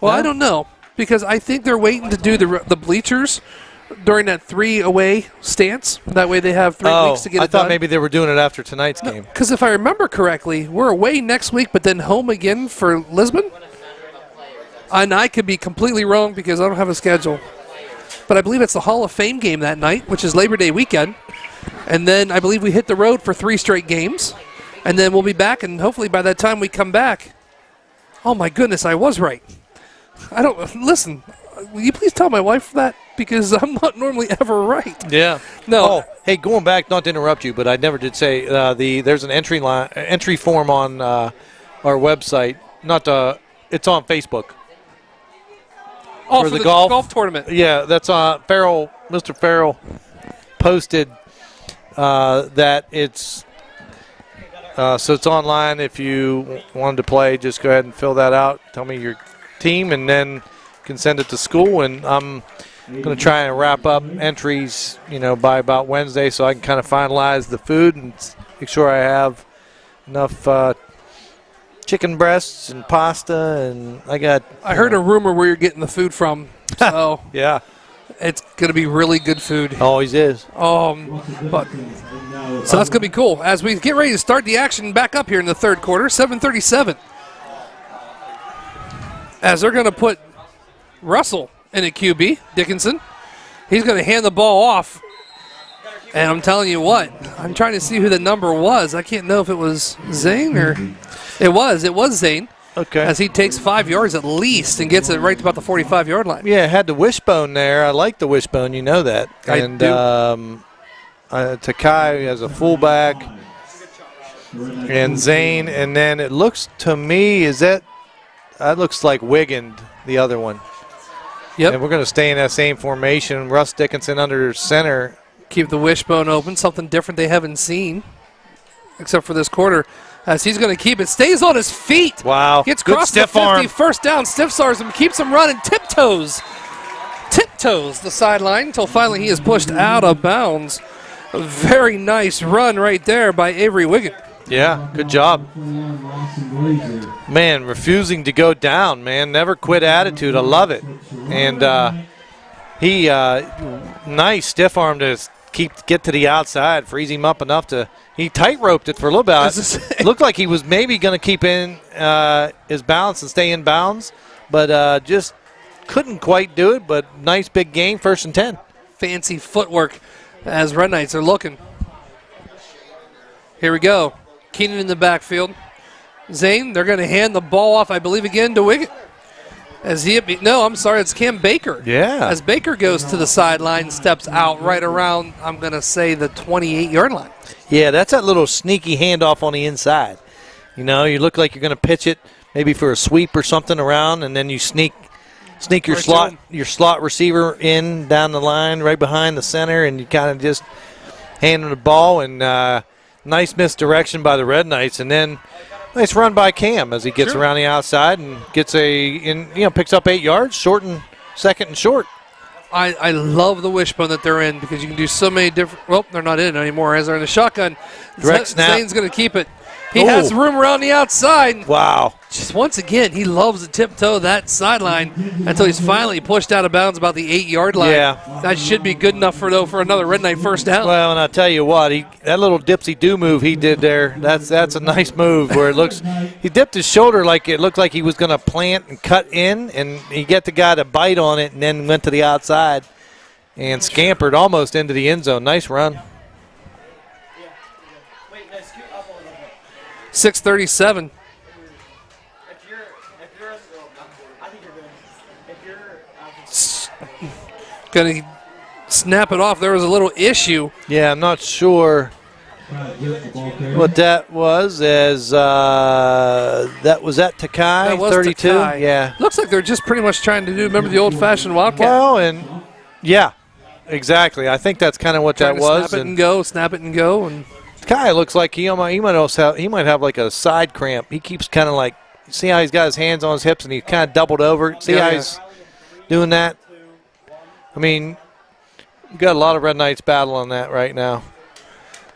Well, I don't know because I think they're waiting to do the bleachers during that 3 away stance. That way they have 3 weeks to get it done. I thought maybe they were doing it after tonight's game. Because if I remember correctly, we're away next week, but then home again for Lisbon. And I could be completely wrong because I don't have a schedule. But I believe it's the Hall of Fame game that night, which is Labor Day weekend. And then I believe we hit the road for 3 straight games. And then we'll be back, and hopefully by that time we come back. Oh, my goodness, I was right. I don't – listen, will you please tell my wife that? Because I'm not normally ever right. Yeah. No. Oh, hey, going back, not to interrupt you, but I never did say there's an entry form on our website. It's on Facebook. Oh, for the golf tournament. Yeah, that's Farrell. Mr. Farrell posted that it's so it's online. If you wanted to play, just go ahead and fill that out. Tell me your team, and then you can send it to school. And I'm going to try and wrap up entries, by about Wednesday, so I can kind of finalize the food and make sure I have enough chicken breasts and pasta, and I heard a rumor where you're getting the food from. So yeah, it's going to be really good food. Always is. So that's going to be cool. As we get ready to start the action back up here in the third quarter, 7:37. As they're going to put Russell in a QB, Dickinson. He's going to hand the ball off. And I'm telling you what, I'm trying to see who the number was. I can't know if it was Zane or it was Zane. Okay. As he takes 5 yards at least and gets it right to about the 45-yard line. Yeah, had the wishbone there. I like the wishbone. You know that. I do. Takai as a fullback, and Zane, and then it looks to me that looks like Wiggin, the other one. Yep. And we're going to stay in that same formation. Russ Dickinson under center. Keep the wishbone open, something different they haven't seen, except for this quarter. As he's going to keep it, stays on his feet. Wow. Gets Good across the 50, arm. first down, stiff arms him, keeps him running, tiptoes the sideline until finally he is pushed out of bounds. A very nice run right there by Avery Wiggin. Yeah, good job. Man, refusing to go down, man. Never quit attitude. I love it. And he, nice stiff arm to get to the outside, freeze him up enough to, he tight-roped it for a little bit. It looked like he was maybe going to keep in his balance and stay in bounds, but just couldn't quite do it, but nice big gain, 1st and 10. Fancy footwork as Red Knights are looking. Here we go. Keenan in the backfield. Zane, they're going to hand the ball off, I believe, again to Wiggin. It's Cam Baker. Yeah. As Baker goes to the sideline, steps out right around, I'm going to say, the 28-yard line. Yeah, that's that little sneaky handoff on the inside. You look like you're going to pitch it maybe for a sweep or something around, and then you sneak your slot receiver in down the line right behind the center, and you kind of just hand him the ball, and nice misdirection by the Red Knights, and then nice run by Cam as he gets around the outside and gets picks up 8 yards, short and 2nd and short. I love the wishbone that they're in because you can do so many different. Well, they're not in anymore as they're in the shotgun. Direct snap. Zane's going to keep it. He has room around the outside. Wow. Just once again, he loves to tiptoe that sideline until he's finally pushed out of bounds about the 8-yard line. Yeah. That should be good enough for another Red Knight first down. Well, and I'll tell you what, that little dipsy-do move he did there, that's a nice move where it looks, he dipped his shoulder like it looked like he was going to plant and cut in, and he got the guy to bite on it and then went to the outside and scampered almost into the end zone. Nice run. 6:37. Going to snap it off. There was a little issue. Yeah, I'm not sure. What that was is that was at Takai, That was 32. Takai. Yeah. Looks like they're just pretty much trying to do, remember the old-fashioned Wildcat? Well, and yeah, exactly. I think that's kind of what Trying that to was. snap it and go, snap it and go. And Takai looks like he might have like a side cramp. He keeps kind of like, see how he's got his hands on his hips and he's kind of doubled over. See how he's doing that? I mean, we've got a lot of Red Knights battling that right now.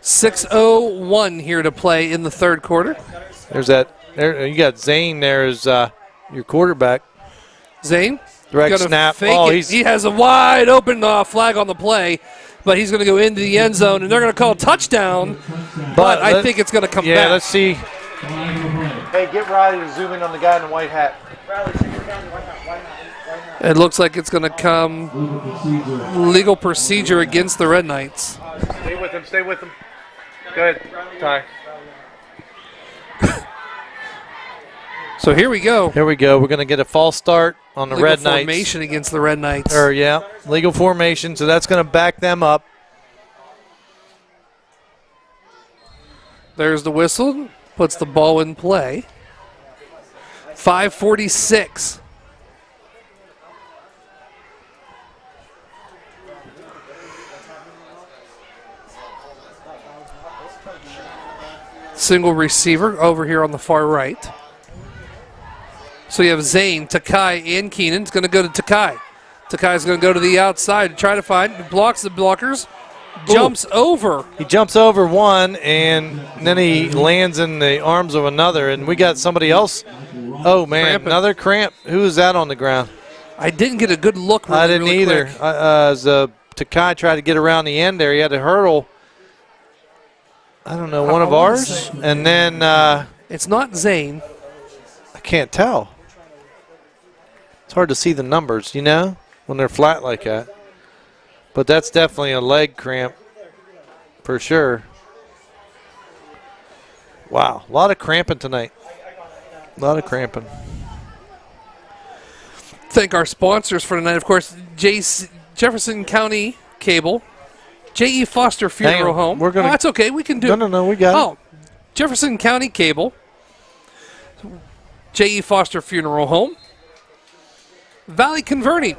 6:01 here to play in the third quarter. There's that. There you got Zane there as your quarterback. Zane, Direct gonna snap. fake Oh, it. He has a wide open flag on the play, but he's going to go into the end zone, and they're going to call touchdown. But I think it's going to come back. Yeah, let's see. Hey, get Riley to zoom in on the guy in the white hat. It looks like it's going to come legal procedure against the Red Knights. Stay with him. Stay with him. Go ahead, Ty. So here we go. Here we go. We're going to get a false start on the Legal Red Knights. formation against the Red Knights. Legal formation. So that's going to back them up. There's the whistle. Puts the ball in play. 5:46. Single receiver over here on the far right. So you have Zane, Takai, and Keenan. It's going to go to Takai. Takai's going to go to the outside to try to find. Blocks the blockers. Jumps over. He jumps over one, and then he lands in the arms of another. And we got somebody else. Oh, man, Cramping. another cramp. Who is that on the ground? I didn't get a good look. I didn't really either. quick. As Takai tried to get around the end there, he had to hurdle, I don't know, one of ours. And then It's not Zane. I can't tell. It's hard to see the numbers, when they're flat like that. But that's definitely a leg cramp for sure. Wow, a lot of cramping tonight. A lot of cramping. Thank our sponsors for tonight, of course, Jefferson County Cable, J.E. Foster Funeral Home. We're gonna, that's okay. We can do No, we got it. Oh, Jefferson County Cable, J.E. Foster Funeral Home, Valley Converting,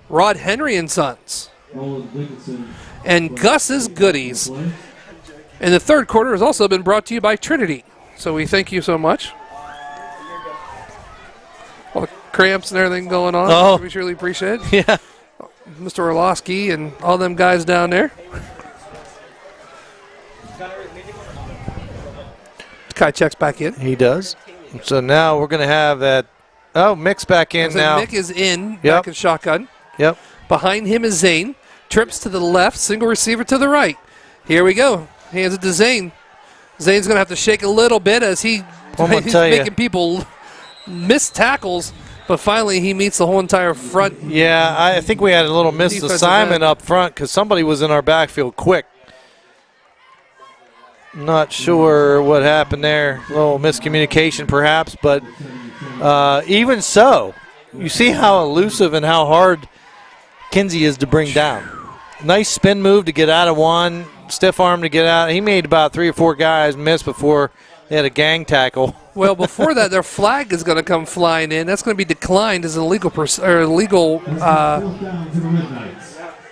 Rod Henry and Sons, and Gus's Goodies. And the third quarter has also been brought to you by Trinity. So we thank you so much. All the cramps and everything going on. Oh. We surely appreciate it. Yeah. Mr. Orlowski and all them guys down there. Kai checks back in. He does. So now we're going to have that. Oh, Mick's back in now. Mick is in, Yep. back in shotgun. Yep. Behind him is Zane. Trips to the left, single receiver to the right. Here we go. Hands it to Zane. Zane's going to have to shake a little bit as he's making people miss tackles, but finally he meets the whole entire front. Yeah, I think we had a little missed Defensive assignment end. up front because somebody was in our backfield quick. Not sure what happened there. A little miscommunication perhaps, but even so, you see how elusive and how hard Kinsey is to bring down. Nice spin move to get out of one, stiff arm to get out. He made about 3 or 4 guys miss before they had a gang tackle. Well, before that, their flag is going to come flying in. That's going to be declined as an illegal.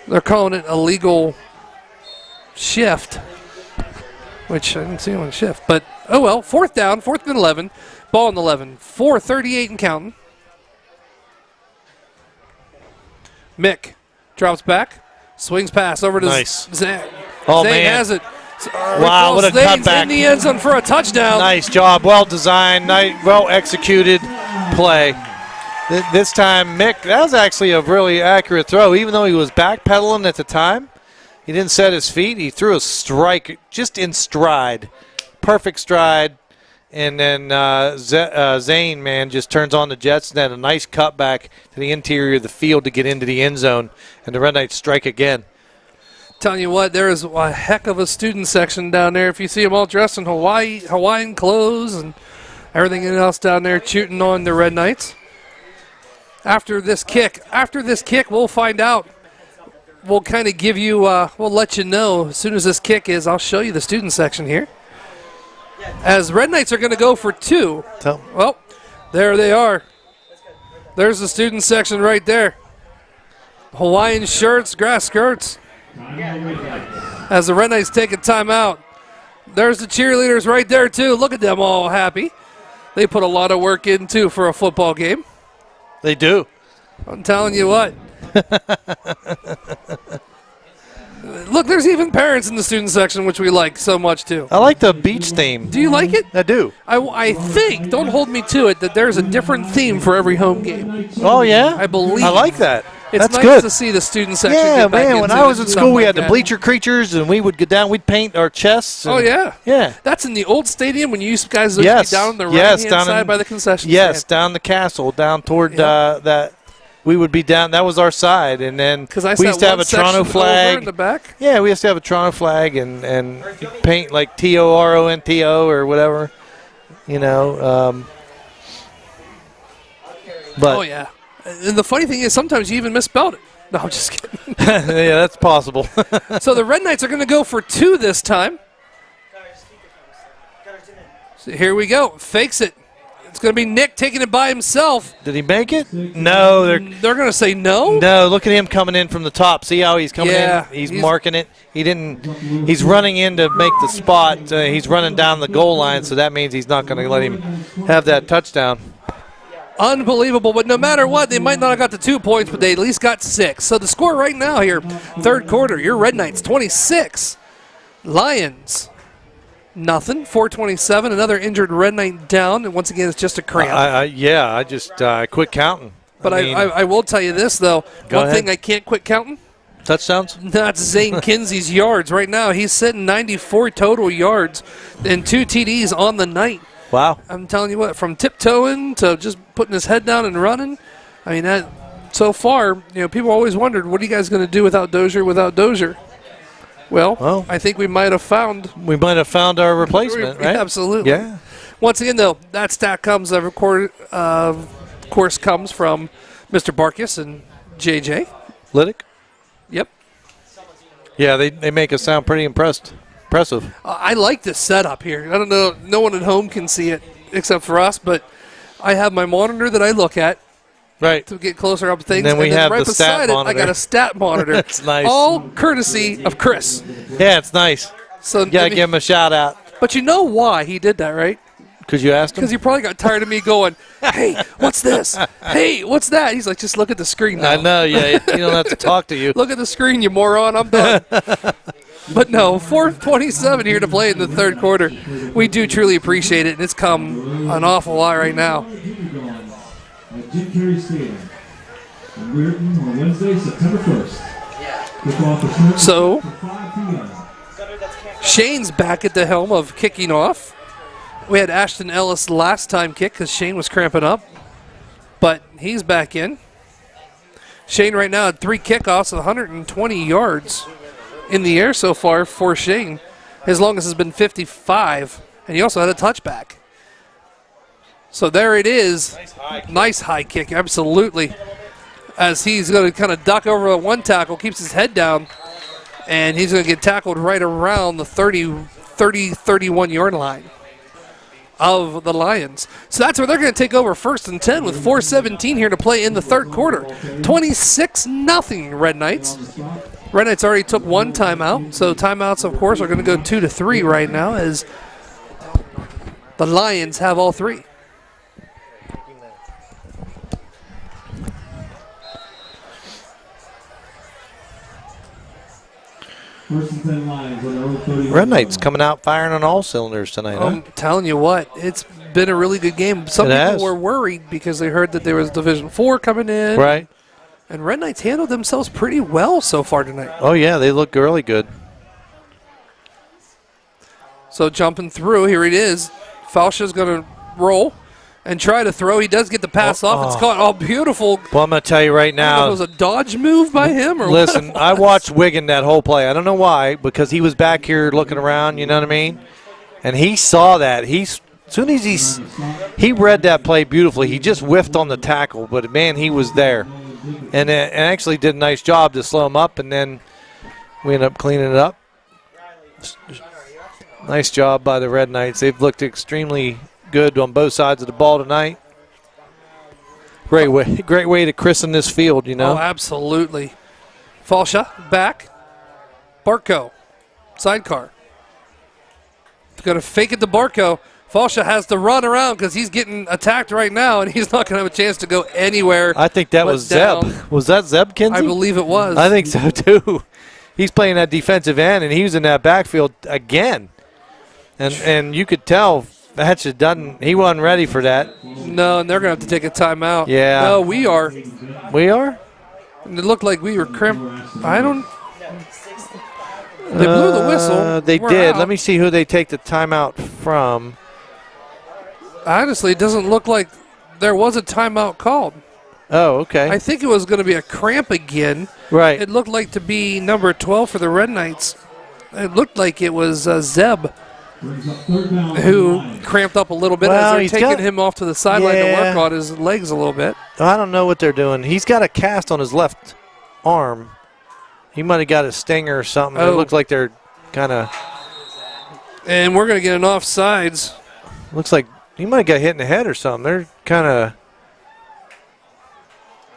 They're calling it a legal shift, which I didn't see on shift. But oh well, fourth down, 4th and 11, ball on the 11, 4:38 and counting. Mick drops back, swings pass over to Nice. Zane. Oh, Zane man. has it. Wow, what a Zane's cutback. in the end zone for a touchdown. Nice job, well designed, well executed play. This time, Mick, that was actually a really accurate throw. Even though he was backpedaling at the time, he didn't set his feet. He threw a strike just in stride, perfect stride. And then Zane, man, just turns on the jets and then a nice cutback to the interior of the field to get into the end zone. And the Red Knights strike again. Telling you what, there is a heck of a student section down there. If you see them all dressed in Hawaiian clothes and everything else down there shooting on the Red Knights. After this kick, we'll find out we'll kind of give you, we'll let you know as soon as this kick is. I'll show you the student section here. As Red Knights are going to go for 2. Well, there they are. There's the student section right there. Hawaiian shirts, grass skirts. As the Red Knights take a timeout. There's the cheerleaders right there, too. Look at them all happy. They put a lot of work in, too, for a football game. They do. I'm telling you what. Look, there's even parents in the student section, which we like so much, too. I like the beach theme. Do you like it? I do. I think, don't hold me to it, that there's a different theme for every home game. Oh, yeah? I believe. I like that. It's That's nice good. to see the student section Yeah, get back man, when into I it was in and school, stuff we like had the that. bleacher creatures, and we would go down, we'd paint our chests. Oh, yeah. Yeah. That's in the old stadium when you guys used Yes. to be down on the Yes, right-hand down side in- by the concession Yes, stand. down the castle, down toward that. We would be down. That was our side, and then Because I we used to have a Toronto over in flag. the back. Yeah, we used to have a Toronto flag and paint like TORONTO or whatever, you know. But Oh, yeah. And the funny thing is, sometimes you even misspelled it. No, I'm just kidding. yeah, that's possible. So the Red Knights are going to go for 2 this time. So here we go. Fakes it. It's going to be Nick taking it by himself. Did he make it? No, They're going to say no. no. Look at him coming in from the top. See how he's coming Yeah, in? He's marking it. He didn't. He's running in to make the spot. He's running down the goal line, so that means he's not going to let him have that touchdown. Unbelievable, but no matter what, they might not have got the 2 points, but they at least got 6. So the score right now here, third quarter, your Red Knights 26, Lions nothing, 4:27. Another injured Red Knight down, and once again, it's just a cramp. I just quit counting. But I will tell you this, though. One thing I can't quit counting, touchdowns? that's Zane Kinsey's yards. Right now, he's sitting 94 total yards and 2 TDs on the night. Wow. I'm telling you what, from tiptoeing to just putting his head down and running, I mean, that so far, people always wondered, what are you guys going to do without Dozier? Well, I think we might have found our replacement, right? Absolutely. Yeah. Once again, though, that stat comes, of course, comes from Mr. Barkus and JJ. Liddick? Yep. Yeah, they make us sound pretty impressive. I like this setup here. I don't know, no one at home can see it except for us, but I have my monitor that I look at. Right. To get closer up to things. And then we have right the stat beside it, monitor. I got a stat monitor. That's nice. All courtesy of Chris. Yeah, it's nice. So you got to give him a shout out. But you know why he did that, right? Because you asked him? Because he probably got tired of me going, hey, what's this? Hey, what's that? He's like, just look at the screen now. I know, yeah. You don't have to talk to you. Look at the screen, you moron. I'm done. But no, 4:27 here to play in the third quarter. We do truly appreciate it, and it's come an awful lot right now. At Jim Carey Stadium in Weirton on Wednesday, September 1st. Kickoff is scheduled So, for 5 p.m. Shane's back at the helm of kicking off. We had Ashton Ellis last time kick because Shane was cramping up, but he's back in. Shane right now had 3 kickoffs, 120 yards in the air so far for Shane. His longest has been 55, and he also had a touchback. So there it is. Nice high kick, absolutely. As he's going to kind of duck over one tackle, keeps his head down, and he's going to get tackled right around the 31 yard line of the Lions. So that's where they're going to take over 1st and 10 with 4:17 here to play in the third quarter. 26-0 Red Knights. Red Knights already took 1 timeout, so timeouts, of course, are going to go 2 to 3 right now as the Lions have all 3. First and 10 Lions on their own 30. Red Knights coming out firing on all cylinders tonight, huh? I'm telling you what, it's been a really good game. Some It people has. were worried because they heard that there was Division 4 coming in. Right. And Red Knights handled themselves pretty well so far tonight. Oh, yeah, they look really good. So jumping through, here it is. Falsha's going to roll and try to throw. He does get the pass off. It's caught. Oh, beautiful. Well, I'm going to tell you right I don't know now. if it was a dodge move by him or Listen, what it I was. watched Wigan that whole play. I don't know why, because he was back here looking around, you know what I mean? And he saw that. As soon as he read that play beautifully. He just whiffed on the tackle, but, man, he was there. and actually did a nice job to slow him up, and then we ended up cleaning it up. Nice job by the Red Knights. They've looked extremely good on both sides of the ball tonight. Great way to christen this field, you know. Oh, absolutely. Falsha back. Barco, sidecar. Going to fake it to Barco. Falsha has to run around because he's getting attacked right now, and he's not going to have a chance to go anywhere. I think that was down. Zeb. Was that Zeb, Kinsey? I believe it was. I think so, too. He's playing that defensive end, and he was in that backfield again. And you could tell Hatch he wasn't ready for that. No, and they're going to have to take a timeout. Yeah. No, we are. We are? It looked like we were cramped. I don't. They blew the whistle. They We're did. out. Let me see who they take the timeout from. Honestly, it doesn't look like there was a timeout called. Oh, okay. I think it was going to be a cramp again. Right. It looked like to be number 12 for the Red Knights. It looked like it was Zeb who cramped up a little bit Well, as he's they're taking got- him off to the sideline to Yeah. work on his legs a little bit. I don't know what they're doing. He's got a cast on his left arm. He might have got a stinger or something. It Oh. looks like they're kind of. And we're going to get an offsides. Looks like he might have got hit in the head or something. They're kind of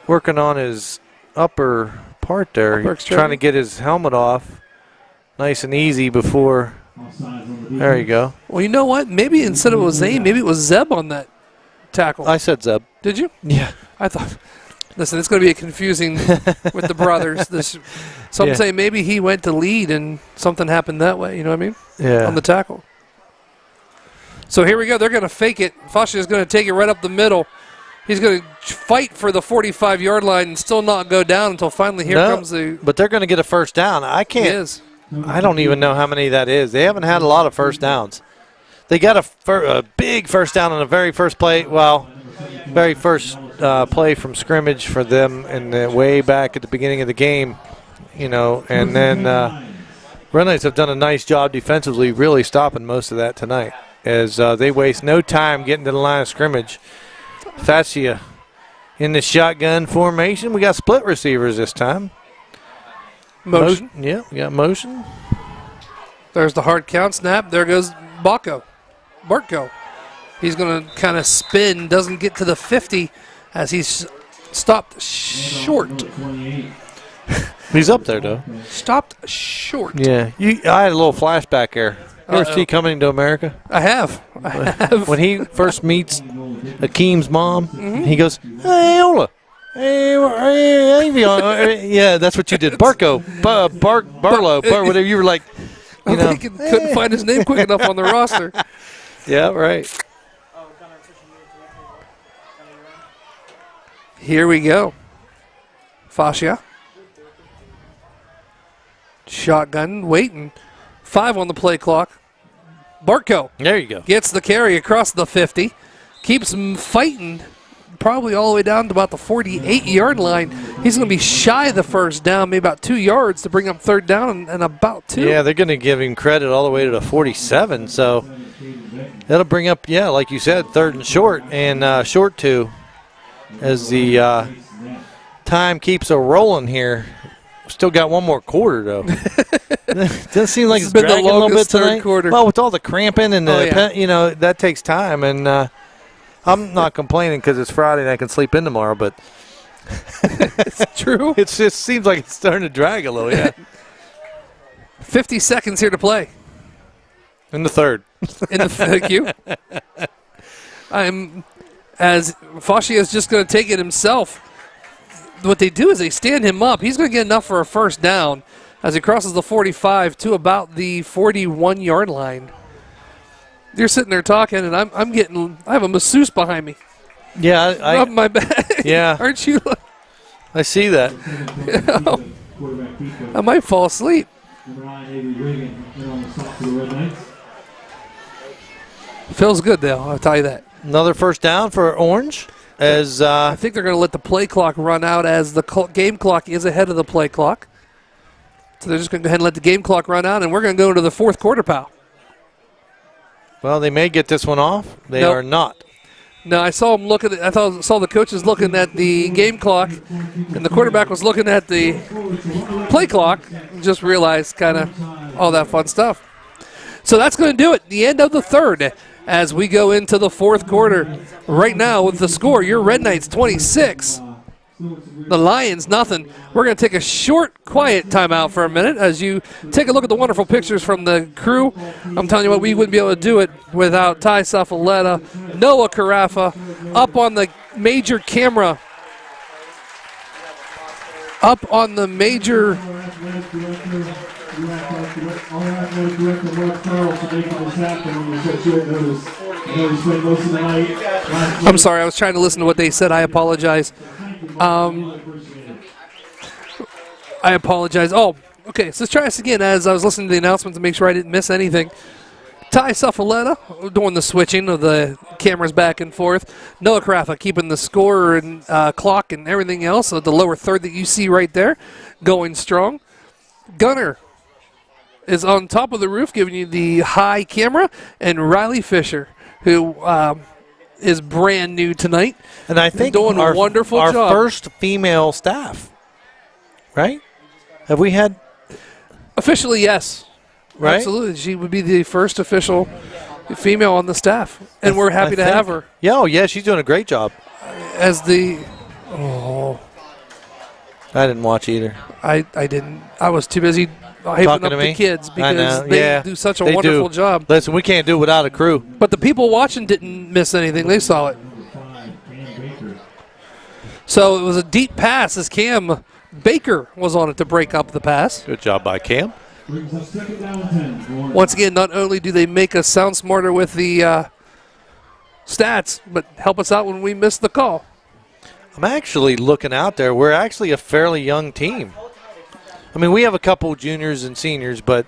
working on his upper part there. Upper He's trying to extremity. get his helmet off nice and easy before. There you go. Well, you know what? Maybe instead of it was Zane, maybe it was Zeb on that tackle. I said Zeb. Did you? Yeah. I thought. Listen, it's going to be a confusing with the brothers. Some Yeah. say maybe he went to lead and something happened that way. You know what I mean? Yeah. On the tackle. So here we go. They're going to fake it. Fasha is going to take it right up the middle. He's going to fight for the 45-yard line and still not go down until finally here comes the. But they're going to get a first down. I He can't. is. I don't even know how many that is. They haven't had a lot of first downs. They got a big first down on the very first play. Well, very first play from scrimmage for them, and way back at the beginning of the game, you know. And then Red Knights have done a nice job defensively, really stopping most of that tonight, as they waste no time getting to the line of scrimmage. Fatsia in the shotgun formation. We got split receivers this time. Motion. Yeah, we got motion. There's the hard count snap. There goes Barco. He's going to kind of spin, doesn't get to the 50 as he's stopped short. He's up there, though. Stopped short. Yeah, I had a little flashback there. You ever Uh-oh. see Coming to America? I have. When he first meets Akeem's mom, he goes, "Hey, Ola. Hey, Avion." Yeah, that's what you did. Barco, Barlow, whatever. You were like, you know. Couldn't find his name quick enough on the roster. Yeah, right. Here we go. Fascia. Shotgun, waiting. 5 on the play clock. Barco There you go. gets the carry across the 50. Keeps him fighting probably all the way down to about the 48-yard line. He's going to be shy of the first down, maybe about 2 yards to bring up third down and about 2. Yeah, they're going to give him credit all the way to the 47, so that'll bring up, yeah, like you said, third and short, and short 2 as the time keeps a rolling here. Still got one more quarter, though. Doesn't seem like This it's has been the dragging a little bit longest third tonight. quarter. Well, with all the cramping and Oh, yeah. you know, that takes time, and I'm not complaining because it's Friday and I can sleep in tomorrow, but It's true. it just seems like it's starting to drag a little, yeah. 50 seconds here to play. In the third. In the thank you. As Fascia is just going to take it himself. What they do is they stand him up. He's going to get enough for a first down as he crosses the 45 to about the 41-yard line. You're sitting there talking, and I have a masseuse behind me. Yeah, Rubbing my back. Yeah. Aren't you? I see that. I might fall asleep. Feels good, though, I'll tell you that. Another first down for Orange. As I think they're going to let the play clock run out as the game clock is ahead of the play clock. So they're just going to go ahead and let the game clock run out, and we're going to go into the fourth quarter, pal. well, they may get this one off. They Nope. are not. No, I saw him looking. Saw the coaches looking at the game clock, and the quarterback was looking at the play clock. Just realized kind of all that fun stuff. So that's going to do it. The end of the third as we go into the fourth quarter. Right now with the score, your Red Knights 26, the Lions nothing. We're going to take a short, quiet timeout for a minute as you take a look at the wonderful pictures from the crew. I'm telling you what, we wouldn't be able to do it without Ty Safaletta, Noah Carafa, up on the major camera. Up on the major... I'm sorry, I was trying to listen to what they said. I apologize. I apologize. Oh, okay, so let's try this again as I was listening to the announcement to make sure I didn't miss anything. Ty Safaletta doing the switching of the cameras back and forth. Noah Carafa keeping the score and clock and everything else. So the lower third that you see right there going strong. Gunner is on top of the roof giving you the high camera. And Riley Fisher, who is brand new tonight. And I think doing a wonderful job. Our first female staff, right? Have we had? Officially, yes. Right? Absolutely. She would be the first official female on the staff. And we're happy to have her. Yeah, oh, yeah, she's doing a great job. As the... Oh. I didn't watch either. I didn't. I was too busy hyping up the kids because they do such a wonderful job. Listen, we can't do it without a crew. But the people watching didn't miss anything. They saw it. So it was a deep pass as Cam Baker was on it to break up the pass. Good job by Cam. Once again, not only do they make us sound smarter with the stats, but help us out when we miss the call. I'm actually looking out there. We're actually a fairly young team. I mean, we have a couple juniors and seniors, but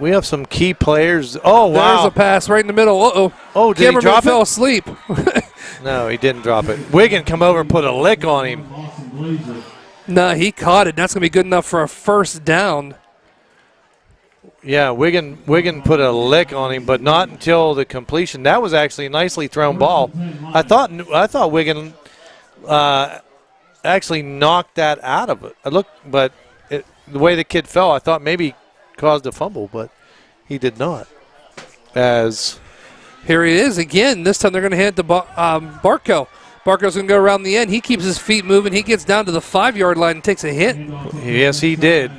we have some key players. Oh, wow. There's a pass right in the middle. Uh-oh. Oh, did he drop it? Fell asleep. No, he didn't drop it. Wiggin come over and put a lick on him. No, he caught it. That's going to be good enough for a first down. Yeah, Wiggin put a lick on him, but not until the completion. That was actually a nicely thrown ball. I thought Wiggin actually knocked that out of it. But the way the kid fell, I thought maybe caused a fumble, but he did not. As here he is again. This time they're going to hand it to Barco. Barco's going to go around the end. He keeps his feet moving. He gets down to the 5-yard line and takes a hit. Yes, he did.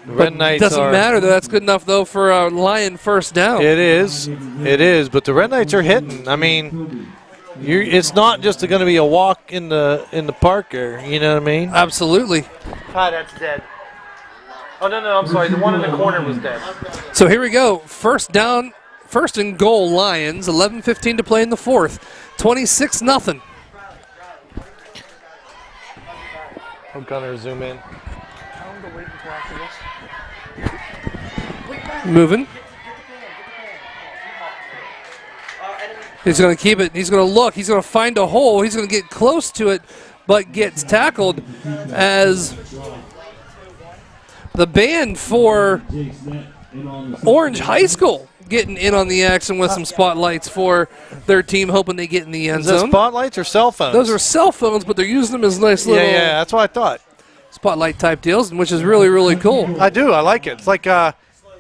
Red Knights doesn't matter. That's good enough, though, for a Lion first down. It is. It is. But the Red Knights are hitting. I mean, it's not just going to be a walk in the park there. You know what I mean? Absolutely. Hi, that's dead. Oh, no, I'm sorry. The one in the corner was dead. So here we go. First down, first and goal, Lions. 11:15 to play in the fourth. 26-0. Oh, Gunner, zoom in. Moving. He's going to keep it. He's going to look. He's going to find a hole. He's going to get close to it, but gets tackled as the band for Orange High School getting in on the action with some spotlights for their team, hoping they get in the end zone. Is that spotlights or cell phones? Those are cell phones, but they're using them as nice little that's what I thought. Spotlight type deals, which is really, really cool. I do. I like it. It's like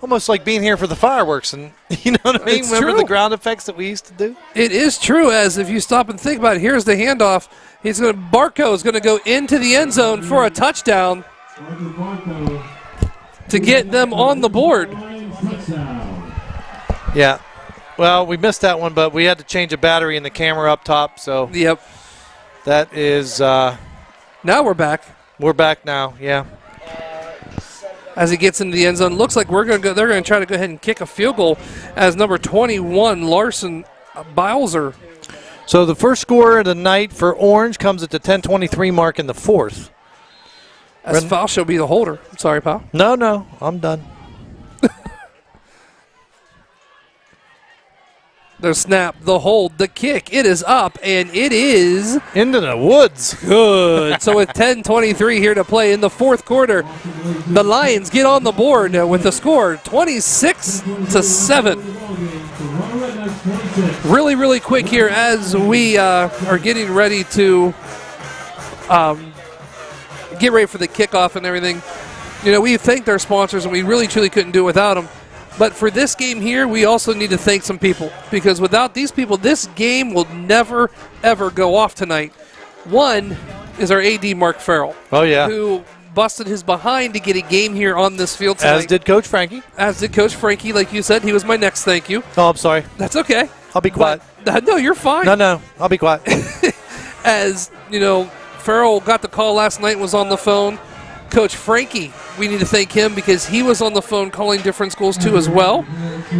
almost like being here for the fireworks, and you know what I mean? Remember the ground effects that we used to do? It is true, as if you stop and think about it, here's the handoff. Barco is going to go into the end zone for a touchdown to get them on the board. Yeah. Well, we missed that one, but we had to change a battery in the camera up top, so. Yep. That is. Now we're back. We're back now, yeah. As he gets into the end zone, looks like they're going to try to go ahead and kick a field goal as number 21, Larson Bilzer. So the first score of the night for Orange comes at the 10:23 mark in the fourth. As foul shall be the holder. I'm sorry, pal. No, I'm done. The snap, the hold, the kick. It is up, and it is into the woods. Good. So with 10:23 here to play in the fourth quarter, the Lions get on the board with the score 26-7. Really, really quick here as we are getting ready to get ready for the kickoff and everything. You know, we thanked our sponsors, and we really, truly couldn't do it without them. But for this game here, we also need to thank some people, because without these people, this game will never, ever go off tonight. One is our AD, Mark Farrell. Oh, yeah. Who busted his behind to get a game here on this field tonight. As did Coach Frankie. As did Coach Frankie, like you said. He was my next thank you. Oh, I'm sorry. That's okay. I'll be quiet. No, you're fine. No, I'll be quiet. As, you know, Farrell got the call last night and was on the phone. Coach Frankie, we need to thank him because he was on the phone calling different schools too as well.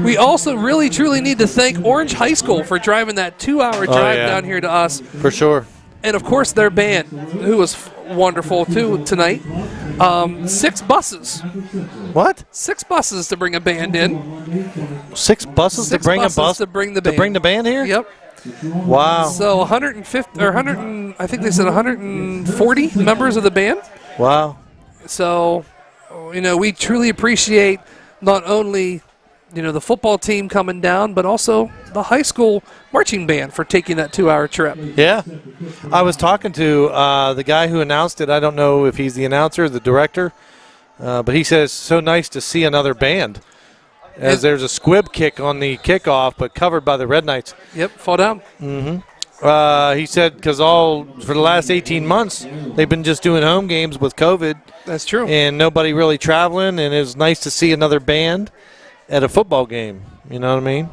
We also really, truly need to thank Orange High School for driving that 2-hour drive down here to us. For sure. And, of course, their band, who was wonderful too tonight. 6 buses. What? 6 buses to bring a band in. 6 buses to bring a bus? To bring the band. To bring the band here? Yep. Wow. So 150 or 100, I think they said 140 members of the band. Wow. So, you know, we truly appreciate not only, you know, the football team coming down, but also the high school marching band for taking that 2-hour trip. Yeah. I was talking to the guy who announced it. I don't know if he's the announcer or the director, but he says, so nice to see another band. As there's a squib kick on the kickoff, but covered by the Red Knights. Yep, fall down. Mm-hmm. He said because for the last 18 months, they've been just doing home games with COVID. That's true. And nobody really traveling, and it was nice to see another band at a football game. You know what I mean?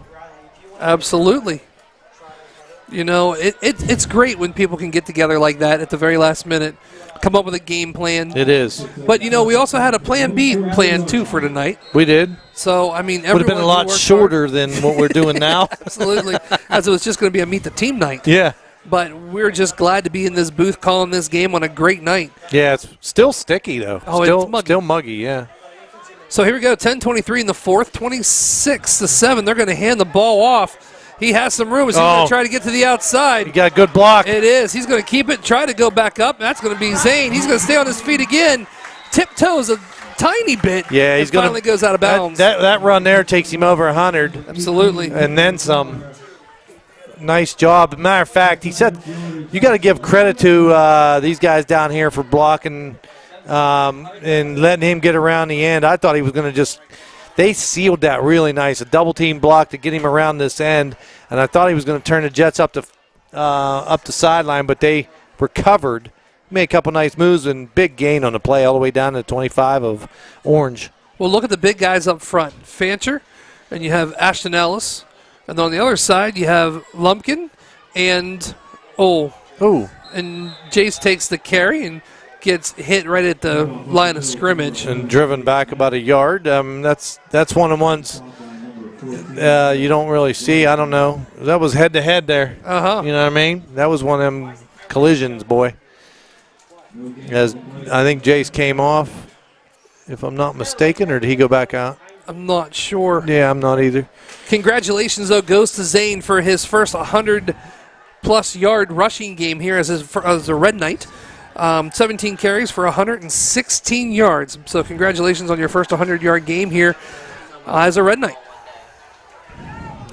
Absolutely. You know, it's great when people can get together like that at the very last minute, come up with a game plan. It is. But, you know, we also had a plan B plan, too, for tonight. We did. So, I mean, would have been a lot shorter than what we're doing now. Absolutely. As it was just going to be a meet the team night. Yeah. But we're just glad to be in this booth calling this game on a great night. Yeah, it's still sticky, though. Oh, it's muggy. Still muggy, yeah. So here we go, 10:23 in the fourth, 26-7. They're going to hand the ball off. He has some room. He's going to try to get to the outside. He got a good block. It is. He's going to keep it, try to go back up. That's going to be Zane. He's going to stay on his feet again. Tiptoes a tiny bit. Yeah, he's going to. Finally goes out of bounds. That run there takes him over 100. Absolutely. And then some. Nice job. Matter of fact, he said you got to give credit to these guys down here for blocking and letting him get around the end. I thought he was going to just – they sealed that really nice, a double-team block to get him around this end, and I thought he was going to turn the Jets up the sideline, but they recovered, made a couple nice moves, and big gain on the play all the way down to 25 of Orange. Well, look at the big guys up front. Fancher, and you have Ashton Ellis. And on the other side, you have Lumpkin and and Jace takes the carry and gets hit right at the line of scrimmage. And driven back about a yard. That's one of the ones you don't really see. I don't know. That was head-to-head there. Uh-huh. You know what I mean? That was one of them collisions, boy. As I think Jace came off, if I'm not mistaken, or did he go back out? I'm not sure. Yeah, I'm not either. Congratulations, though, goes to Zane for his first 100-plus yard rushing game here as a Red Knight. 17 carries for 116 yards. So congratulations on your first 100-yard game here as a Red Knight.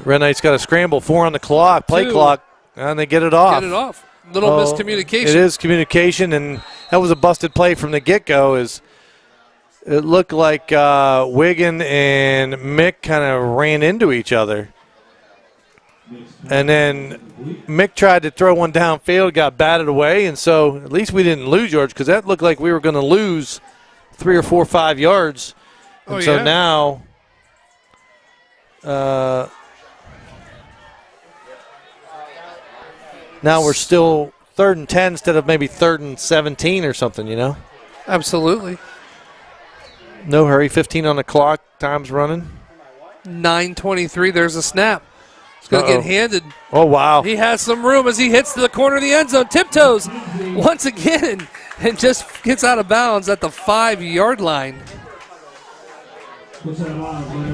Red Knight's got a scramble, 4 on the clock, play clock, and they get it off. Get it off. Little miscommunication. It is communication, and that was a busted play from the get-go. It looked like Wiggin and Mick kind of ran into each other. And then Mick tried to throw one downfield, got batted away, and so at least we didn't lose yards because that looked like we were going to lose 3 or 4 or 5 yards. And so now we're still 3rd and 10 instead of maybe 3rd and 17 or something, you know? Absolutely. No hurry, 15 on the clock, time's running. 9:23, there's a snap. It's going to get handed. Oh, wow. He has some room as he hits to the corner of the end zone. Tiptoes once again and just gets out of bounds at the 5-yard line.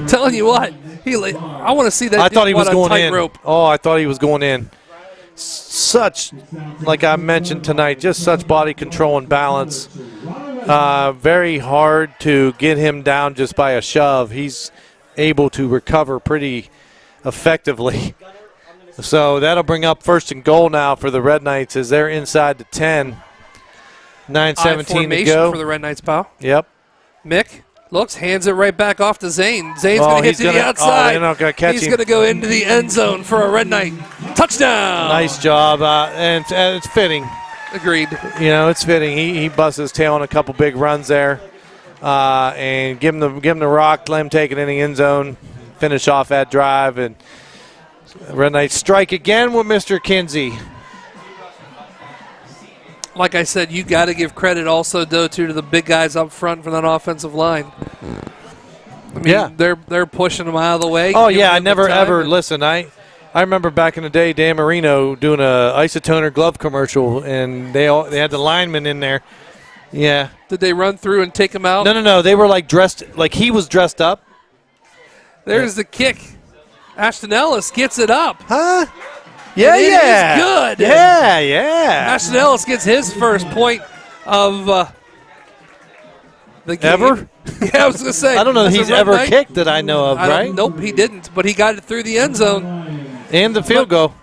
Telling you what, I want to see that. I thought he was going in. Rope. Oh, I thought he was going in. Such, like I mentioned tonight, just such body control and balance. Very hard to get him down just by a shove. He's able to recover pretty effectively. So that'll bring up 1st and goal now for the Red Knights as they're inside the 10. 9:17 to formation go. for the Red Knights, pal. Yep. Mick looks, hands it right back off to Zane. Zane's going to hit to the outside. they're not gonna catch He's him. going to go into the end zone for a Red Knight touchdown. Nice job, and it's fitting. Agreed. You know, it's fitting. He busts his tail on a couple big runs there, and give him the rock, let him take it in the end zone, finish off that drive, and Red Knights strike again with Mr. Kinsey. Like I said, you got to give credit also, though, to the big guys up front from that offensive line. I mean, Yeah. they're pushing them out of the way. Oh giving yeah, I them the never time, ever and listen. I remember back in the day, Dan Marino doing a Isotoner glove commercial, and they had the linemen in there. Yeah. Did they run through and take him out? No. They were like dressed like he was dressed up. There's the kick. Ashton Ellis gets it up. Huh? Yeah, And it yeah. is good. Yeah. Ashton Ellis gets his first point of the game. Ever? Yeah, I was going to say. I don't know if as a he's Red ever Knight, kicked that I know of, right? Nope, he didn't, but he got it through the end zone. And the field goal.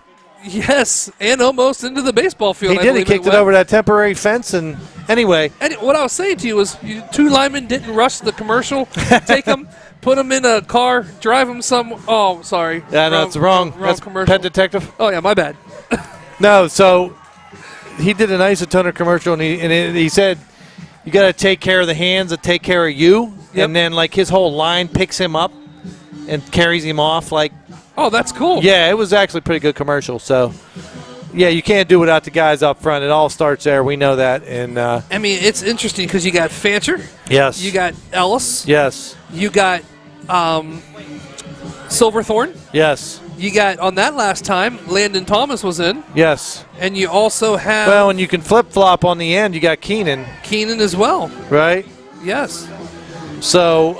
Yes, and almost into the baseball field. He I did. He believe kicked it went. over that temporary fence, and anyway. And what I was saying to you was, two linemen didn't rush the commercial. Take them, put them in a car, drive them some. Oh, sorry. Yeah, no, it's wrong. Wrong That's commercial. Pet Detective. Oh yeah, my bad. No, so he did an Isotoner commercial, and he said, you got to take care of the hands that take care of you. Yep. And then, like, his whole line picks him up and carries him off. Like, Oh, that's cool. yeah, it was actually a pretty good commercial. So, yeah, you can't do without the guys up front. It all starts there. We know that. And I mean, it's interesting because you got Fancher, yes. you got Ellis, Yes. you got Silverthorne, Yes. you got, on that last time, Landon Thomas was in, Yes. and you also have Well, and you can flip-flop on the end. You got Keenan, Keenan as well. right? Yes. So,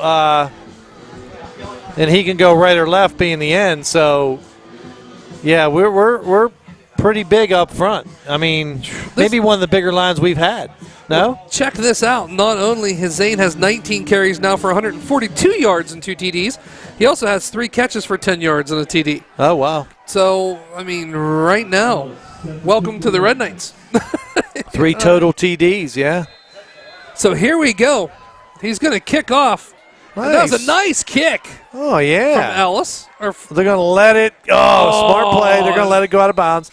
and he can go right or left being the end. So, yeah, we're pretty big up front. I mean, maybe one of the bigger lines we've had. No? Check this out. Not only has Zane has 19 carries now for 142 yards and 2 TDs, he also has 3 catches for 10 yards and a TD. Oh, wow. So, I mean, right now, welcome to the Red Knights. 3 total TDs, yeah. So here we go. He's going to kick off. And that was Nice. a nice kick Oh, from yeah. Ellis. They're going to let it. Oh, smart play. They're going to let it go out of bounds.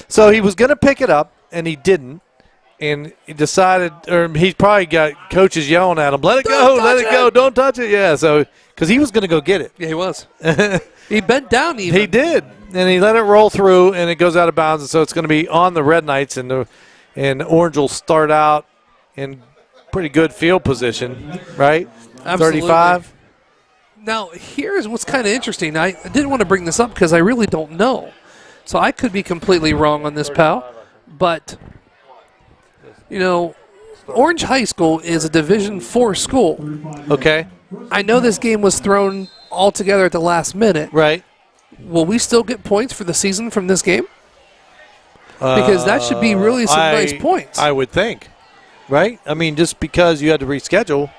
So he was going to pick it up, and he didn't. And he decided, or he probably got coaches yelling at him, let it go, let it go, don't touch it. Yeah, so, because he was going to go get it. Yeah, he was. He bent down even. He did, and he let it roll through, and it goes out of bounds. And so it's going to be on the Red Knights, and Orange will start out in pretty good field position, right? Absolutely. 35. Now, here's what's kind of interesting. I didn't want to bring this up because I really don't know. So I could be completely wrong on this, pal. But, you know, Orange High School is a Division IV school. Okay. I know this game was thrown all together at the last minute. Right. Will we still get points for the season from this game? Because that should be really some nice points. I would think. Right? I mean, just because you had to reschedule.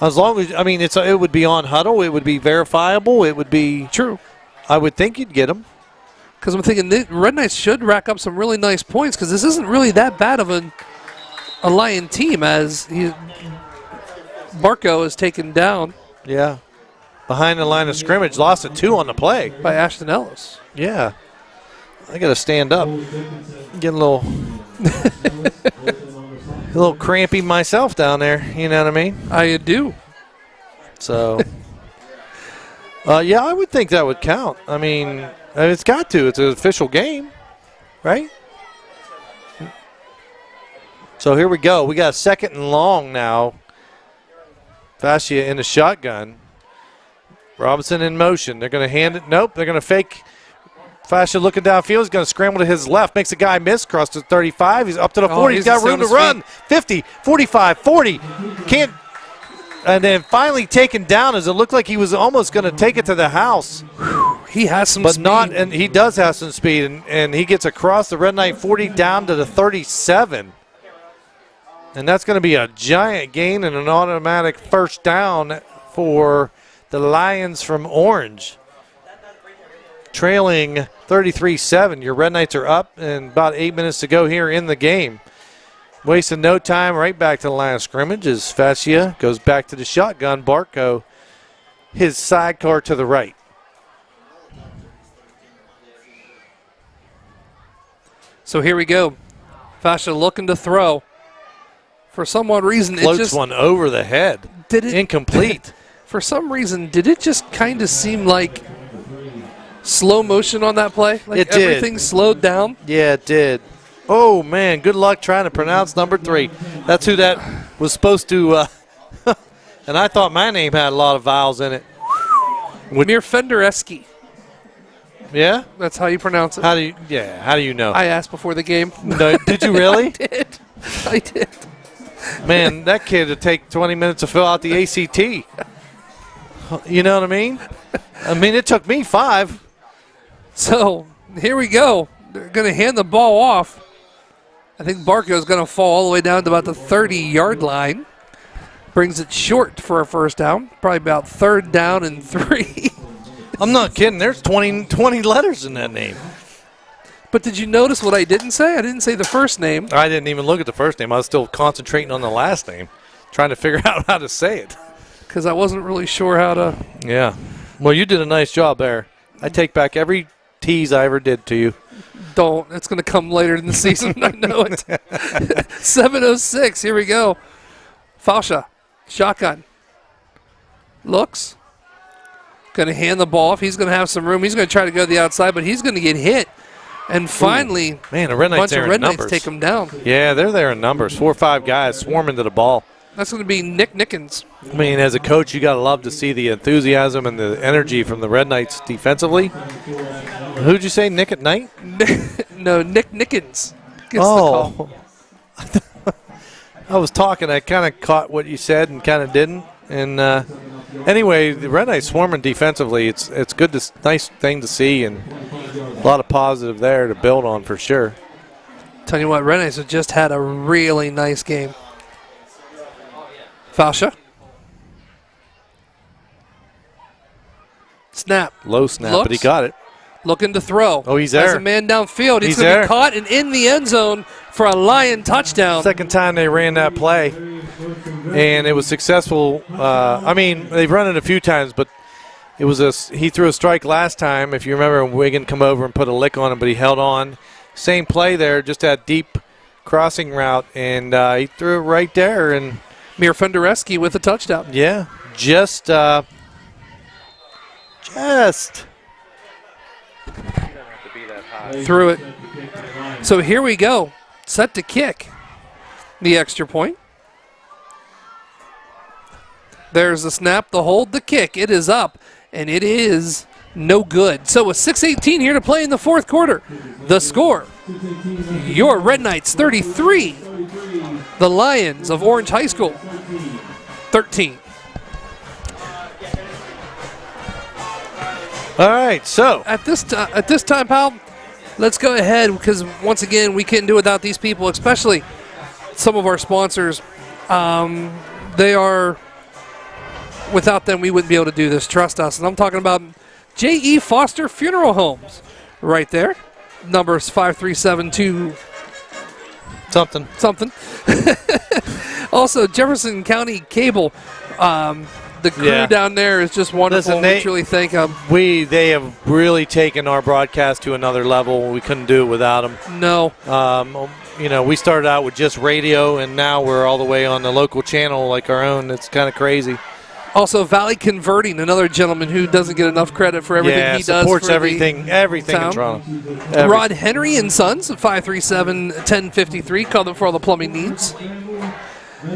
As long as, I mean, it would be on Huddle. It would be verifiable. It would be. True. I would think you'd get them. Because I'm thinking the Red Knights should rack up some really nice points because this isn't really that bad of a Lion team as Barco is taken down Yeah. Behind the line of scrimmage, lost it 2 on the play. by Ashton Ellis. Yeah. I got to stand up. Getting a little crampy myself down there. You know what I mean? I do. So, yeah, I would think that would count. I mean, it's got to. It's an official game, right? So here we go. We got 2nd and long now. Fascia in the shotgun. Robinson in motion. They're going to hand it. Nope, they're going to fake. Fascia looking downfield. He's going to scramble to his left. Makes a guy miss. Across to 35. He's up to the 40. He's got room to run. 50, 45, 40. Can't. And then finally taken down as it looked like he was almost going to take it to the house. He has some But speed. not, and he does have some speed, and he gets across the Red Knight 40 down to the 37. And that's going to be a giant gain and an automatic first down for the Lions from Orange. trailing 33-7. Your Red Knights are up and about 8 minutes to go here in the game. Wasting no time, right back to the line of scrimmage as Fascia goes back to the shotgun. Barco, his sidecar to the right. So here we go. Fascia looking to throw. For some odd reason, Floats it just one over the head. did it incomplete. For some reason, did it just kind of seem like slow motion on that play? Like It did. everything slowed down? Yeah, it did. Oh, man, good luck trying to pronounce number 3. That's who that was supposed to, and I thought my name had a lot of vowels in it. Mir Fendereski. Yeah? That's how you pronounce it. How do you know? I asked before the game. No, did you really? I did. Man, that kid would take 20 minutes to fill out the ACT. You know what I mean? I mean, it took me 5. So here we go. They're going to hand the ball off. I think Barco's going to fall all the way down to about the 30-yard line. Brings it short for a first down. Probably about 3rd down and 3. I'm not kidding. There's 20 letters in that name. But did you notice what I didn't say? I didn't say the first name. I didn't even look at the first name. I was still concentrating on the last name, trying to figure out how to say it. Because I wasn't really sure how to. Yeah. Well, you did a nice job there. I take back every tease I ever did to you. Don't. It's going to come later in the season. I know it. 7:06. Here we go. Fascia. Shotgun. Looks. Going to hand the ball off. He's going to have some room. He's going to try to go to the outside, but he's going to get hit. And finally, man, the Red Knights bunch of there in Red Knights numbers. take him down. Yeah, they're there in numbers. 4 or 5 guys swarming to the ball. That's going to be Nick Nickens. I mean, as a coach, you got to love to see the enthusiasm and the energy from the Red Knights defensively. Who'd you say, Nick at Night? No, Nick Nickens gets the call. I was talking. I kind of caught what you said and kind of didn't. And anyway, the Red Knights swarming defensively. It's good, nice thing to see, and a lot of positive there to build on for sure. Tell you what, Red Knights have just had a really nice game. Fascia. Snap. Low snap, Looks. but he got it. Looking to throw. Oh, he's Has there. a man downfield. He's He's going to there. be caught and in the end zone for a Lion touchdown. Second time they ran that play, and it was successful. I mean, they've run it a few times, but it was he threw a strike last time. If you remember, Wigan come over and put a lick on him, but he held on. Same play there, just that deep crossing route, and he threw it right there. And Mir Fendereski with a touchdown. yeah, just. Threw it. So here we go. Set to kick the extra point. There's the snap, the hold, the kick. It is up, and it is no good. So with 6:18 here to play in the fourth quarter, the score, your Red Knights 33, the Lions of Orange High School 13. All right, so At this time, pal, let's go ahead because once again we couldn't do without these people, especially some of our sponsors. They are without them we wouldn't be able to do this. Trust us. And I'm talking about J.E. Foster Funeral Homes, right there. Numbers 5372 something. Also, Jefferson County Cable. The crew down there is just wonderful. Listen, we truly thank them. They have really taken our broadcast to another level. We couldn't do it without them. No. You know, we started out with just radio, and now we're all the way on the local channel like our own. It's kind of crazy. Also, Valley Converting, another gentleman who doesn't get enough credit for everything he does. Supports for everything in Toronto. Rod Henry and Sons, 537-1053. Call them for all the plumbing needs.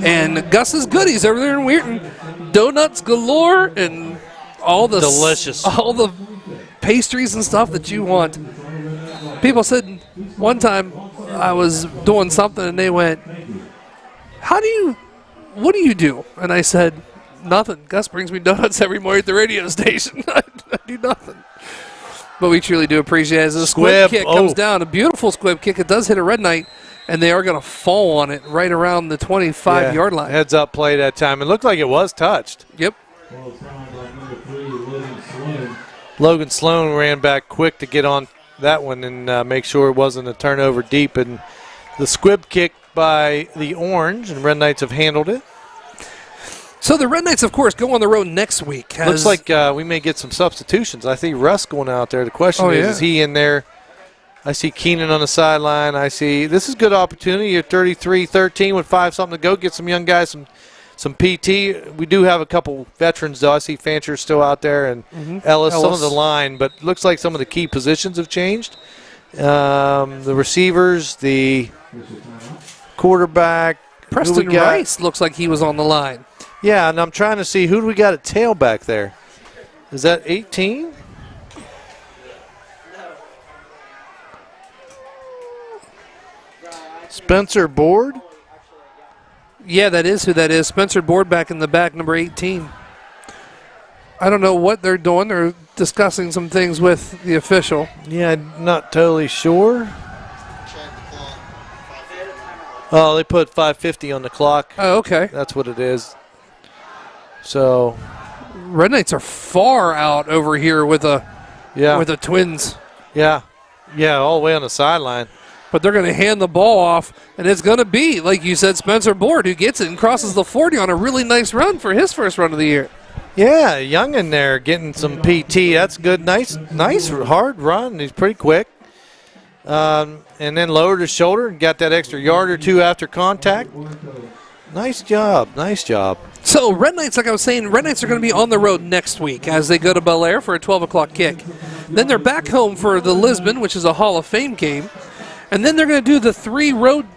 And Gus's Goodies over there in Weirton. Donuts galore and all the delicious, all the pastries and stuff that you want. People said one time I was doing something and they went, what do you do? And I said, nothing. Gus brings me donuts every morning at the radio station. I do nothing. But we truly do appreciate it. As a squib kick comes down, a beautiful squib kick. It does hit a Red Knight, and they are going to fall on it right around the 25-yard line. Heads up play that time. It looked like it was touched. Yep. Logan Sloan ran back quick to get on that one and make sure it wasn't a turnover deep. And the squib kick by the Orange, and Red Knights have handled it. So the Red Knights, of course, go on the road next week. Looks like we may get some substitutions. I see Russ going out there. The question is he in there? I see Keenan on the sideline. I see this is a good opportunity. You're 33-13 with 5 something to go. Get some young guys some PT. We do have a couple veterans, though. I see Fancher still out there and Ellis, some of the line, but looks like some of the key positions have changed. The receivers, the quarterback. Preston Rice looks like he was on the line. Yeah, and I'm trying to see who do we got at tailback there. Is that 18? Spencer Board? Yeah, that is who that is. Spencer Board back in the back, number 18. I don't know what they're doing. They're discussing some things with the official. Yeah, not totally sure. Oh, they put 5:50 on the clock. Oh, okay. That's what it is. So, Red Knights are far out over here with the Twins. Yeah, all the way on the sideline. But they're going to hand the ball off, and it's going to be, like you said, Spencer Board who gets it and crosses the 40 on a really nice run for his first run of the year. Yeah, Young in there getting some PT. That's good. Nice, hard run. He's pretty quick. And then lowered his shoulder and got that extra yard or two after contact. Nice job. So Red Knights, like I was saying, Red Knights are going to be on the road next week as they go to Bel Air for a 12 o'clock kick. Then they're back home for the Lisbon, which is a Hall of Fame game. And then they're going to do the 3 road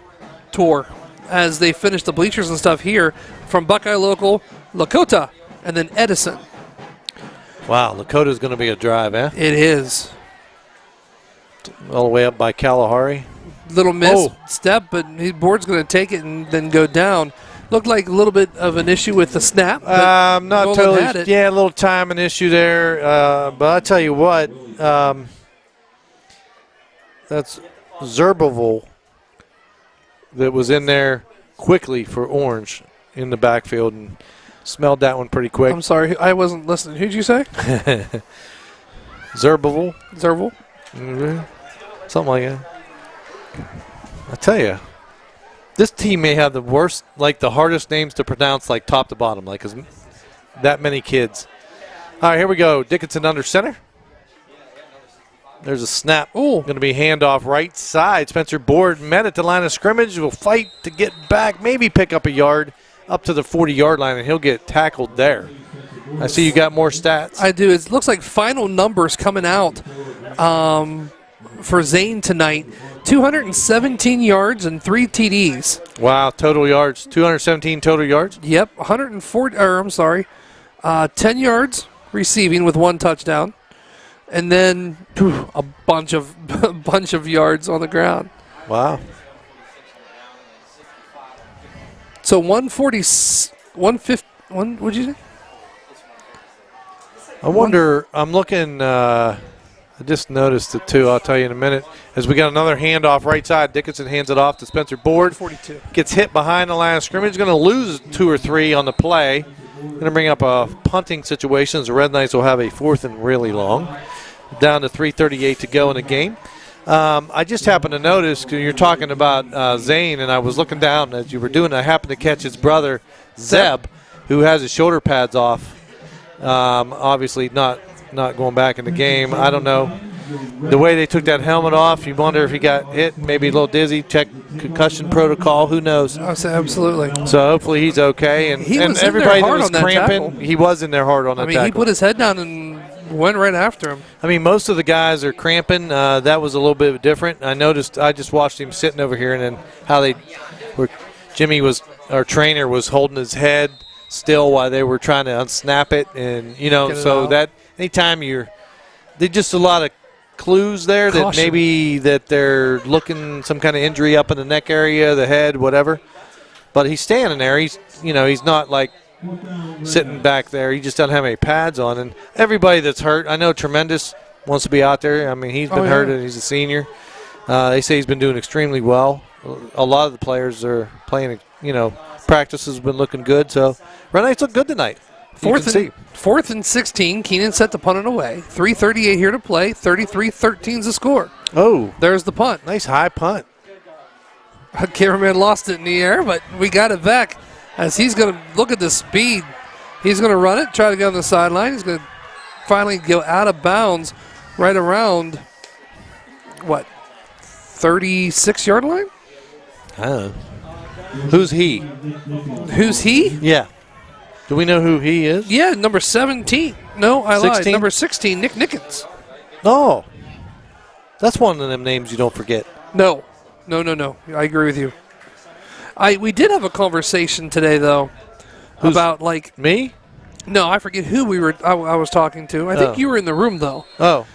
tour as they finish the bleachers and stuff here from Buckeye Local, Lakota, and then Edison. Wow, Lakota's going to be a drive, eh? It is. All the way up by Kalahari. Little step, but Board's going to take it and then go down. Looked like a little bit of an issue with the snap. Not Roland totally. had it. Yeah, a little timing issue there. But I tell you what, that's Zerboval that was in there quickly for Orange in the backfield and smelled that one pretty quick. I'm sorry, I wasn't listening. Who'd you say? Zerboval. Zerval? Something like that. I tell you, this team may have the worst, like the hardest names to pronounce, like top to bottom, like because that many kids. All right, here we go. Dickinson under center. There's a snap. Oh, going to be handoff right side. Spencer Board met at the line of scrimmage. Will fight to get back, maybe pick up a yard up to the 40-yard line, and he'll get tackled there. I see you got more stats. I do. It looks like final numbers coming out for Zane tonight. 217 yards and 3 TDs. Wow, total yards. 217 total yards? Yep, 10 yards receiving with 1 touchdown. And then a bunch of yards on the ground. Wow. So 140, 150, what'd you say? I wonder, I'm looking, I just noticed it too, I'll tell you in a minute. As we got another handoff right side, Dickinson hands it off to Spencer Board. 42. Gets hit behind the line of scrimmage, going to lose 2 or 3 on the play. Going to bring up a punting situation as the Red Knights will have a 4th and really long. Down to 3:38 to go in the game. I just happened to notice, because you're talking about Zane, and I was looking down as you were doing it. I happened to catch his brother, Zeb, who has his shoulder pads off. Obviously not going back in the game. I don't know. The way they took that helmet off, you wonder if he got hit, maybe a little dizzy, check concussion protocol, who knows. Absolutely. So hopefully he's okay. And everybody that was cramping, he was in there hard on that tackle. He put his head down and went right after him. I mean, most of the guys are cramping. That was a little bit different. I just watched him sitting over here, and then how our trainer was holding his head still while they were trying to unsnap it. And, so that anytime there's just a lot of clues there that maybe that they're looking some kind of injury up in the neck area, the head, whatever. But he's standing there. He's not like sitting back there. He just doesn't have any pads on. And everybody that's hurt, I know Tremendous wants to be out there. I mean, he's been hurt and he's a senior. They say he's been doing extremely well. A lot of the players are playing, practice has been looking good. So Red Knights look good tonight. Fourth and 16. Keenan set to punt it away. 3:38 here to play. 33-13's the score. Oh, There's the punt. nice high punt. Cameraman lost it in the air, but we got it back as he's going to look at the speed. He's going to run it, try to get on the sideline. He's going to finally go out of bounds right around, 36-yard line? Who's he? Who's he? Yeah. Do we know who he is? Yeah, number 17. No, I lied. 16? Number 16, Nick Nickens. Oh. That's one of them names you don't forget. No. I agree with you. We did have a conversation today, though, about like me. No, I forget who I was talking to. I think you were in the room though. Oh,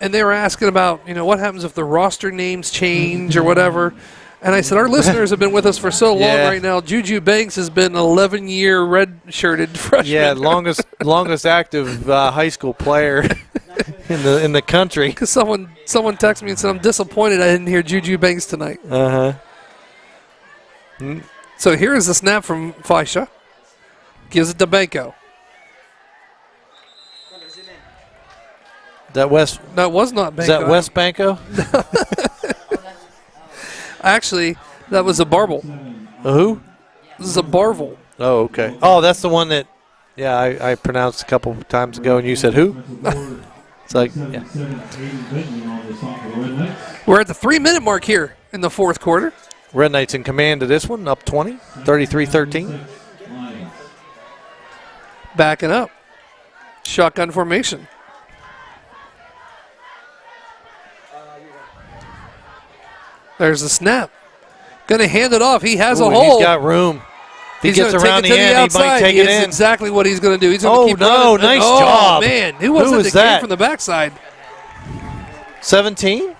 and they were asking about what happens if the roster names change or whatever. And I said our listeners have been with us for so long right now. Juju Banks has been an 11-year red-shirted freshman. Yeah, longest active high school player in the country. Because someone texted me and said I'm disappointed I didn't hear Juju Banks tonight. So here is the snap from Faisha. Gives it to Banco. That was not Banco. Is that West Banco? Actually, that was a Barvel. Who? This is a Barvel. Oh, okay. Oh, that's the one that, I pronounced a couple of times ago, and you said who? It's like, yeah. We're at the 3-minute mark here in the fourth quarter. Red Knights in command of this one, up 20, 33-13. Backing up. Shotgun formation. There's the snap. Going to hand it off. He has a hole. He's got room. If he gets around the end, he might take it in. That's exactly what he's going to do. He's going to keep running. Nice job. Oh, man. Who was it that came from the backside? 17?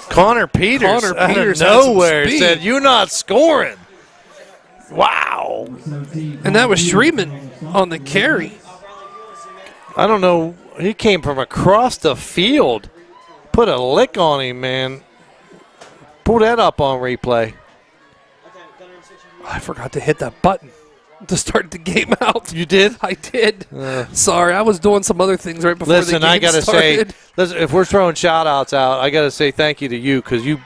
Connor Peters out of nowhere said, "You're not scoring." Wow. And that was Shreeman on the carry. I don't know. He came from across the field. Put a lick on him, man. Pull that up on replay. I forgot to hit that button to start the game out. You did? I did. Sorry, I was doing some other things right before the game I gotta started. say, if we're throwing shout-outs out, I got to say thank you to you because we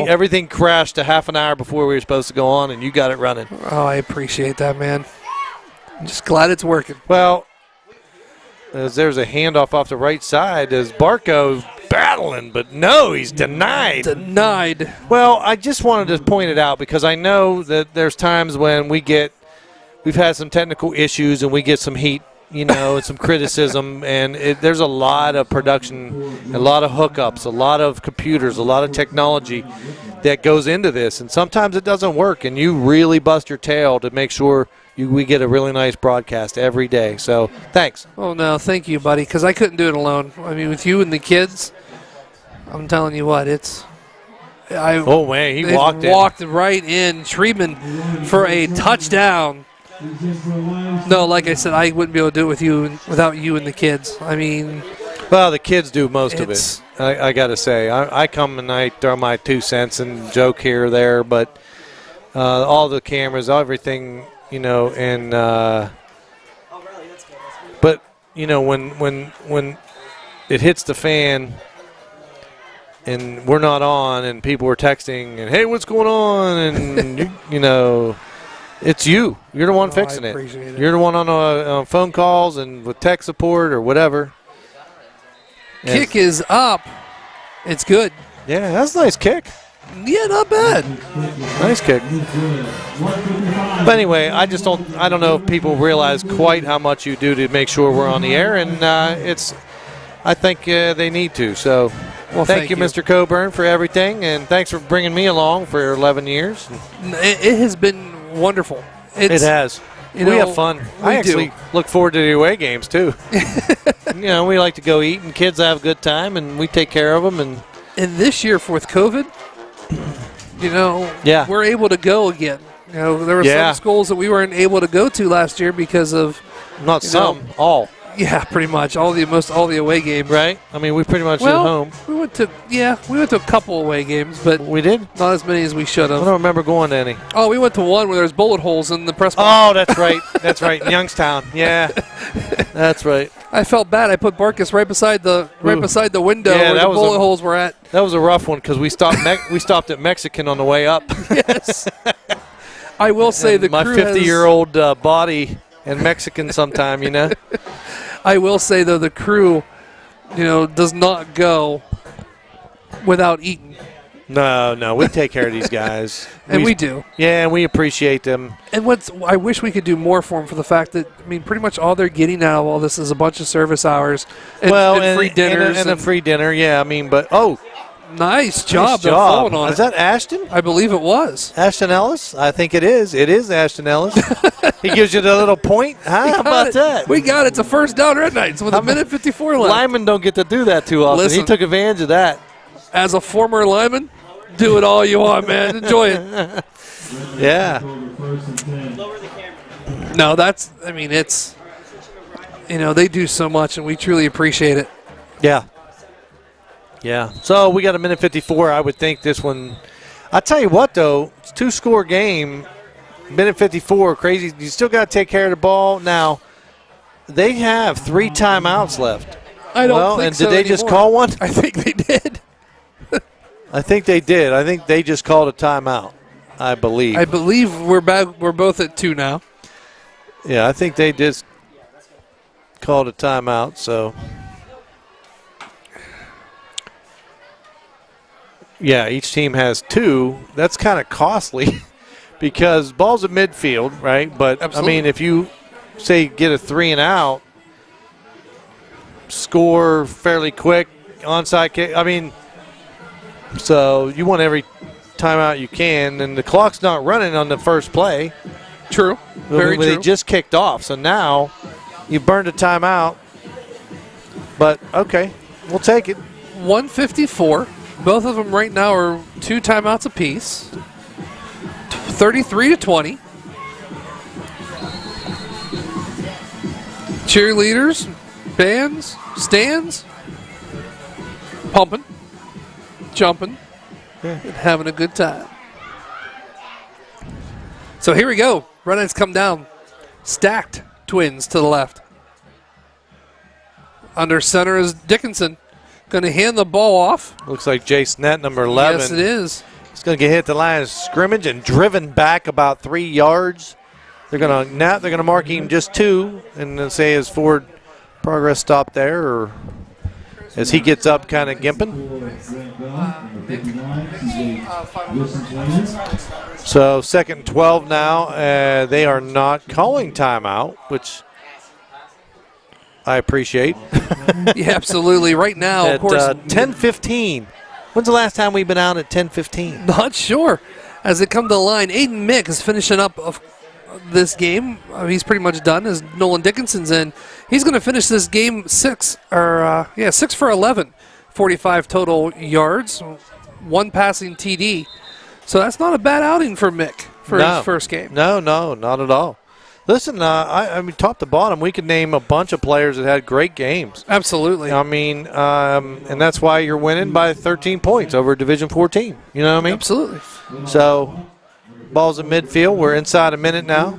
everything crashed a half an hour before we were supposed to go on, and you got it running. Oh, I appreciate that, man. I'm just glad it's working. Well, as there's a handoff off the right side, as Barco battling, but no, he's denied. Denied. Well, I just wanted to point it out because I know that there's times when we've had some technical issues and we get some heat, and some criticism, and there's a lot of production, a lot of hookups, a lot of computers, a lot of technology that goes into this, and sometimes it doesn't work, and you really bust your tail to make sure we get a really nice broadcast every day. So thanks. Oh, no, thank you, buddy, because I couldn't do it alone. I mean, with you and the kids, I'm telling you what, oh, man, he walked right in. Shreeman for a touchdown. No, like I said, I wouldn't be able to do it with you without you and the kids. I mean, well, the kids do most of it. I got to say, I come and I throw my 2 cents and joke here or there, but all the cameras, everything, and but when it hits the fan and we're not on and people are texting and hey, what's going on, and it's you. You're the one fixing it. You're the one on phone calls and with tech support or whatever. Kick is up. It's good. Yeah, that's a nice kick. Yeah, not bad. Nice kick. But anyway, I don't know if people realize quite how much you do to make sure we're on the air, and I think they need to. So thank you, Mr. Coburn, for everything, and thanks for bringing me along for 11 years. It has been wonderful. It has. We have fun. I actually look forward to the away games, too. We like to go eat, and kids have a good time, and we take care of them. And this year, with COVID, we're able to go again. There were some schools that we weren't able to go to last year because of all. Yeah, pretty much all the away games. Right? I mean, we pretty much Well, at home. we went to a couple away games, but We did? not as many as we should I have. don't remember going to any. Oh, we went to one where there's bullet holes in the press box. Oh, that's right. That's right. In Youngstown. Yeah. That's right. I felt bad. I put Barkus right beside the window Yeah, where that the was bullet a- holes were at. That was a rough one because we stopped at Mexican on the way up. Yes. I will say the My crew 50-year-old body and Mexican sometime, you know. I will say though the crew, does not go without eating, No, we take care of these guys. and we do. Yeah, and we appreciate them. And I wish we could do more for them for the fact that pretty much all they're getting out of all this is a bunch of service hours and, and free dinners and a free dinner. Yeah, nice job. nice They're job. following on Is it. that Ashton? I believe it was. Ashton Ellis? I think it is. It is Ashton Ellis. He gives you the little point. Huh? How about that? We got it. It's a first down Red Knights with a minute 54 left. Linemen don't get to do that too often. Listen. He took advantage of that. As a former lineman, do it all you want, man. Enjoy it. Yeah. No, it's, they do so much, and we truly appreciate it. Yeah. Yeah. So we got a minute 54. I would think this one. I'll tell you what, though. It's a 2-score game. Minute 54. Crazy. You still got to take care of the ball. Now, they have 3 timeouts left. I don't think and so did they just anymore. call one? I think they did. I think they did. I think they just called a timeout, I believe. I believe we're back. We're both at 2 now. Yeah, I think they just called a timeout, so. Yeah, each team has 2. That's kind of costly because ball's at midfield, right? But, Absolutely. I mean, if you, say, get a 3 and out, score fairly quick, onside kick, so you want every timeout you can, and the clock's not running on the first play. True. Very They true. just kicked off, so now you burned a timeout. But, okay, we'll take it. 154. Both of them right now are 2 timeouts apiece. 33-20. Cheerleaders, bands, stands, pumping, jumping, and having a good time. So here we go. Red Knights come down. Stacked Twins to the left. Under center is Dickinson. Going to hand the ball off. Looks like Jace Net, number 11. Yes, it is. He's going to get hit the line of scrimmage and driven back about 3 yards. They're going to mark him just 2 and then say his forward progress stop there, or as he gets up kind of gimping. So 2nd and 12 now. They are not calling timeout, which I appreciate. Yeah, absolutely. Right now, At of course. 10:15. When's the last time we've been out at 10:15? Not sure. As they come to the line, Aiden Mick is finishing up of this game. He's pretty much done as Nolan Dickinson's in. He's going to finish this game 6 for 11. 45 total yards, 1 passing TD. So that's not a bad outing for Mick for his first game. No, not at all. Listen, I mean, top to bottom, we could name a bunch of players that had great games. Absolutely. I mean, and that's why you're winning by 13 points over a Division IV team. You know what I mean? Absolutely. So, ball's at midfield. We're inside a minute now.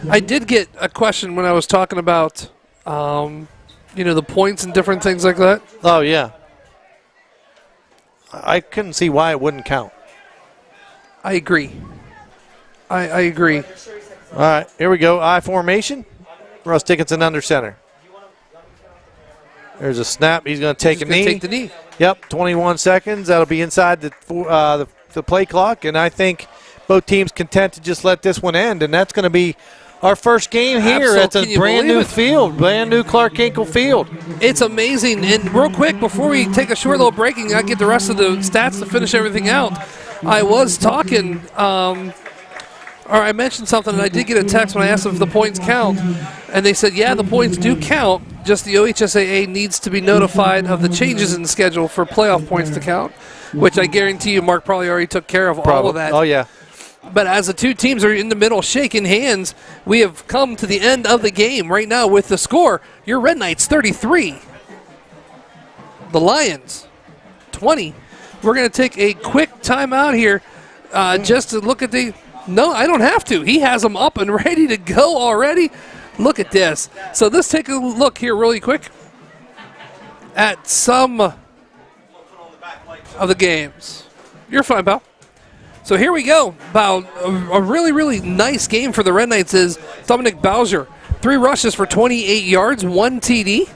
I did get a question when I was talking about, the points and different things like that. Oh, yeah. I couldn't see why it wouldn't count. I agree. I agree. All right, here we go. I formation. Russ Dickinson under center. There's a snap. He's going to take a knee. Take the knee. Yep, 21 seconds. That'll be inside the play clock, and I think both teams content to just let this one end, and that's going to be our first game here at the brand new field, brand new Clark Hinkle Field. It's amazing. And real quick, before we take a short little break and I get the rest of the stats to finish everything out, I was talking, or I mentioned something, and I did get a text when I asked if the points count, and they said, yeah, the points do count, just the OHSAA needs to be notified of the changes in the schedule for playoff points to count, which I guarantee you Mark probably already took care of all of that. Oh, yeah. But as the two teams are in the middle shaking hands, we have come to the end of the game right now with the score. Your Red Knights 33, the Lions 20. We're going to take a quick timeout here just to look at the... No, I don't have to. He has them up and ready to go already. Look at this. So let's take a look here really quick at some of the games. You're fine, pal. So here we go. About a really, really nice game for the Red Knights is Dominic Bowser. 3 rushes for 28 yards, 1 TD.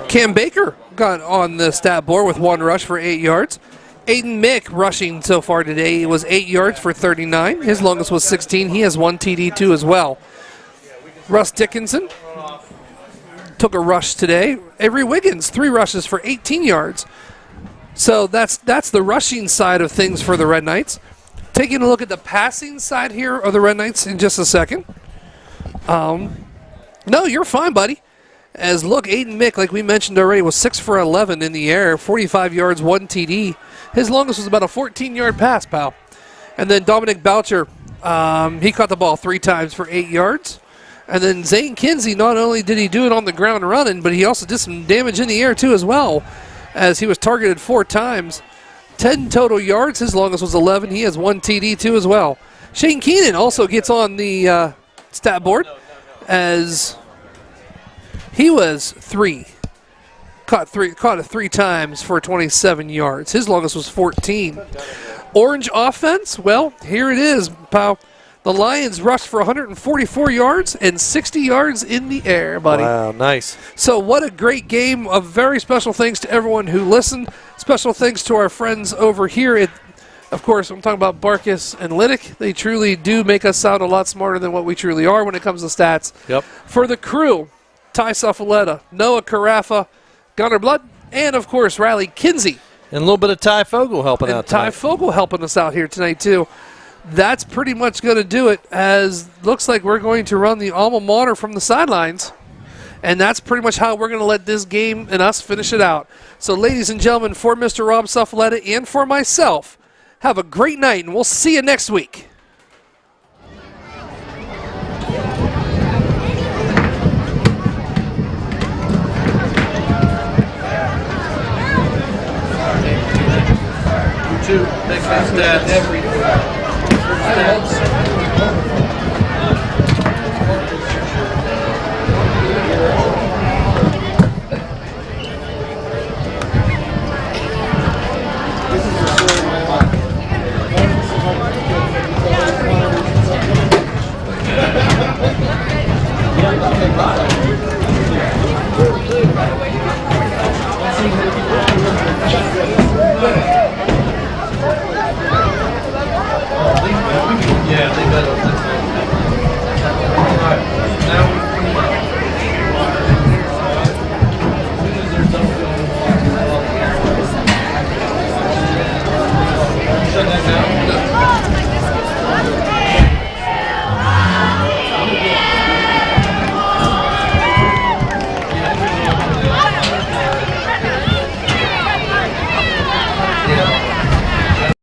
Cam Baker got on the stat board with 1 rush for 8 yards. Aiden Mick rushing so far today was 8 yards for 39. His longest was 16. He has 1 TD too as well. Russ Dickinson took a rush today. Avery Wiggins, 3 rushes for 18 yards. So that's the rushing side of things for the Red Knights. Taking a look at the passing side here of the Red Knights in just a second. No, you're fine, buddy. As look, Aiden Mick, like we mentioned already, was 6 for 11 in the air, 45 yards, 1 TD. His longest was about a 14-yard pass, pal. And then Dominic Boucher, he caught the ball 3 times for 8 yards. And then Zane Kinsey, not only did he do it on the ground running, but he also did some damage in the air too as well, as he was targeted 4 times. 10 total yards. His longest was 11. He has 1 TD too as well. Shane Keenan also gets on the stat board as he was 3. Caught it 3 times for 27 yards. His longest was 14. Orange offense, well, here it is, pal. The Lions rushed for 144 yards and 60 yards in the air, buddy. Wow, nice. So what a great game. A very special thanks to everyone who listened. Special thanks to our friends over here at, of course, I'm talking about Barkus and Liddick. They truly do make us sound a lot smarter than what we truly are when it comes to stats. Yep. For the crew, Ty Suffaletta, Noah Carafa, Gunnar Blood, and, of course, Riley Kinsey. And a little bit of Ty Fogel helping out tonight. Ty Fogel helping us out here tonight, too. That's pretty much going to do it, as looks like we're going to run the alma mater from the sidelines. And that's pretty much how we're going to let this game and us finish it out. So, ladies and gentlemen, for Mr. Rob Suffaletta and for myself, have a great night, and we'll see you next week. Two, big stats.